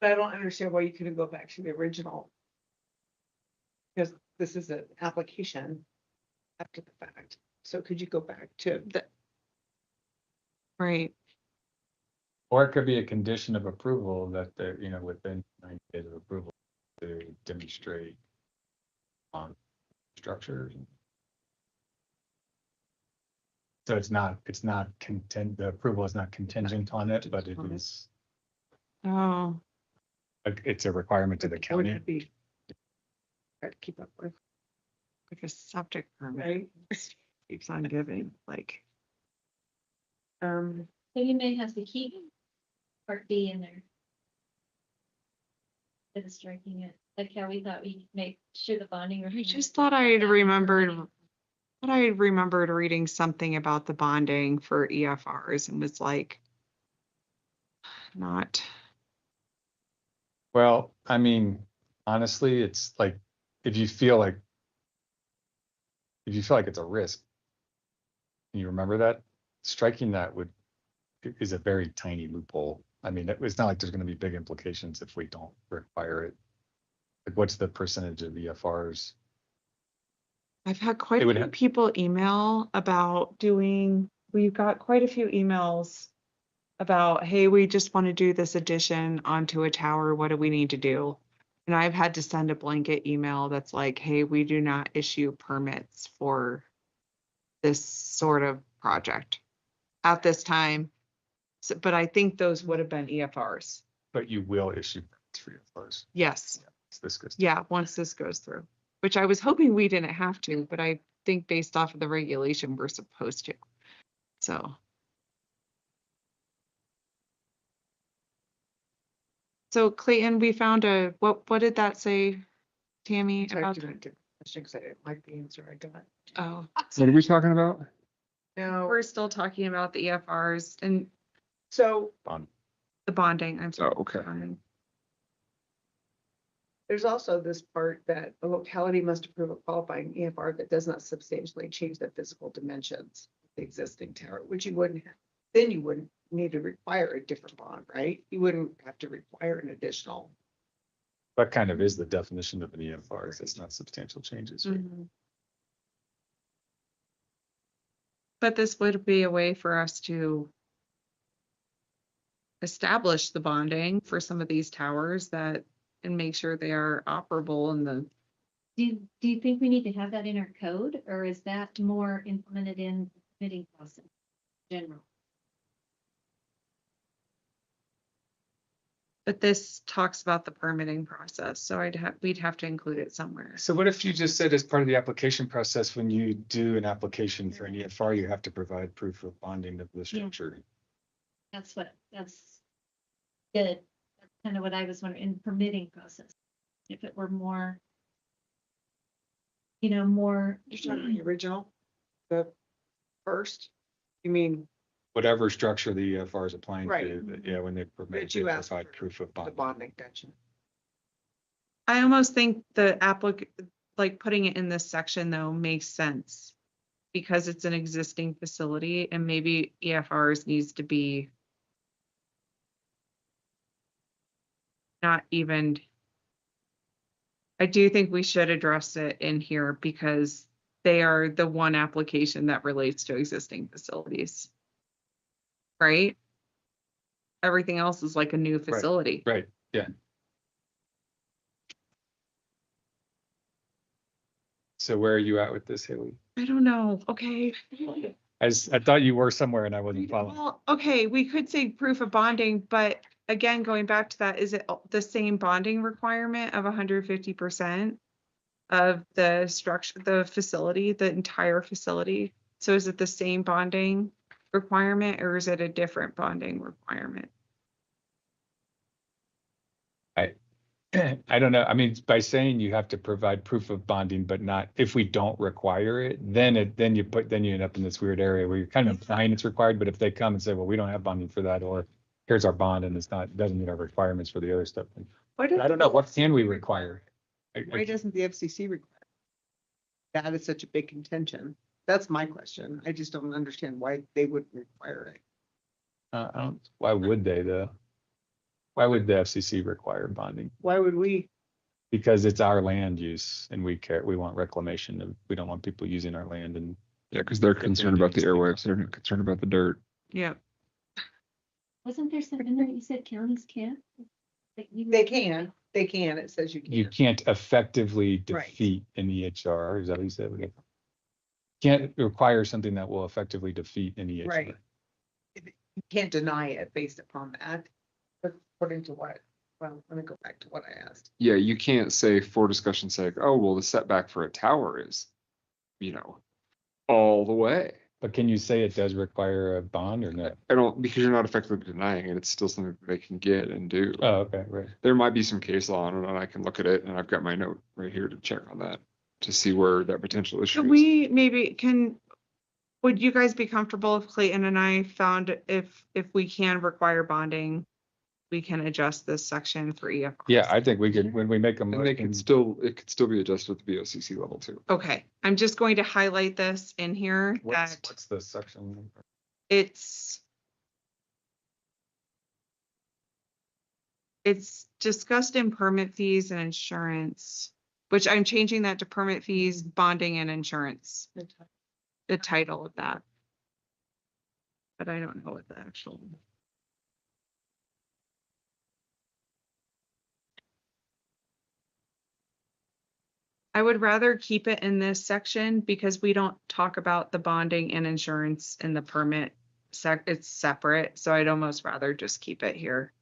I don't understand why you couldn't go back to the original. Because this is an application after the fact. So could you go back to the, right? Or it could be a condition of approval that they're, within 90 days of approval to demonstrate on structures. So the approval is not contingent on it, but it is, Oh, it's a requirement to the board county. could be try to keep up with, like a septic permit right? keeps on giving, like. So you may have to keep part B in there. Instead of striking it, like how we thought we'd make sure the bonding. I just thought I had remembered reading something about the bonding for EFRs and was like, not. Well, I mean, honestly, it's like, if you feel like it's a risk, and you remember that, striking that is a very tiny loophole. I mean, it's not like there's going to be big implications if we don't require it. Like, what's the percentage of EFRs? I've had quite It a would few have- people email about we've got quite a few emails about, hey, we just want to do this addition onto a tower. What do we need to do? And I've had to send a blanket email that's like, hey, we do not issue permits for this sort of project at this time. So, but I think those would have been EFRs. But you will issue permits for EFRs. Yes. This goes. Yeah, once this goes through, which I was hoping we didn't have to, but I think based off of the regulation, we're supposed to. So Clayton, we found what did that say, Tammy? Sorry, About, doing a different question because I didn't like the answer I got. oh, What are we talking about? No, we're still talking about the EFRs and so the bonding. I'm sorry. Oh, okay. bonding. there's also this part that the locality must approve a qualifying EFR that does not substantially change the physical dimensions of the existing tower, which you wouldn't have. Then you wouldn't need to require a different bond, right? You wouldn't have to require an additional. That kind of is the definition of an EFR, is it's not substantial changes. Right? Mhm. But this would be a way for us to establish the bonding for some of these towers and make sure they are operable in the. Do you think we need to have that in our code, or is that more implemented in the permitting process in general? But this talks about the permitting process, so we'd have to include it somewhere. So what if you just said, as part of the application process, when you do an application for an EFR, you have to provide proof of bonding of the structure? That's good. That's kind of what I was wondering in the permitting process. If it were more, more. You're talking the original, the first, you mean Whatever structure the EFR is applying Right. to, but yeah, when they permit, That they you asked provide for proof of the bonding. bonding, gotcha. I almost think the like putting it in this section though makes sense because it's an existing facility and maybe EFRs needs to be not even. I do think we should address it in here because they are the one application that relates to existing facilities. Right? everything else is like a new facility. Right, yeah. So where are you at with this, Haley? I don't know. Okay. I thought you were somewhere and I wasn't following. Well, okay, we could say proof of bonding, but again, going back to that, is it the same bonding requirement of 150% of the structure, the facility, the entire facility? So is it the same bonding requirement or is it a different bonding requirement? I don't know. I mean, by saying you have to provide proof of bonding, but not, if we don't require it, then you end up in this weird area where you're kind of implying it's required, but if they come and say, well, we don't have bonding for that, or here's our bond and doesn't meet our requirements for the other stuff. Why I don't know, what can we require? Why doesn't the FCC require? That is such a big contention. That's my question. I just don't understand why they wouldn't require it. Why would they though? Why would the FCC require bonding? Why would we? Because it's our land use and we want reclamation. We don't want people using our land and. Yeah, because they're concerned about the airwaves. They're not concerned about the dirt. Yep. Wasn't there something that you said counties can't? They can. It says you can. You can't effectively Right. defeat an EHR. Is that what you said? Can't require something that will effectively defeat an EHR. Right. You can't deny it based upon that. But according to what? Well, let me go back to what I asked. Yeah, you can't say for discussion's sake, oh, well, the setback for a tower is, all the way. But can you say it does require a bond or not? I don't, because you're not effectively denying it. It's still something that they can get and do. Oh, okay, right. There might be some case law on it, and I can look at it, and I've got my note right here to check on that, to see where that potential issue Should is. we maybe would you guys be comfortable if Clayton and I found if we can require bonding, we can adjust this section for EFR? Yeah, I think we could, when we make a And motion. it could still be adjusted at the BOCC level too. Okay, I'm just going to highlight this in here that What's the section? it's discussed in permit fees and insurance, which I'm changing that to permit fees, bonding and insurance, the title of that. But I don't know what the actual. I would rather keep it in this section because we don't talk about the bonding and insurance in the permit it's separate, so I'd almost rather just keep it here.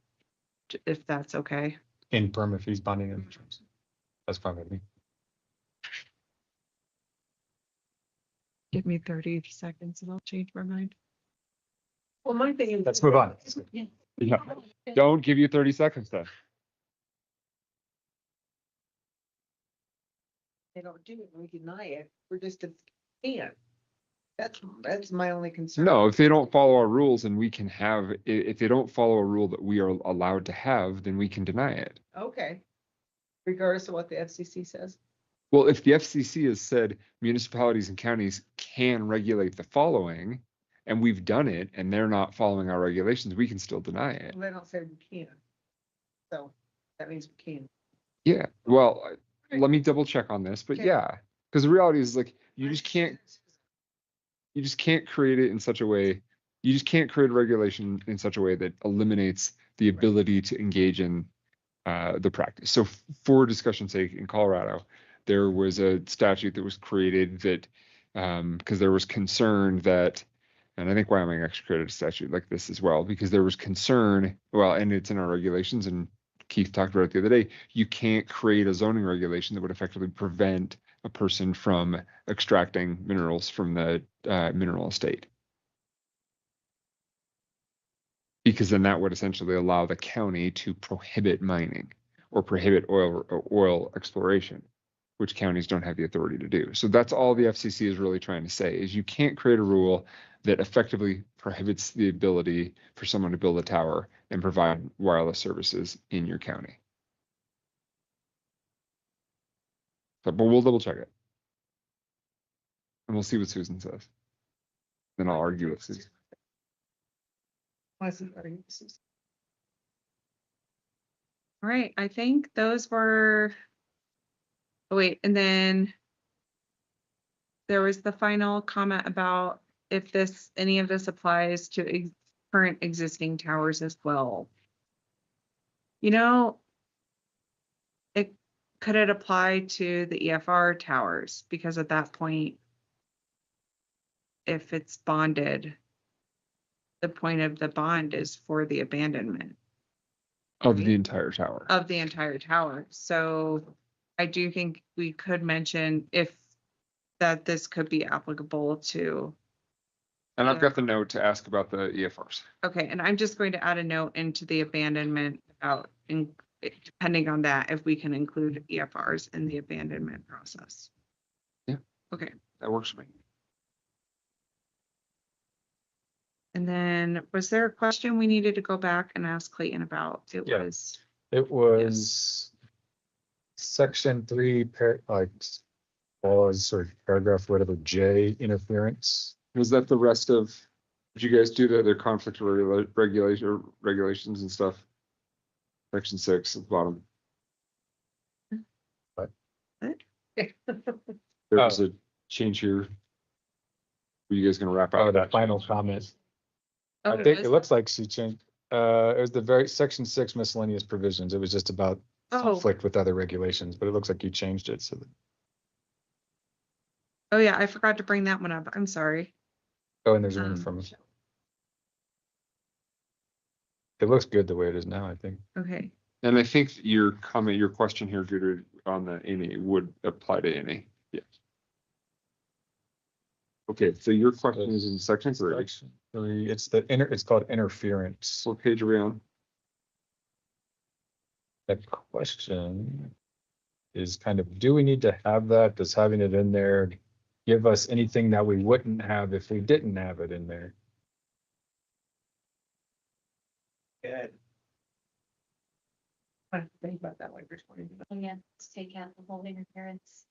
If that's okay. In permit fees, bonding and insurance. That's fine with me. Give me 30 seconds and I'll change my mind. Well, my thing is. Let's move on. Yeah, don't give you 30 seconds then. They don't do it, we deny it, we're just a can't. That's my only concern. No, if they don't follow our rules and we can have, if they don't follow a rule that we are allowed to have, then we can deny it. Okay. Regardless of what the FCC says. Well, if the FCC has said municipalities and counties can regulate the following, and we've done it, and they're not following our regulations, we can still deny it. Well, they don't say we can. So that means we can. Yeah, well, let me double check on this, but Okay. yeah, because the reality is like, you just can't create it in such a way, you just can't create a regulation in such a way that eliminates the ability to engage in the practice. So for discussion's sake, in Colorado, there was a statute that was created that, because there was concern that, and I think Wyoming actually created a statute like this as well, because there was concern, well, and it's in our regulations, and Keith talked about it the other day, you can't create a zoning regulation that would effectively prevent a person from extracting minerals from the mineral estate. Because then that would essentially allow the county to prohibit mining or prohibit oil exploration, which counties don't have the authority to do. So that's all the FCC is really trying to say, is you can't create a rule that effectively prohibits the ability for someone to build a tower and provide wireless services in your county. But we'll double check it. And we'll see what Susan says. Then I'll argue with Susan. I see what you said. All right, I think those were, oh wait, and then there was the final comment about if any of this applies to current existing towers as well. You know, could it apply to the EFR towers? Because at that point, if it's bonded, the point of the bond is for the abandonment Of Right. the entire tower. of the entire tower. So I do think we could mention if that this could be applicable to, And I've got the note to ask about the E EFRs. okay, and I'm just going to add a note into the abandonment about, depending on that, if we can include EFRs in the abandonment process. Yeah. Okay. That works for me. And then was there a question we needed to go back and ask Clayton about? It Yeah. was, It was section 3, clause or paragraph, whatever, J, interference. Was that the rest of, did you guys do the other conflict regulations and stuff? Section 6 at the bottom. what? There was a change here. Were you guys gonna wrap out Oh, the that final change? comment. Oh, I think was- it looks like she changed, it was the very section 6 miscellaneous provisions. It was just about Oh, conflict with other regulations, but it looks like you changed it so that, oh yeah, I forgot to bring that one up. I'm sorry. oh, and there's one Um, from. It looks good the way it is now, I think. Okay. And I think your comment, your question here, Gudrun, on the any would apply to any. Yes. Okay, so your question is in section 3. Section 3, it's it's called interference. What page are we on? The question is kind of, do we need to have that? Does having it in there give us anything that we wouldn't have if we didn't have it in there? Good. I have to think about that like responding to that. Oh, yeah, let's take out the whole interference.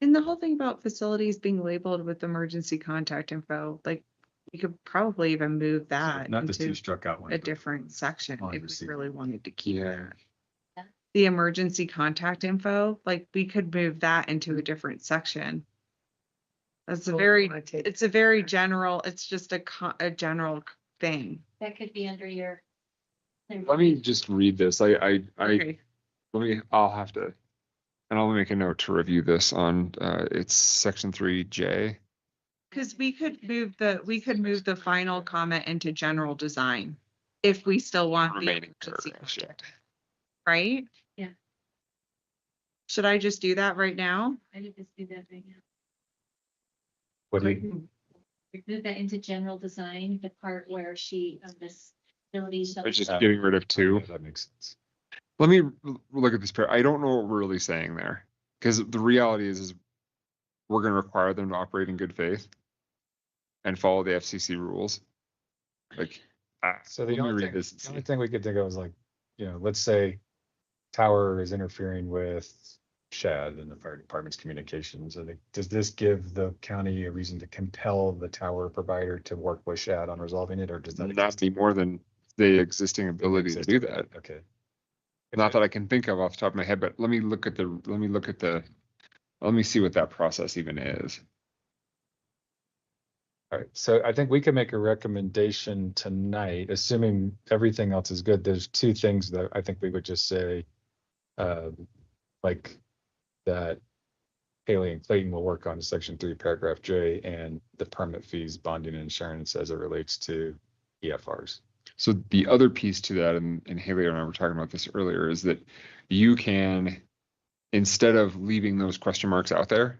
And the whole thing about facilities being labeled with emergency contact info, like we could probably even move that Not the two into struck out one. a different section on if we receipt. really wanted to keep Yeah. that. The emergency contact info, like we could move that into a different section. That's a So very, wanna take- it's a very general, it's just a general thing. That could be under your. Let me just read this. Okay. I'll have to, and I'll make a note to review this on, it's section 3J. Because we could move the final comment into general design if we still want the Remaining emergency paragraphs, yeah. contact, right? Yeah. Should I just do that right now? I did just do that right now. What do you, Move that into general design, the part where she, this ability. It's just getting rid of 2. that makes sense. Let me look at this pair. I don't know what we're really saying there. Because the reality is we're gonna require them to operate in good faith and follow the FCC rules. Like, So let the me only read thing, this and the only see. thing we could think of is like, let's say tower is interfering with SHAD and the fire department's communications. I think, does this give the county a reason to compel the tower provider to work with SHAD on resolving it, or does that? Not be more than the existing ability to do that. Okay. Not that I can think of off the top of my head, but let me see what that process even is. All right, so I think we can make a recommendation tonight, assuming everything else is good. There's 2 things that I think we would just say, like that Haley and Clayton will work on section 3, paragraph J, and the permit fees, bonding and insurance as it relates to EFRs. So the other piece to that, and Haley and I were talking about this earlier, is that you can, instead of leaving those question marks out there,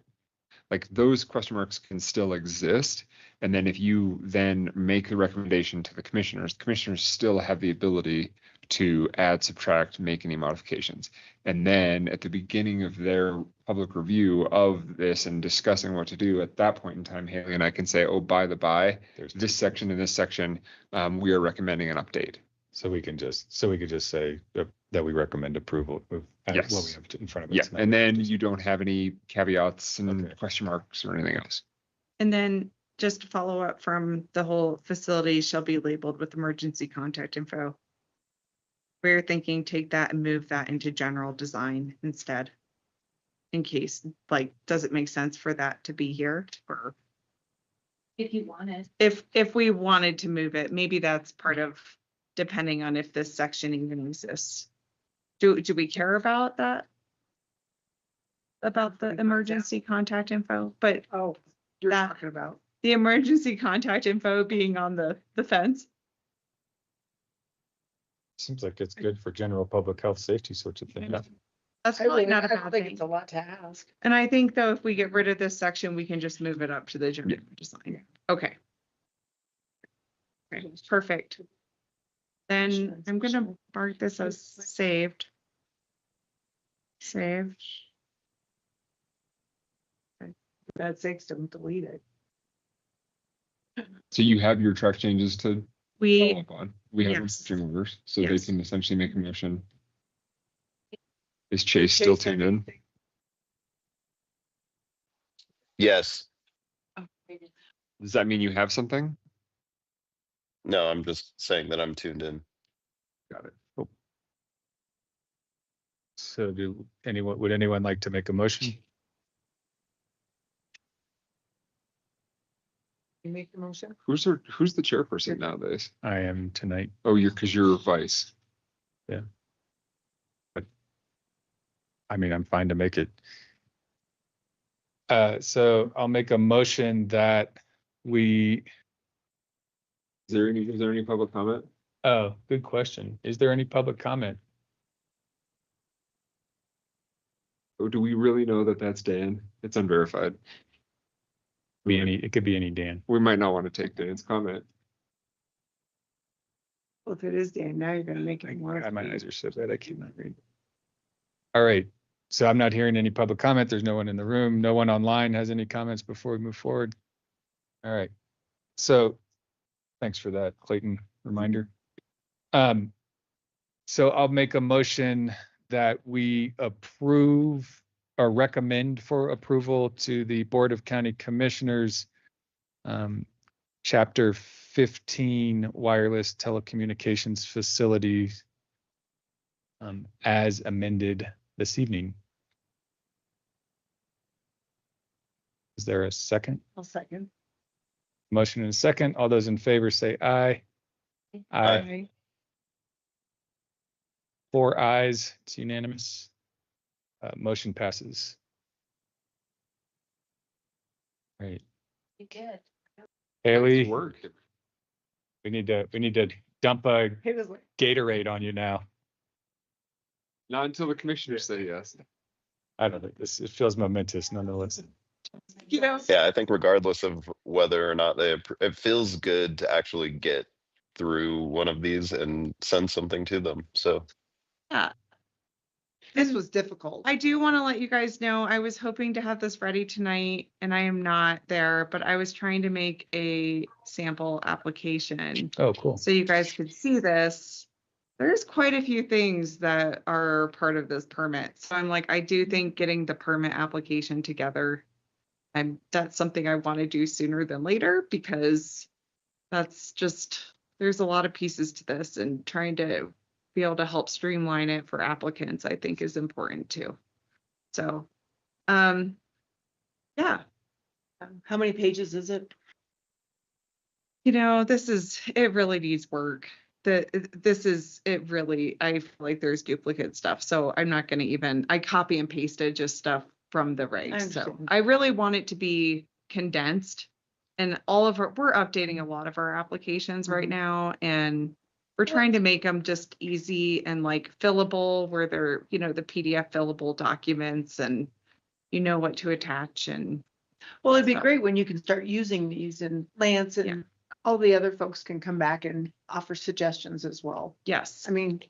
like those question marks can still exist. And then if you then make the recommendation to the commissioners still have the ability to add, subtract, make any modifications. And then at the beginning of their public review of this and discussing what to do, at that point in time, Haley and I can say, oh, by the by, There's this section and this section, we are recommending an update. So we could just say that we recommend approval of what we Yes. have in front of Yeah, us. and then you don't have any caveats and Okay. question marks or anything else. And then just to follow up from the whole facility shall be labeled with emergency contact info. We're thinking take that and move that into general design instead. In case, like, does it make sense for that to be here or? If you wanted. If we wanted to move it, maybe that's part of, depending on if this section even exists. Do we care about that? About the emergency contact info, but Oh, you're That- talking about. the emergency contact info being on the fence? Seems like it's good for general public health safety sorts of things. That's I really really, not I a don't bad think thing. it's a lot to ask. And I think though, if we get rid of this section, we can just move it up to the general design. Okay. Okay, perfect. Then I'm gonna mark this as saved. Saved. Bad sakes, don't delete it. So you have your track changes to follow We, up on. We have Yes. marching orders, so they Yes. can essentially make a motion. Is Chase still tuned in? Yes. Does that mean you have something? No, I'm just saying that I'm tuned in. Got it. So would anyone like to make a motion? You make the motion? Who's the chairperson nowadays? I am tonight. Oh, because you're vice. I mean, I'm fine to make it. So I'll make a motion that we, Is there any public comment? oh, good question. Is there any public comment? Or do we really know that that's Dan? It's unverified. It could be any Dan. We might not want to take Dan's comment. Well, if it is Dan, now you're gonna make it more. My eyes are so bad, I cannot read. All right, so I'm not hearing any public comment. There's no one in the room. No one online has any comments before we move forward. All right, so thanks for that, Clayton, reminder. So I'll make a motion that we approve or recommend for approval to the Board of County Commissioners, Chapter 15 Wireless Telecommunications Facilities, as amended this evening. Is there a second? I'll second. Motion and a second. All those in favor say aye. Aye. 4 ayes. It's unanimous. Motion passes. Right. You good. Haley, Nice work. we need to dump a It was like, Gatorade on you now. Not until the commissioners say yes. I don't know. It feels momentous nonetheless. you know, Yeah, I think regardless of whether or not it feels good to actually get through one of these and send something to them. So this was difficult. I do want to let you guys know, I was hoping to have this ready tonight and I am not there, but I was trying to make a sample application. Oh, cool. So you guys could see this. There's quite a few things that are part of this permit. So I'm like, I do think getting the permit application together, that's something I want to do sooner than later because that's just, there's a lot of pieces to this and trying to be able to help streamline it for applicants, I think is important too. So, yeah. How many pages is it? You know, it really needs work. I feel like there's duplicate stuff, so I'm not gonna I copy and pasted just stuff from the I reg. So understand. I really want it to be condensed. And we're updating a lot of our applications right Mhm. now and we're trying to make them just easy and like fillable where they're, the PDF fillable documents and you know what to attach and Well, it'd be So- great when you can start using these and Lance Yeah. and all the other folks can come back and offer suggestions as well. yes. I mean,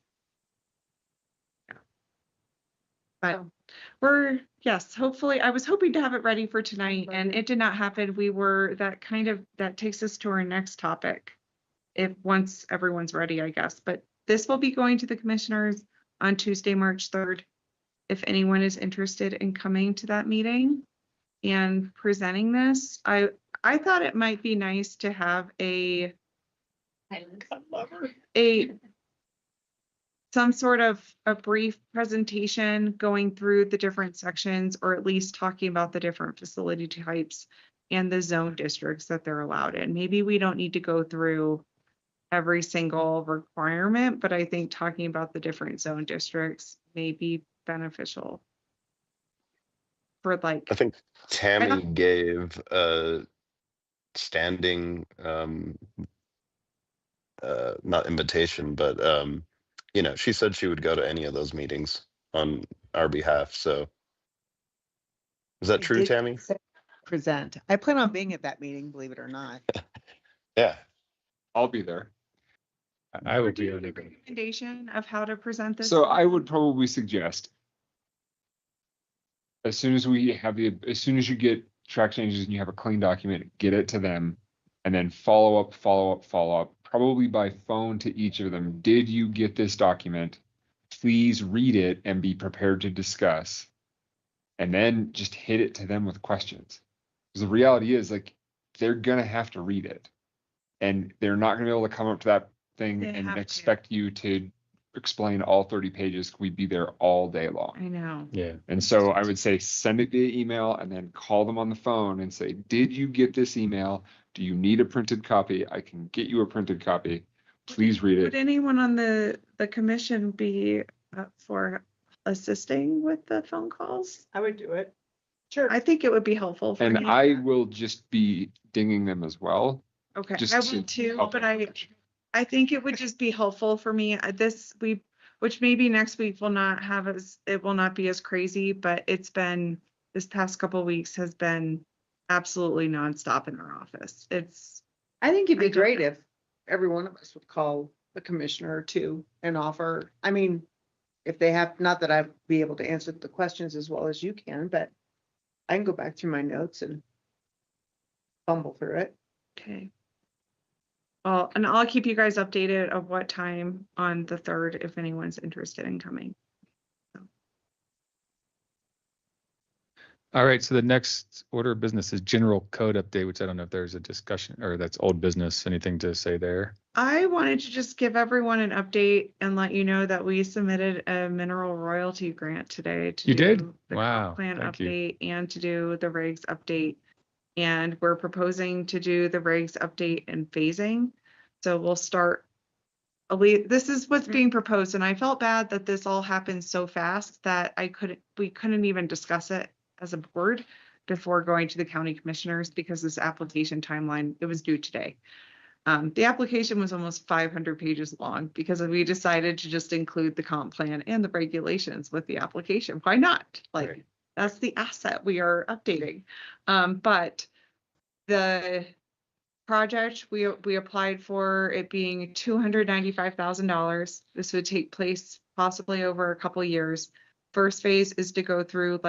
But hopefully, I was hoping to have it ready for tonight and it did not happen. That takes us to our next topic. Once everyone's ready, I guess, but this will be going to the commissioners on Tuesday, March 3rd. If anyone is interested in coming to that meeting and presenting this, I thought it might be nice to have some sort of a brief presentation going through the different sections, or at least talking about the different facility types and the zone districts that they're allowed in. Maybe we don't need to go through every single requirement, but I think talking about the different zone districts may be beneficial. For like, I think Tammy gave a standing, not invitation, but, you know, she said she would go to any of those meetings on our behalf. So is that I true, did Tammy? say Present. I plan on being at that meeting, believe it or not. Yeah. I'll be there. I would do be you able have to a go. recommendation of how to present this? So I would probably suggest as soon as as soon as you get track changes and you have a clean document, get it to them and then follow up, probably by phone to each of them. Did you get this document? Please read it and be prepared to discuss. And then just hit it to them with questions. Because the reality is, like, they're gonna have to read it. And they're not gonna be able to come up to that thing They and have to. expect you to explain all 30 pages. We'd be there all day long. I know. Yeah. And so I would say send it via email and then call them on the phone and say, did you get this email? Do you need a printed copy? I can get you a printed copy. Please read Would it. anyone on the commission be up for assisting with the phone calls? I would do it. Sure. I think it would be helpful for And him. I will just be dinging them as well. Okay, just I to will too, help but them. I think it would just be helpful for me. Which maybe next week will not have it will not be as crazy, but it's been, this past couple of weeks has been absolutely nonstop in our office. I think it'd I be don't great know. if every one of us would call the commissioner or two and offer, I mean, if they have, not that I'd be able to answer the questions as well as you can, but I can go back through my notes and fumble through it. Okay. Well, and I'll keep you guys updated of what time on the 3rd if anyone's interested in coming. All right, so the next order of business is general code update, which I don't know if there's a discussion or that's old business. Anything to say there? I wanted to just give everyone an update and let you know that we submitted a mineral royalty grant today to You did? do the Wow, comp plan thank you. update and to do the regs update. And we're proposing to do the regs update and phasing. So we'll start, this is what's being proposed, and I felt bad that this all happened so fast that we couldn't even discuss it as a board before going to the county commissioners because this application timeline, it was due today. The application was almost 500 pages long because we decided to just include the comp plan and the regulations with the application. Why not? Like, Right. that's the asset we are updating. But the project, we applied for it being $295,000. This would take place possibly over a couple of years. First phase is to go through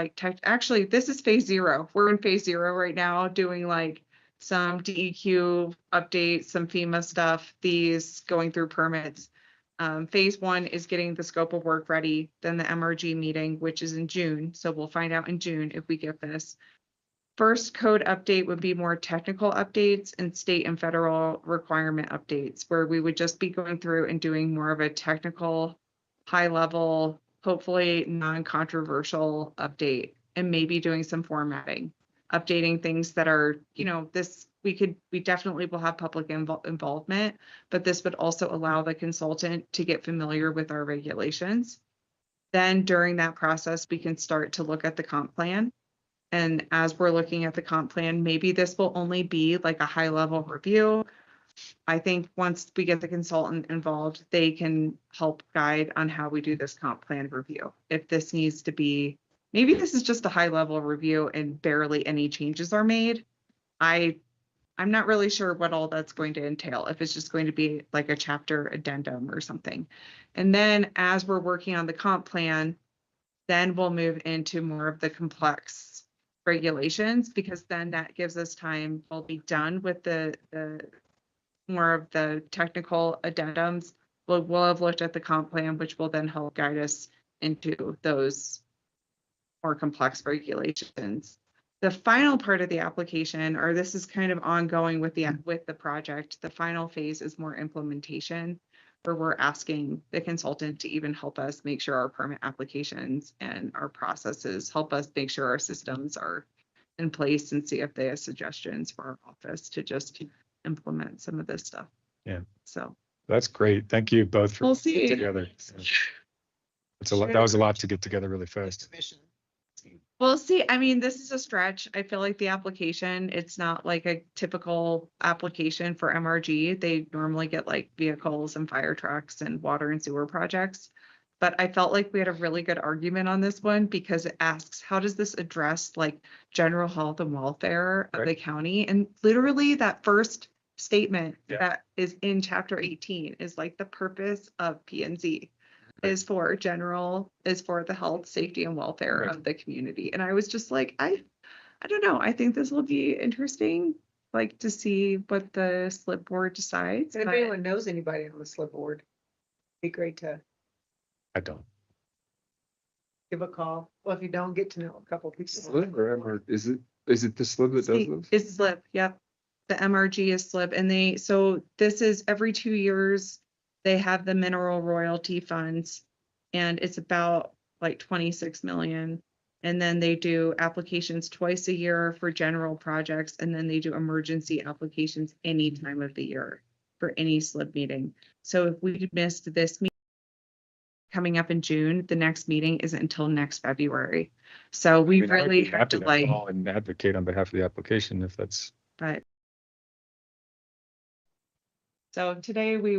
actually, this is phase 0. We're in phase 0 right now, doing like some DEQ updates, some FEMA stuff, these going through permits. Phase 1 is getting the scope of work ready, then the MRG meeting, which is in June. So we'll find out in June if we get this. First code update would be more technical updates and state and federal requirement updates, where we would just be going through and doing more of a technical, high level, hopefully non-controversial update, and maybe doing some formatting, updating things that are, we definitely will have public involvement, but this would also allow the consultant to get familiar with our regulations. Then during that process, we can start to look at the comp plan. And as we're looking at the comp plan, maybe this will only be like a high level review. I think once we get the consultant involved, they can help guide on how we do this comp plan review. If this needs to be, maybe this is just a high level review and barely any changes are made. I'm not really sure what all that's going to entail, if it's just going to be like a chapter addendum or something. And then as we're working on the comp plan, then we'll move into more of the complex regulations, because then that gives us time, we'll be done with the more of the technical addendums. We'll have looked at the comp plan, which will then help guide us into those more complex regulations. The final part of the application, or this is kind of ongoing with the project, the final phase is more implementation, where we're asking the consultant to even help us make sure our permit applications and our processes help us make sure our systems are in place and see if they have suggestions for our office to just implement some of this stuff. Yeah. So That's great. Thank you both for we'll getting see. together. It's a lot, that was a lot to get together really fast. We'll see. I mean, this is a stretch. I feel like the application, it's not like a typical application for MRG. They normally get like vehicles and fire trucks and water and sewer projects. But I felt like we had a really good argument on this one because it asks, how does this address like general health and welfare of Right. the county? And literally that first statement Yeah. that is in chapter 18 is like the purpose of P and Z is for the health, safety and welfare Right. of the community. And I was just like, I don't know. I think this will be interesting, like to see what the slip board decides. If but- anyone knows anybody on the slip board, be great to I don't. give a call. Well, if you don't get to know a couple people. Slib or is it the slib that does See, this? it's slip, yep. The MRG is slip and so this is every 2 years, they have the mineral royalty funds. And it's about like 26 million. And then they do applications twice a year for general projects. And then they do emergency applications any time of the year for any slip meeting. So if we missed this meeting coming up in June, the next meeting isn't until next February. So we I mean, I'd really be have happy to like, call and advocate on behalf of the application if that's. but. So today we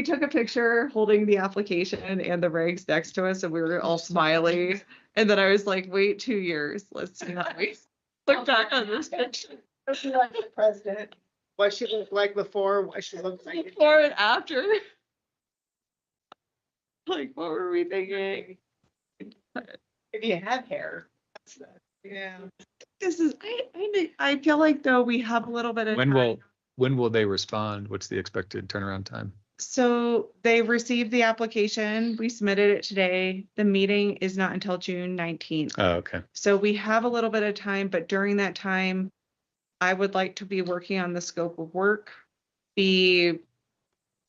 took a picture holding the application and the regs next to us and we were all smiling. And then I was like, wait 2 years, let's see how we look back on this picture. She like the president, what she looked like before, what she looks like. Before and after. Like, what were we thinking? If you have hair. That's the, yeah. This is, I feel like though we have a little bit of time. When will they respond? What's the expected turnaround time? So they received the application, we submitted it today. The meeting is not until June 19th. Oh, okay. So we have a little bit of time, but during that time, I would like to be working on the scope of work, be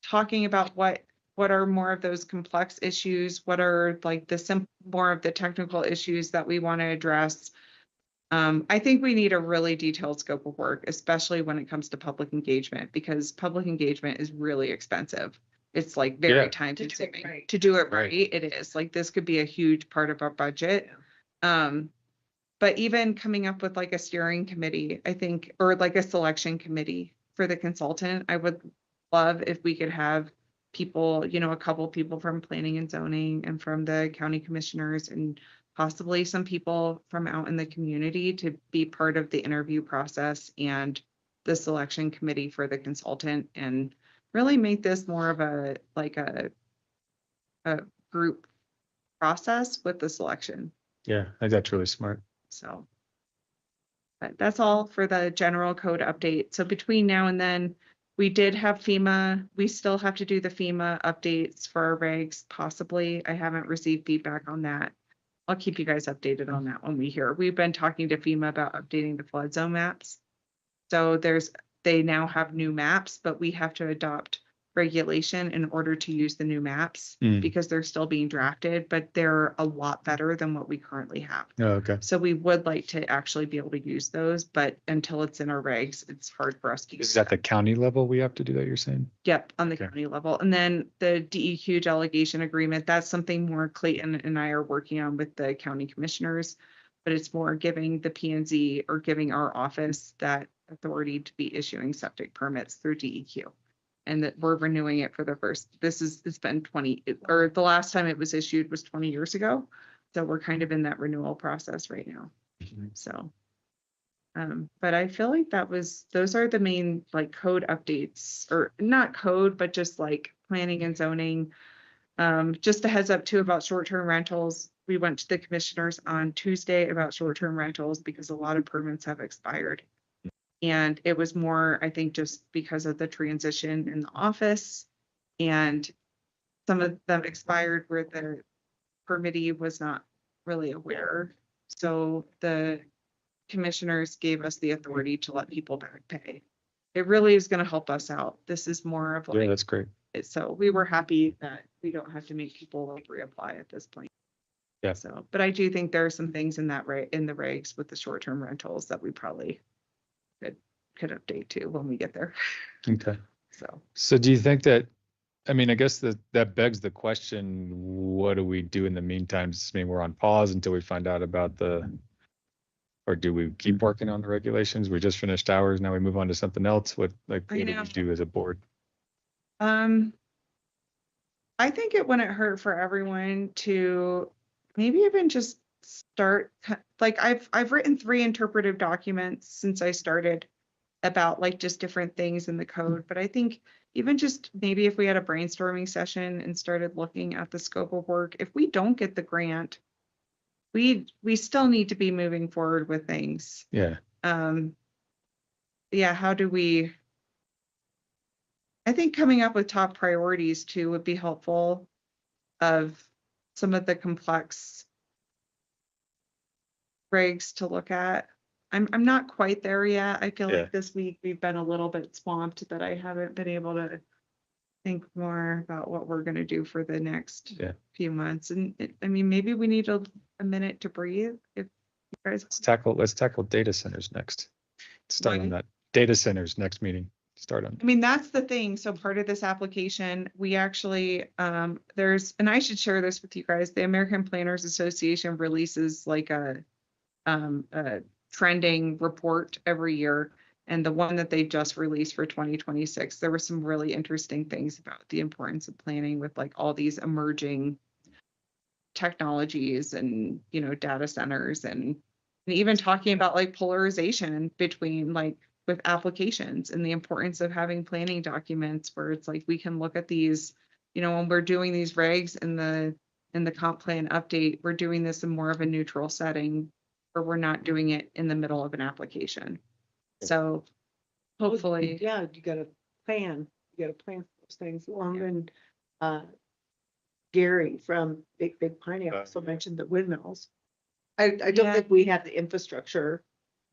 talking about what are more of those complex issues, what are like more of the technical issues that we want to address. I think we need a really detailed scope of work, especially when it comes to public engagement, because public engagement is really expensive. It's like very Yeah. time To do it consuming. right. To do it Right. right, it is. Like this could be a huge part of our budget. But even coming up with like a steering committee, I think, or like a selection committee for the consultant, I would love if we could have people, a couple people from planning and zoning and from the county commissioners and possibly some people from out in the community to be part of the interview process and the selection committee for the consultant and really make this more of a group process with the selection. Yeah, I think that's really smart. So. But that's all for the general code update. So between now and then, we did have FEMA. We still have to do the FEMA updates for our regs, possibly. I haven't received feedback on that. I'll keep you guys updated on that when we hear. We've been talking to FEMA about updating the flood zone maps. So they now have new maps, but we have to adopt regulation in order to use the new maps because they're still being drafted, but they're a lot better than what we currently have. Oh, okay. So we would like to actually be able to use those, but until it's in our regs, it's hard for us to use. Is that the county level we have to do that, you're saying? Yep, on the Okay. county level. And then the DEQ delegation agreement, that's something more Clayton and I are working on with the county commissioners. But it's more giving the P&Z or giving our office that authority to be issuing septic permits through DEQ. And that we're renewing it for it's been 20, or the last time it was issued was 20 years ago. So we're kind of in that renewal process right now. So. But I feel like those are the main like code updates, or not code, but just like planning and zoning. Just a heads up too about short-term rentals. We went to the commissioners on Tuesday about short-term rentals because a lot of permits have expired. And it was more, I think, just because of the transition in the office. And some of them expired where the permittee was not really aware. So the commissioners gave us the authority to let people back pay. It really is going to help us out. This is more of Yeah, like, that's great. so we were happy that we don't have to make people like reapply at this point. Yeah. So, but I do think there are some things in that in the regs with the short-term rentals that we probably could update to when we get there. Okay. So. So do you think that, I mean, I guess that begs the question, what do we do in the meantime? Does this mean we're on pause until we find out about or do we keep working on the regulations? We just finished ours, now we move on to something else? What do we do as a board? I think it wouldn't hurt for everyone to maybe even just start, like I've written 3 interpretive documents since I started about like just different things in the code, but I think even just maybe if we had a brainstorming session and started looking at the scope of work, if we don't get the grant, we still need to be moving forward with things. Yeah. Yeah, how do we, I think coming up with top priorities too would be helpful of some of the complex regs to look at. I'm not quite there yet. I feel like this week we've been a little bit swamped that I haven't been able to think more about what we're going to do for the next few months. And I mean, maybe we need a minute to breathe. If you guys let's tackle data centers next. Start on that. Data centers next meeting. Start on. I mean, that's the thing. So part of this application, we actually, there's, and I should share this with you guys, the American Planners Association releases like a trending report every year. And the one that they just released for 2026, there were some really interesting things about the importance of planning with like all these emerging technologies and, you know, data centers and even talking about like polarization between like with applications and the importance of having planning documents where it's like we can look at these, you know, when we're doing these regs in the comp plan update, we're doing this in more of a neutral setting where we're not doing it in the middle of an application. So hopefully. Yeah, you gotta plan for those things. Well, and Gary from Big Piney also mentioned the windmills. I don't think we have the infrastructure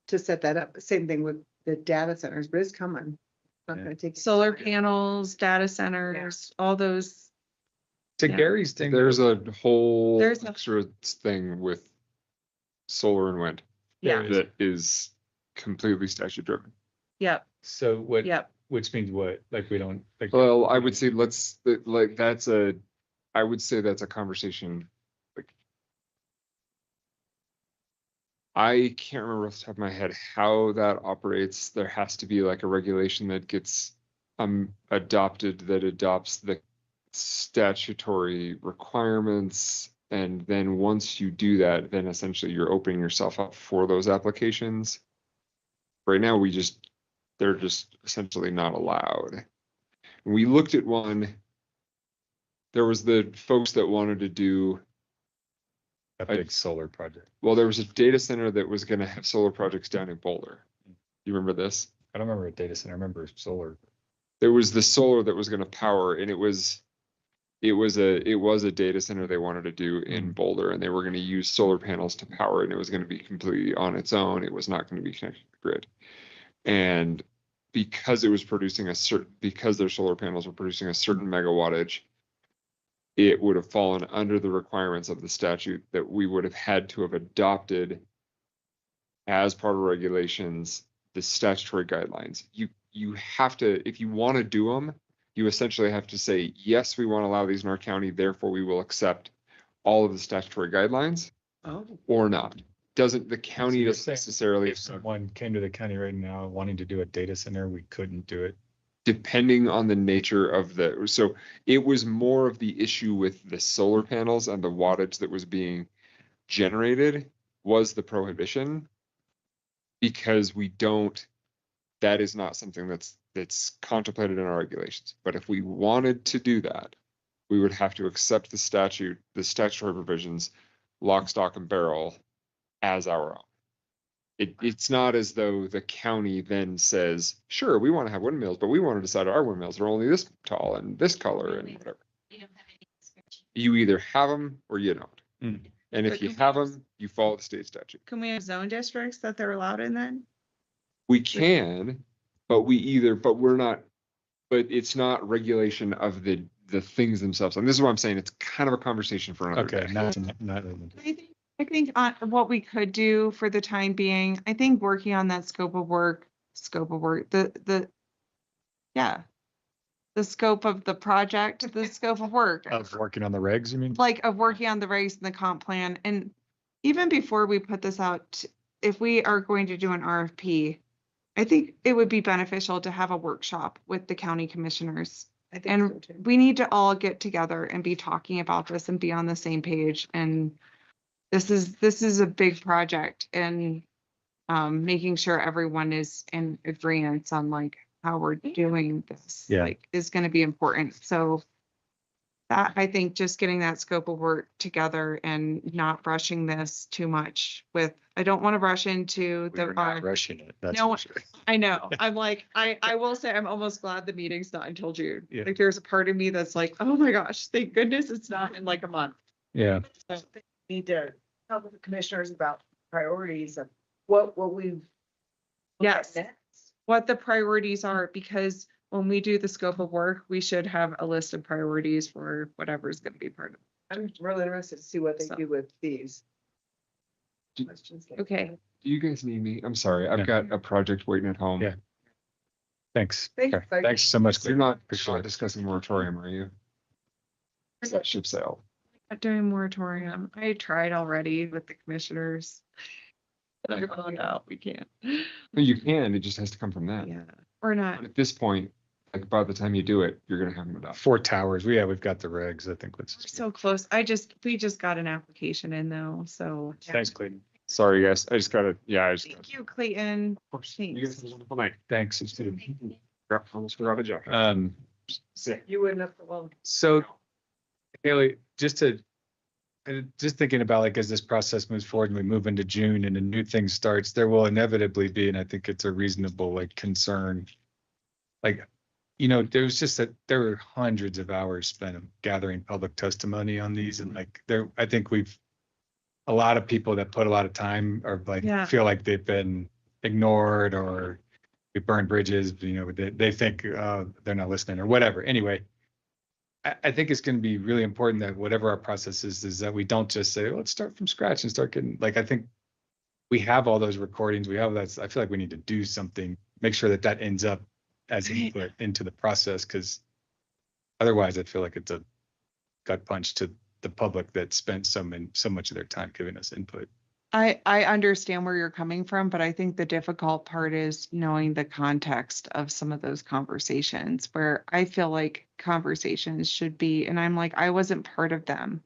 to set that up. Same thing with the data centers, but it's coming. It's not gonna take Solar panels, data centers, all those. To Gary's thing, There's a whole There's a- extra thing with solar and wind Yeah. that is completely statute driven. Yep. So what? Yep. Which means what? Like we don't. Like, Well, I would say I would say that's a conversation. Like, I can't remember off the top of my head how that operates. There has to be like a regulation that gets adopted that adopts the statutory requirements. And then once you do that, then essentially you're opening yourself up for those applications. Right now, they're just essentially not allowed. We looked at one. There was the folks that wanted to do a big solar project. Well, there was a data center that was going to have solar projects down in Boulder. You remember this? I don't remember a data center. I remember solar. There was the solar that was going to power, and it was a data center they wanted to do in Boulder, and they were going to use solar panels to power it, and it was going to be completely on its own. It was not going to be connected to the grid. And because it was producing because their solar panels were producing a certain megawattage, it would have fallen under the requirements of the statute that we would have had to have adopted as part of regulations, the statutory guidelines. You have to, if you want to do them, you essentially have to say, yes, we want to allow these in our county, therefore we will accept all of the statutory guidelines or not. The county doesn't necessarily. If someone came to the county right now wanting to do a data center, we couldn't do it. Depending on the nature of so it was more of the issue with the solar panels and the wattage that was being generated was the prohibition, because that is not something that's contemplated in our regulations. But if we wanted to do that, we would have to accept the statutory provisions, lock, stock, and barrel as our own. It's not as though the county then says, sure, we want to have windmills, but we want to decide our windmills are only this tall and this color and whatever. You don't have any description. You either have them or you don't. Mm. And if you have them, you follow the state statute. Can we have zone districts that they're allowed in then? We can, but we're not, but it's not regulation of the the things themselves. And this is what I'm saying. It's kind of a conversation for another Okay, day. not. I think what we could do for the time being, I think working on that scope of work, yeah. The scope of the project, the scope of work. Of working on the regs, you mean? Like of working on the regs and the comp plan. And even before we put this out, if we are going to do an RFP, I think it would be beneficial to have a workshop with the county commissioners. I think so And too. we need to all get together and be talking about this and be on the same page. And this is a big project, and making sure everyone is in agreement on like how we're doing this. Yeah. Like is going to be important. So that I think just getting that scope of work together and not rushing this too much with, I don't want to rush into We're the, not rushing it. That's No, for sure. I know. I'm like, I will say I'm almost glad the meeting's not until June. Yeah. Like there's a part of me that's like, oh my gosh, thank goodness it's not in like a month. Yeah. So we need to talk with the commissioners about priorities of what we've. looked at Yes. next. What the priorities are, because when we do the scope of work, we should have a list of priorities for whatever's gonna be part of I'm really interested to see what they So- do with these. Do- questions. it. Okay. Do you guys need me? I'm sorry. I've Yeah. got a project waiting at home. Yeah. Thanks. Thanks, Okay. Craig. Thanks so much. You're not Appreciate it. discussing moratorium, are you? That ship sailed. Not doing moratorium. I tried already with the commissioners. And I found out we can't. No, you can. It just has to come from that. Yeah, or not. But at this point, like by the time you do it, you're gonna have them adopted. 4 towers. We've got the regs. I think We're let's. so close. We just got an application in though, so. Thanks, Clayton. Sorry, guys. I just gotta, Thank you, Clayton. Of course. You guys have a wonderful night. Thanks. Crap, almost forgot a job. You wouldn't have, well, So Haley, just thinking about like, as this process moves forward and we move into June and a new thing starts, there will inevitably be, and I think it's a reasonable like concern. Like, there was just there were hundreds of hours spent gathering public testimony on these, and like I think a lot of people that put a lot of time or like Yeah. feel like they've been ignored or we burn bridges, they think they're not listening or whatever. Anyway, I think it's going to be really important that whatever our process is that we don't just say, let's start from scratch and start getting, like, I think we have all those recordings. We have that. I feel like we need to do something, make sure that ends up as input into the process. Cause otherwise I feel like it's a gut punch to the public that spent so much of their time giving us input. I understand where you're coming from, but I think the difficult part is knowing the context of some of those conversations where I feel like conversations should be, and I'm like, I wasn't part of them.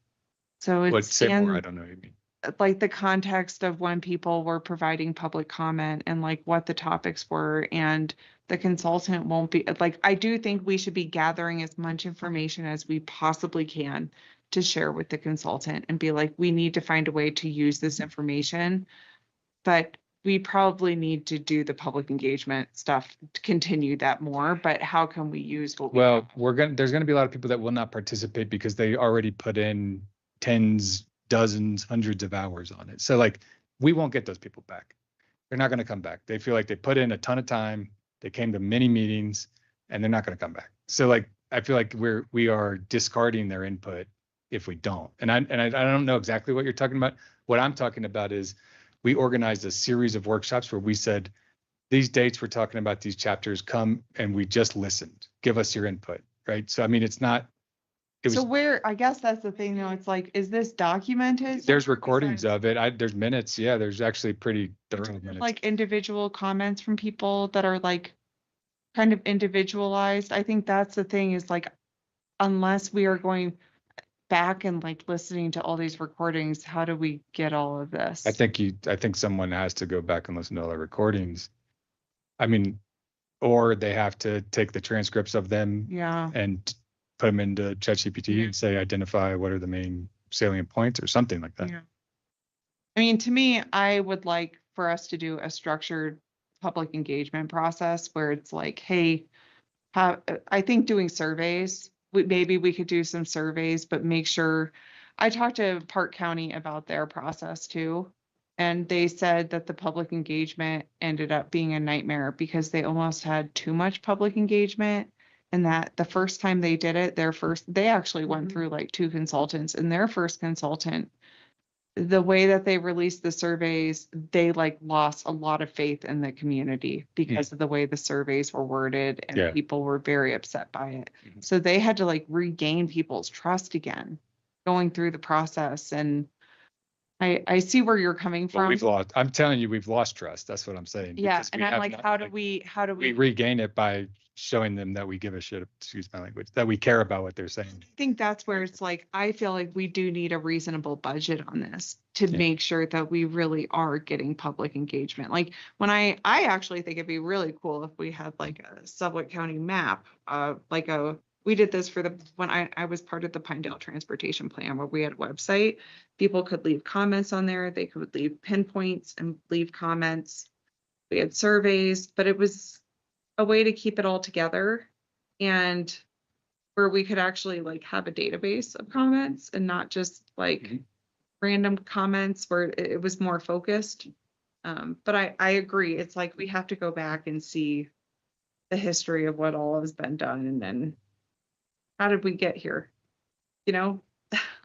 So What, it's say more? in I don't know what you mean. like the context of when people were providing public comment and like what the topics were, and the consultant won't be like, I do think we should be gathering as much information as we possibly can to share with the consultant and be like, we need to find a way to use this information. But we probably need to do the public engagement stuff to continue that more, but how can we use what we have? Well, there's gonna be a lot of people that will not participate because they already put in tens, dozens, hundreds of hours on it. So like, we won't get those people back. They're not gonna come back. They feel like they put in a ton of time. They came to many meetings and they're not gonna come back. So like, I feel like we are discarding their input if we don't. And I don't know exactly what you're talking about. What I'm talking about is we organized a series of workshops where we said, these dates we're talking about, these chapters, come and we just listened, give us your input, right? So, I mean, it was, So where, I guess that's the thing though, it's like, is this documented? there's recordings Besides, of it. There's minutes. Yeah, there's actually pretty thorough minutes. like individual comments from people that are like kind of individualized. I think that's the thing is like, unless we are going back and like listening to all these recordings, how do we get all of this? I think someone has to go back and listen to all the recordings. I mean, or they have to take the transcripts of them Yeah, and put them into ChatGPT and say, identify what are the main salient points or something like that. yeah. I mean, to me, I would like for us to do a structured public engagement process where it's like, hey, I think doing surveys, maybe we could do some surveys, but make sure, I talked to Park County about their process too. And they said that the public engagement ended up being a nightmare because they almost had too much public engagement. And that the first time they did it, they actually went Mhm. through like 2 consultants, and their first consultant, the way that they released the surveys, they like lost a lot of faith in the community because of the way the surveys were worded, and Yeah. people were very upset by it. Mhm. So they had to like regain people's trust again, going through the process. And I see where you're coming Well, from. I'm telling you, we've lost trust. That's what I'm saying. Yeah, because and we I'm have like, not- how do like, we we regain it by showing them that we give a shit, excuse my language, that we care about what they're saying. I think that's where it's like, I feel like we do need a reasonable budget on this to Yeah. make sure that we really are getting public engagement. Like when I actually think it'd be really cool if we had like a Sublette County map, we did this when I was part of the Pinedale Transportation Plan, where we had a website. People could leave comments on there. They could leave pinpoints and leave comments. We had surveys, but it was a way to keep it all together, and where we could actually like have a database of comments and not just like Mhm. random comments where it was more focused. But I agree. It's like we have to go back and see the history of what all has been done, and then how did we get here? You know?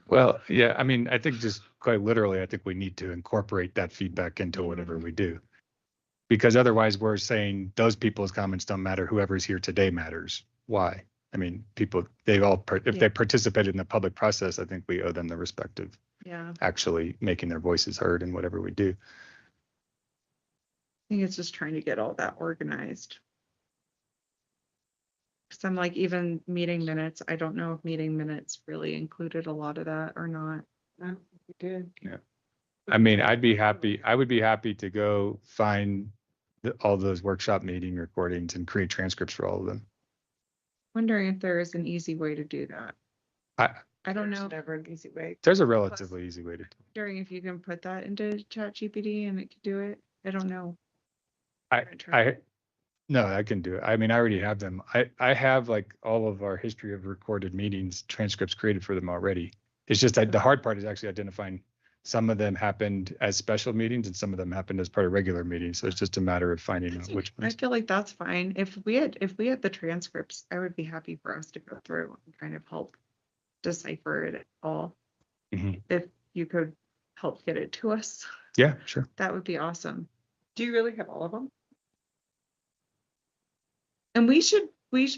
Well, yeah, I mean, I think just quite literally, I think we need to incorporate that feedback into whatever we do. Because otherwise we're saying those people's comments don't matter. Whoever's here today matters. Why? I mean, people, if Yeah. they participated in the public process, I think we owe them the respect of Yeah. actually making their voices heard in whatever we do. I think it's just trying to get all that organized. Cause I'm like, even meeting minutes, I don't know if meeting minutes really included a lot of that or not. I don't think we did. I mean, I would be happy to go find all those workshop meeting recordings and create transcripts for all of them. Wondering if there is an easy way to do that. I don't There's know. never an easy way. There's a relatively easy way to do it. Wondering if you can put that into ChatGPT and it could do it. I don't know. No, I can do it. I mean, I already have them. I have like all of our history of recorded meetings, transcripts created for them already. It's just that the hard part is actually identifying some of them happened as special meetings and some of them happened as part of regular meetings. So it's just a matter of finding out which I ones. feel like that's fine. If we had the transcripts, I would be happy for us to go through and kind of help decipher it all. Mhm. If you could help get it to us, Yeah, sure. that would be awesome. Do you really have all of them? And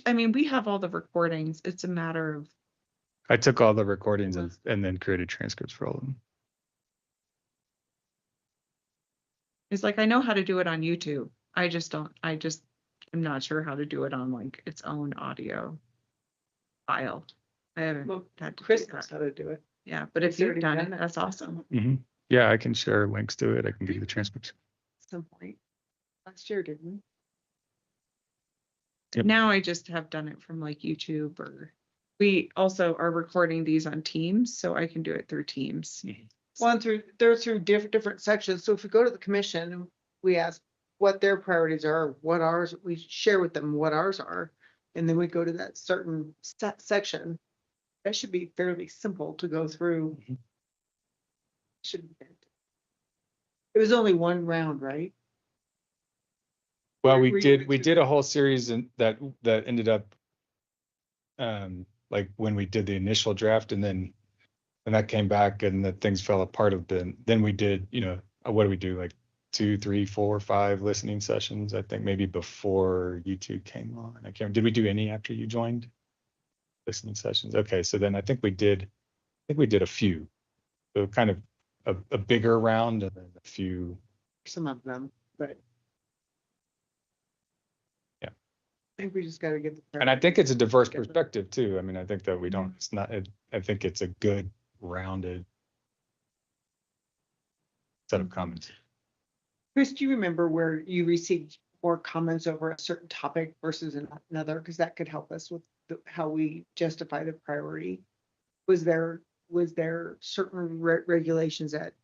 I mean, we have all the recordings. It's a matter of, I took all the recordings and then created transcripts for all of them. it's like, I know how to do it on YouTube. I'm not sure how to do it on like its own audio file. I haven't Well, had to do Chris knows that. how to do it. Yeah, but He's if you've already done done it, it. that's awesome. Yeah, I can share links to it. I can give you the transcripts. At some point. Last year, didn't we? Yep. Now I just have done it from like YouTube, or we also are recording these on Teams, so I can do it through Teams. They're through different sections. So if we go to the commission, we ask what their priorities are, what ours, we share with them what ours are. And then we go to that certain section. That should be fairly simple to go through. Mhm. Shouldn't be. It was only one round, right? Well, Were we you did going through a whole series that ended up like when we did the initial draft and then when that came back and the things fell apart a bit, then we did, what do we do? Like 2, 3, 4, 5 listening sessions, I think maybe before you two came on. I can't, did we do any after you joined? Listening sessions. Okay, so then I think we did a few. So kind of a bigger round and then a few. Some of them, but. Yeah. I think we just gotta get. And I think it's a diverse Get them. perspective too. I mean, I think that we don't, it's not, I think it's a good rounded set of comments. Chris, do you remember where you received more comments over a certain topic versus another? Because that could help us with how we justify the priority. Was there certain regulations that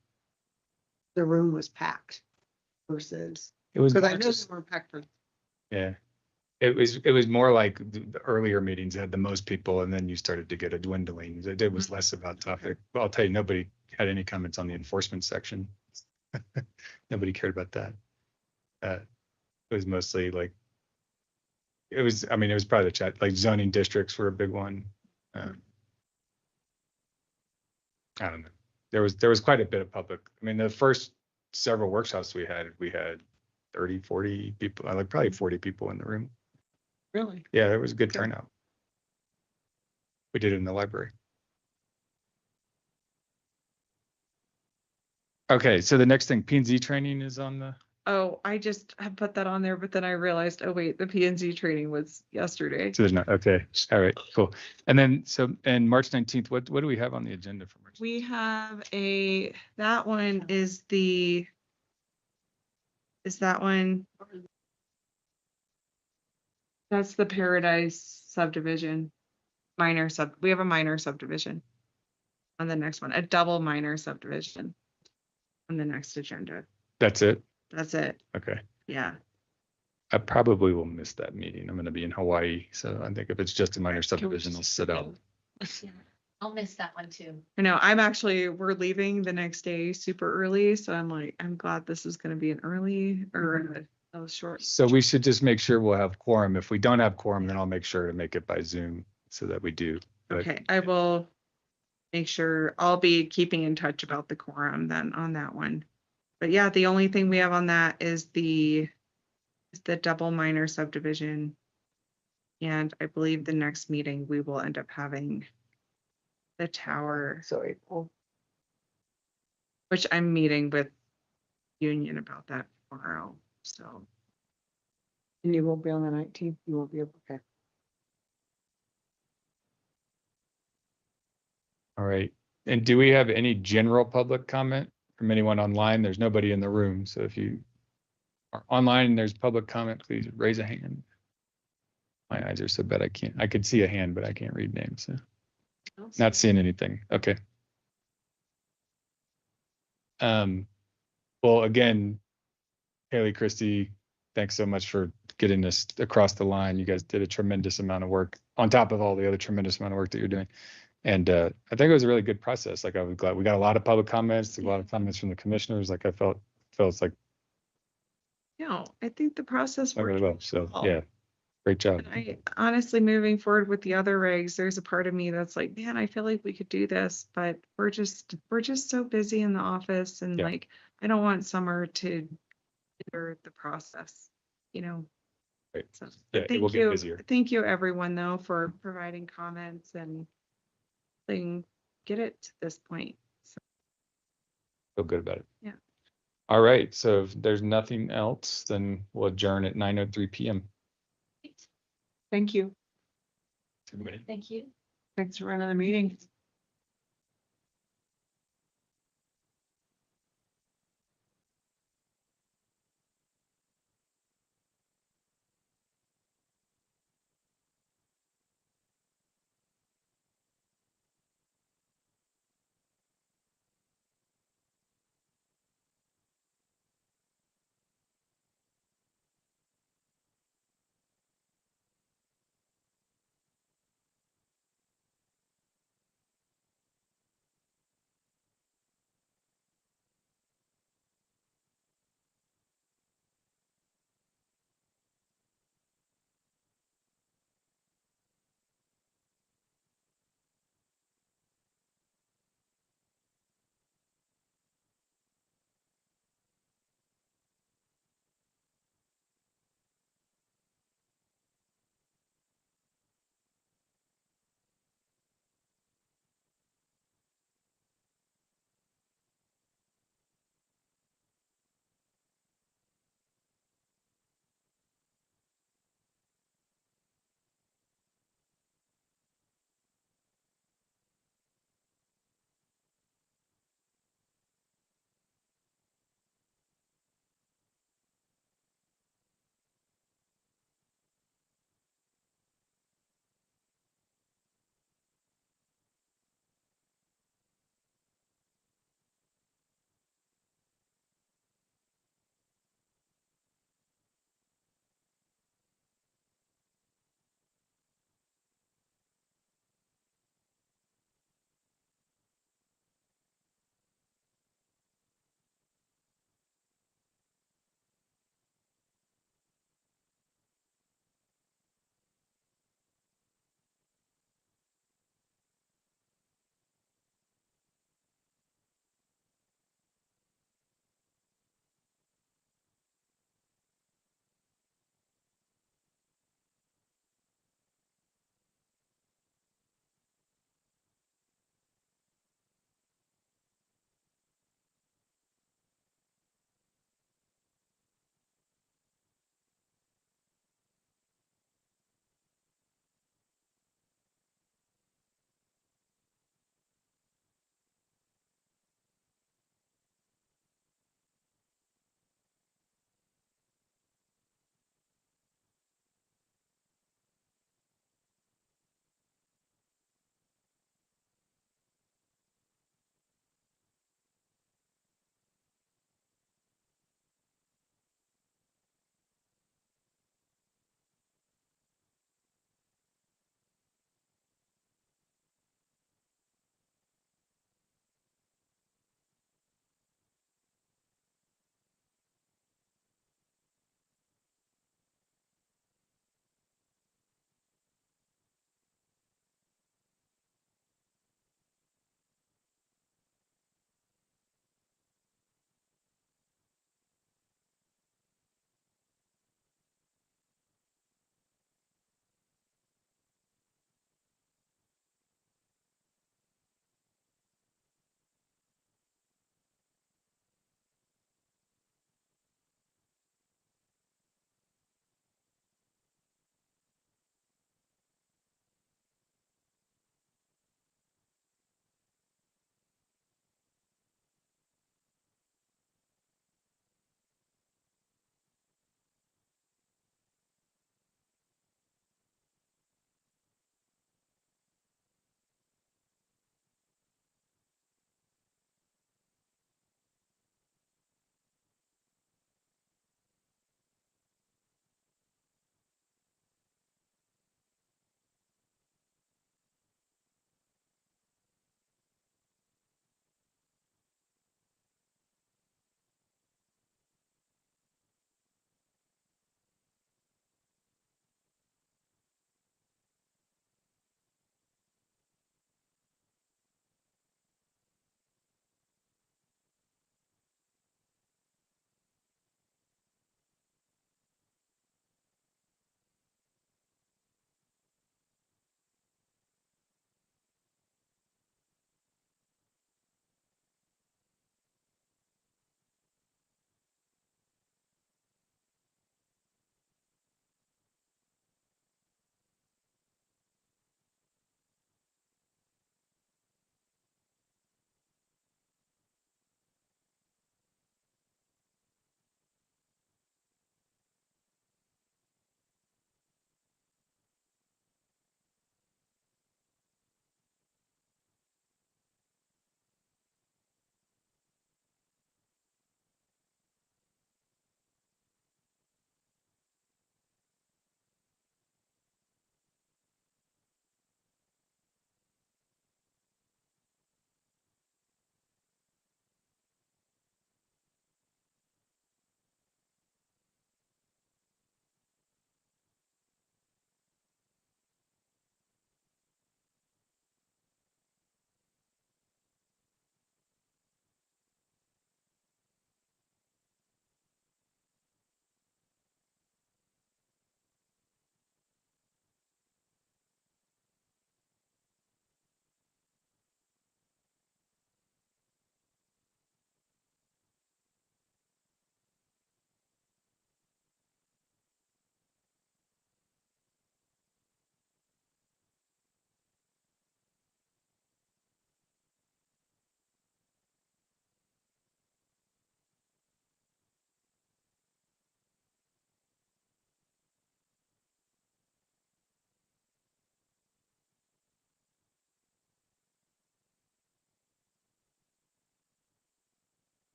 the room was packed versus? It was Because I more know just- they weren't packed for. yeah. It was more like the earlier meetings had the most people and then you started to get a dwindling. It was less about topic. Well, I'll tell you, nobody had any comments on the enforcement section. Nobody cared about that. It was mostly like it was, I mean, it was probably the chat, like zoning districts were a big one. I don't know. There was quite a bit of public. I mean, the first several workshops we had 30, 40 people, like probably 40 people in the room. Really? Yeah, there was a good Okay. turnout. We did it in the library. Okay, so the next thing, P and Z training is on the, Oh, I just have put that on there, but then I realized, oh wait, the P and Z training was yesterday. so there's not, okay, all right, cool. And then, so, and March 19th, what do we have on the agenda for March? We have that one is that one? That's the Paradise subdivision. We have a minor subdivision on the next one, a double minor subdivision on the next agenda. That's it? That's it. Okay. Yeah. I probably will miss that meeting. I'm gonna be in Hawaii, so I think if it's just a minor subdivision, I'll sit out. Yeah, I'll miss that one too. I know, we're leaving the next day super early, so I'm glad this is gonna be an early or a short. So we should just make sure we'll have quorum. If we don't have quorum, then I'll make sure to make it by Zoom so that we do. But Okay, I will make sure, I'll be keeping in touch about the quorum then on that one. But yeah, the only thing we have on that is the double minor subdivision. And I believe the next meeting, we will end up having the tower, So April. which I'm meeting with Union about that tomorrow, so. And you won't be on the 19th, you won't be able, okay. all right. And do we have any general public comment from anyone online? There's nobody in the room. So if you are online and there's public comment, please raise a hand. My eyes are so bad I could see a hand, but I can't read names. So not seeing anything. Okay. Well, again, Haley, Christy, thanks so much for getting this across the line. You guys did a tremendous amount of work on top of all the other tremendous amount of work that you're doing. And I think it was a really good process. Like I was glad we got a lot of public comments, a lot of comments from the commissioners. Like I felt it's like Yeah, I think the process went really worked. well. So well. yeah, great job. And I honestly, moving forward with the other regs, there's a part of me that's like, man, I feel like we could do this, but we're just so busy in the office and Yeah. like, I don't want summer to hinder the process, you know? Right. So Yeah, it thank will get you. busier. Thank you everyone though for providing comments and get it to this point. So, Feel good about it. Yeah. All right. So if there's nothing else, then we'll adjourn at 9:03 p.m. Thank you. Everybody. Thank you. Thanks for running the meeting.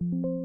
you.